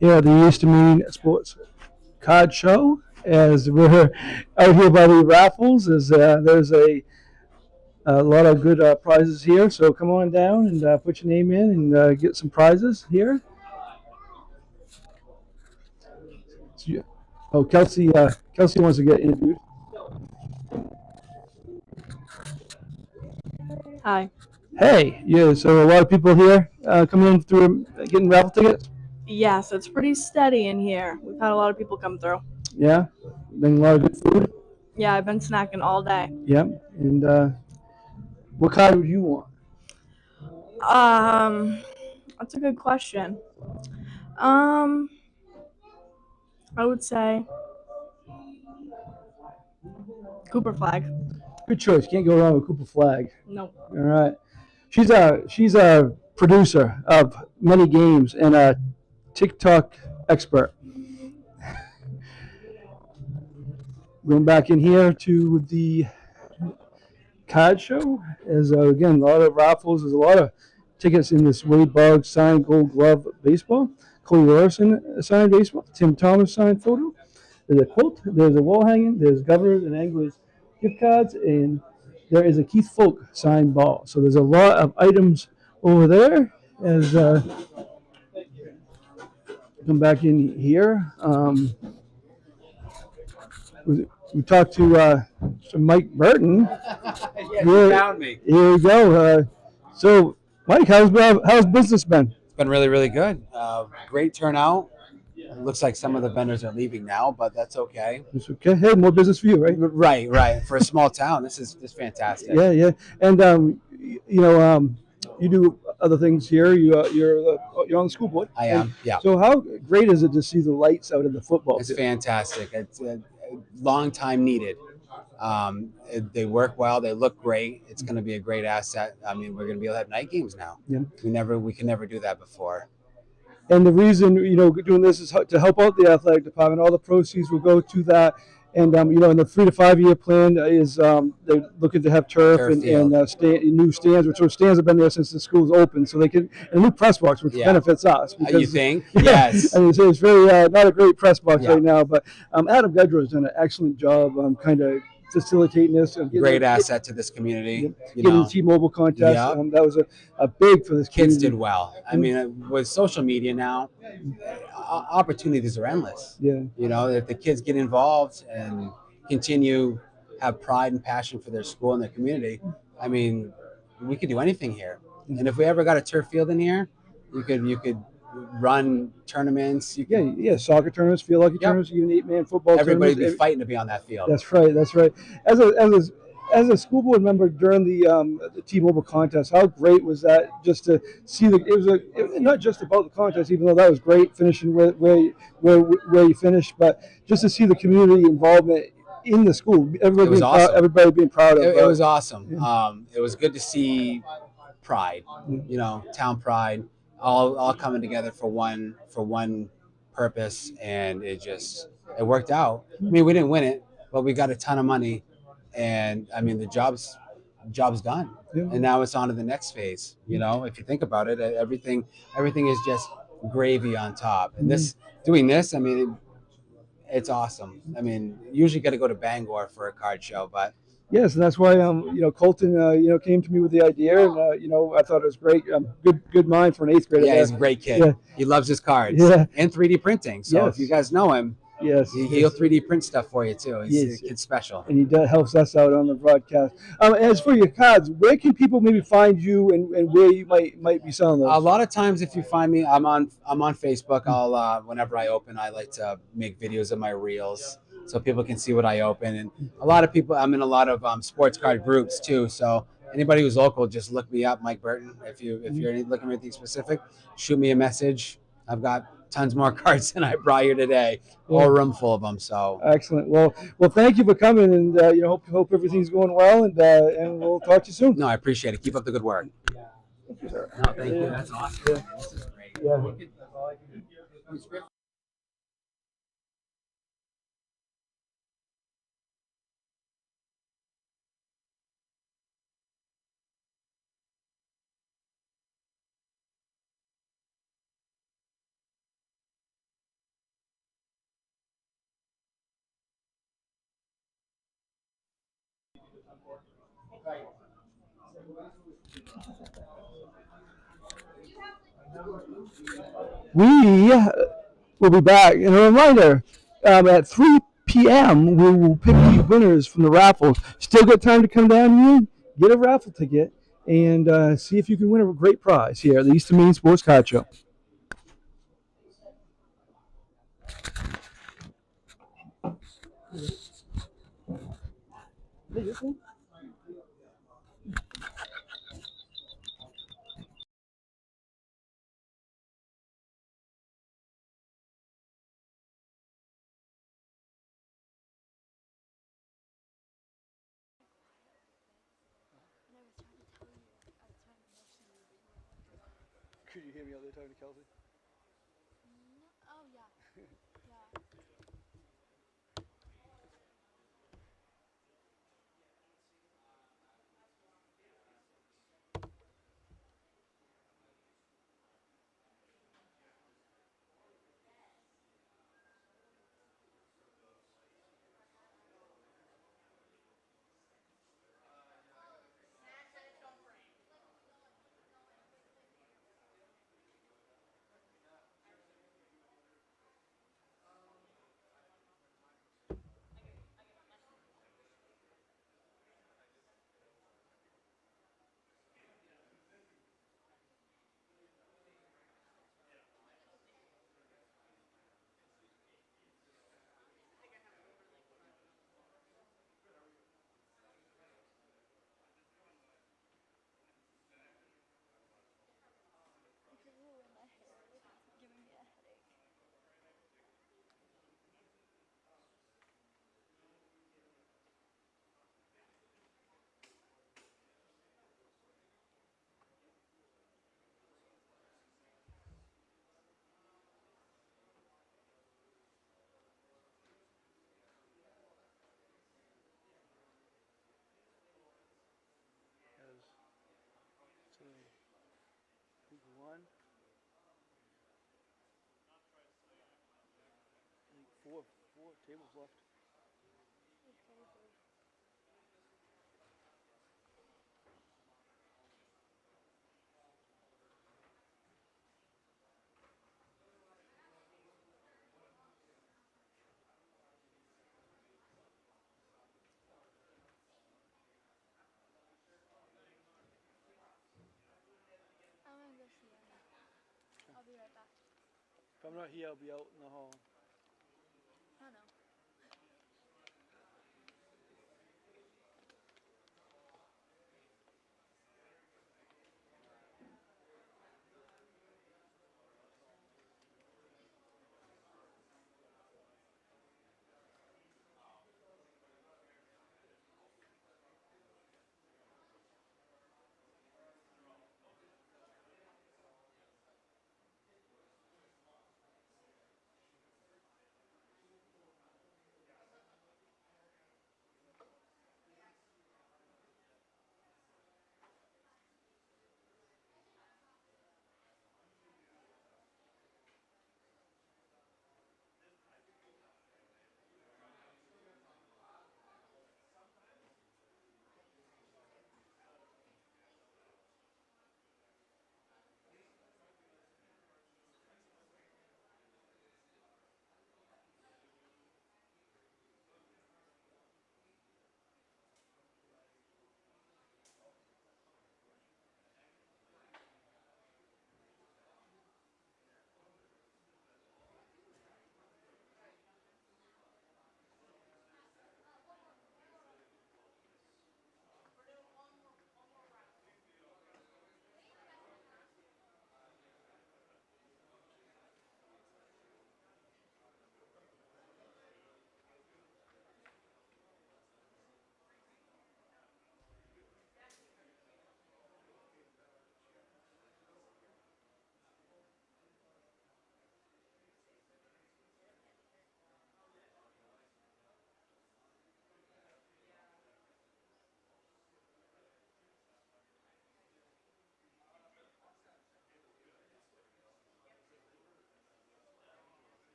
[SPEAKER 1] Yeah, the East Maine Sports Card Show. As we're out here by the raffles, there's a lot of good prizes here. So come on down and put your name in and get some prizes here. Oh, Kelsey wants to get interviewed.
[SPEAKER 10] Hi.
[SPEAKER 1] Hey, yeah. So a lot of people here coming in through getting raffle tickets.
[SPEAKER 10] Yeah, so it's pretty steady in here. We've had a lot of people come through.
[SPEAKER 1] Yeah, been a lot of good food.
[SPEAKER 10] Yeah, I've been snacking all day.
[SPEAKER 1] Yeah, and what card would you want?
[SPEAKER 10] That's a good question. I would say Cooper flag.
[SPEAKER 1] Good choice. Can't go wrong with Cooper Flag.
[SPEAKER 10] Nope.
[SPEAKER 1] All right. She's a producer of many games and a TikTok expert. Going back in here to the card show, as again a lot of raffles. There's a lot of tickets in this Wade Boggs signed Gold Glove baseball, Cody Larson signed baseball, Tim Thomas signed photo. There's a quilt. There's a wall hanging. There's Governors and Anglers gift cards, and there is a Keith Folk signed ball. So there's a lot of items over there. As come back in here. We talked to Mike Burton.
[SPEAKER 11] Yeah, you found me.
[SPEAKER 1] Here we go. So, Mike, how's business been?
[SPEAKER 11] It's been really, really good. Great turnout. It looks like some of the vendors are leaving now, but that's okay.
[SPEAKER 1] It's okay. Hey, more business for you, right?
[SPEAKER 11] Right. For a small town, this is fantastic.
[SPEAKER 1] Yeah. And you do other things here. You're on the school board.
[SPEAKER 11] I am. Yeah.
[SPEAKER 1] So how great is it to see the lights out in the football?
[SPEAKER 11] It's fantastic. It's a long time needed. They work well. They look great. It's going to be a great asset. I mean, we're going to be able to have night games now.
[SPEAKER 1] Yeah.
[SPEAKER 11] We can never do that before.
[SPEAKER 1] And the reason doing this is to help out the athletic department. All the proceeds will go to that. And in the 3 to 5 year plan is they're looking to have turf and new stands, which those stands have been there since the school's open, so they can a new press box, which benefits us. Because,
[SPEAKER 11] you think? Yes.
[SPEAKER 1] I mean, so it's very not a great press box right now, but Adam Gedra has done an excellent job, kind of facilitating this.
[SPEAKER 11] Great asset to this community.
[SPEAKER 1] Getting the T-Mobile contest, that was a big for this
[SPEAKER 11] kids
[SPEAKER 1] community.
[SPEAKER 11] did well. I mean, with social media now, opportunities are endless.
[SPEAKER 1] Yeah.
[SPEAKER 11] If the kids get involved and continue have pride and passion for their school and their community, I mean, we could do anything here. And if we ever got a turf field in here, you could run tournaments.
[SPEAKER 1] Soccer tournaments, field hockey tournaments, even 8-man football.
[SPEAKER 11] Everybody
[SPEAKER 1] tournaments.
[SPEAKER 11] be fighting to be on that field.
[SPEAKER 1] That's right. As a school board member during the T-Mobile contest, how great was that? Just to see it was not just about the contest, even though that was great, finishing where you finished, but just to see the community involvement in the school. Everybody being proud of it.
[SPEAKER 11] It was awesome. Yeah. It was good to see pride, town pride, all coming together for one purpose, and it worked out. I mean, we didn't win it, but we got a ton of money. And I mean, the job's done, and now it's on to the next phase. If you think about it, everything is just gravy on top. And doing this, I mean, it's awesome. I mean, usually got to go to Bangor for a card show, but
[SPEAKER 1] yes, and that's why Colton came to me with the idea, and I thought it was great. Good mind for an 8th grader.
[SPEAKER 11] Yeah, he's a great kid. Yeah. He loves his cards and 3D printing. So if you guys know him,
[SPEAKER 1] Yes,
[SPEAKER 11] He'll 3D print stuff for you too.
[SPEAKER 1] Yes.
[SPEAKER 11] It's special.
[SPEAKER 1] and he helps us out on the broadcast. As for your cards, where can people maybe find you, and where you might be selling those?
[SPEAKER 11] A lot of times, if you find me, I'm on Facebook. I'll whenever I open, I like to make videos of my reels so people can see what I open. And a lot of people, I'm in a lot of sports card groups too. So anybody who's local, just look me up, Mike Burton. If you're looking for anything specific, shoot me a message. I've got tons more cards than I brought here today. Whole room full of them. So
[SPEAKER 1] Excellent. Well, thank you for coming, and hope everything's going well, and we'll talk to you soon.
[SPEAKER 11] no, I appreciate it. Keep up the good work.
[SPEAKER 1] Thank you, sir.
[SPEAKER 11] No, thank you. That's awesome.
[SPEAKER 1] Yeah.
[SPEAKER 11] This is great.
[SPEAKER 1] Yeah. We will be back. And a reminder, at 3 p.m., we will pick the winners from the raffles. Still got time to come down here, get a raffle ticket, and see if you can win a great prize here at the Eastern Maine Sports Card Show. Could you hear me out there talking to Kelsey?
[SPEAKER 4] Oh yeah. Yeah. My hair is giving me a headache.
[SPEAKER 1] One, four tables left.
[SPEAKER 4] I'm gonna go see him. I'll be right back.
[SPEAKER 1] If I'm not here, I'll be out in the hall.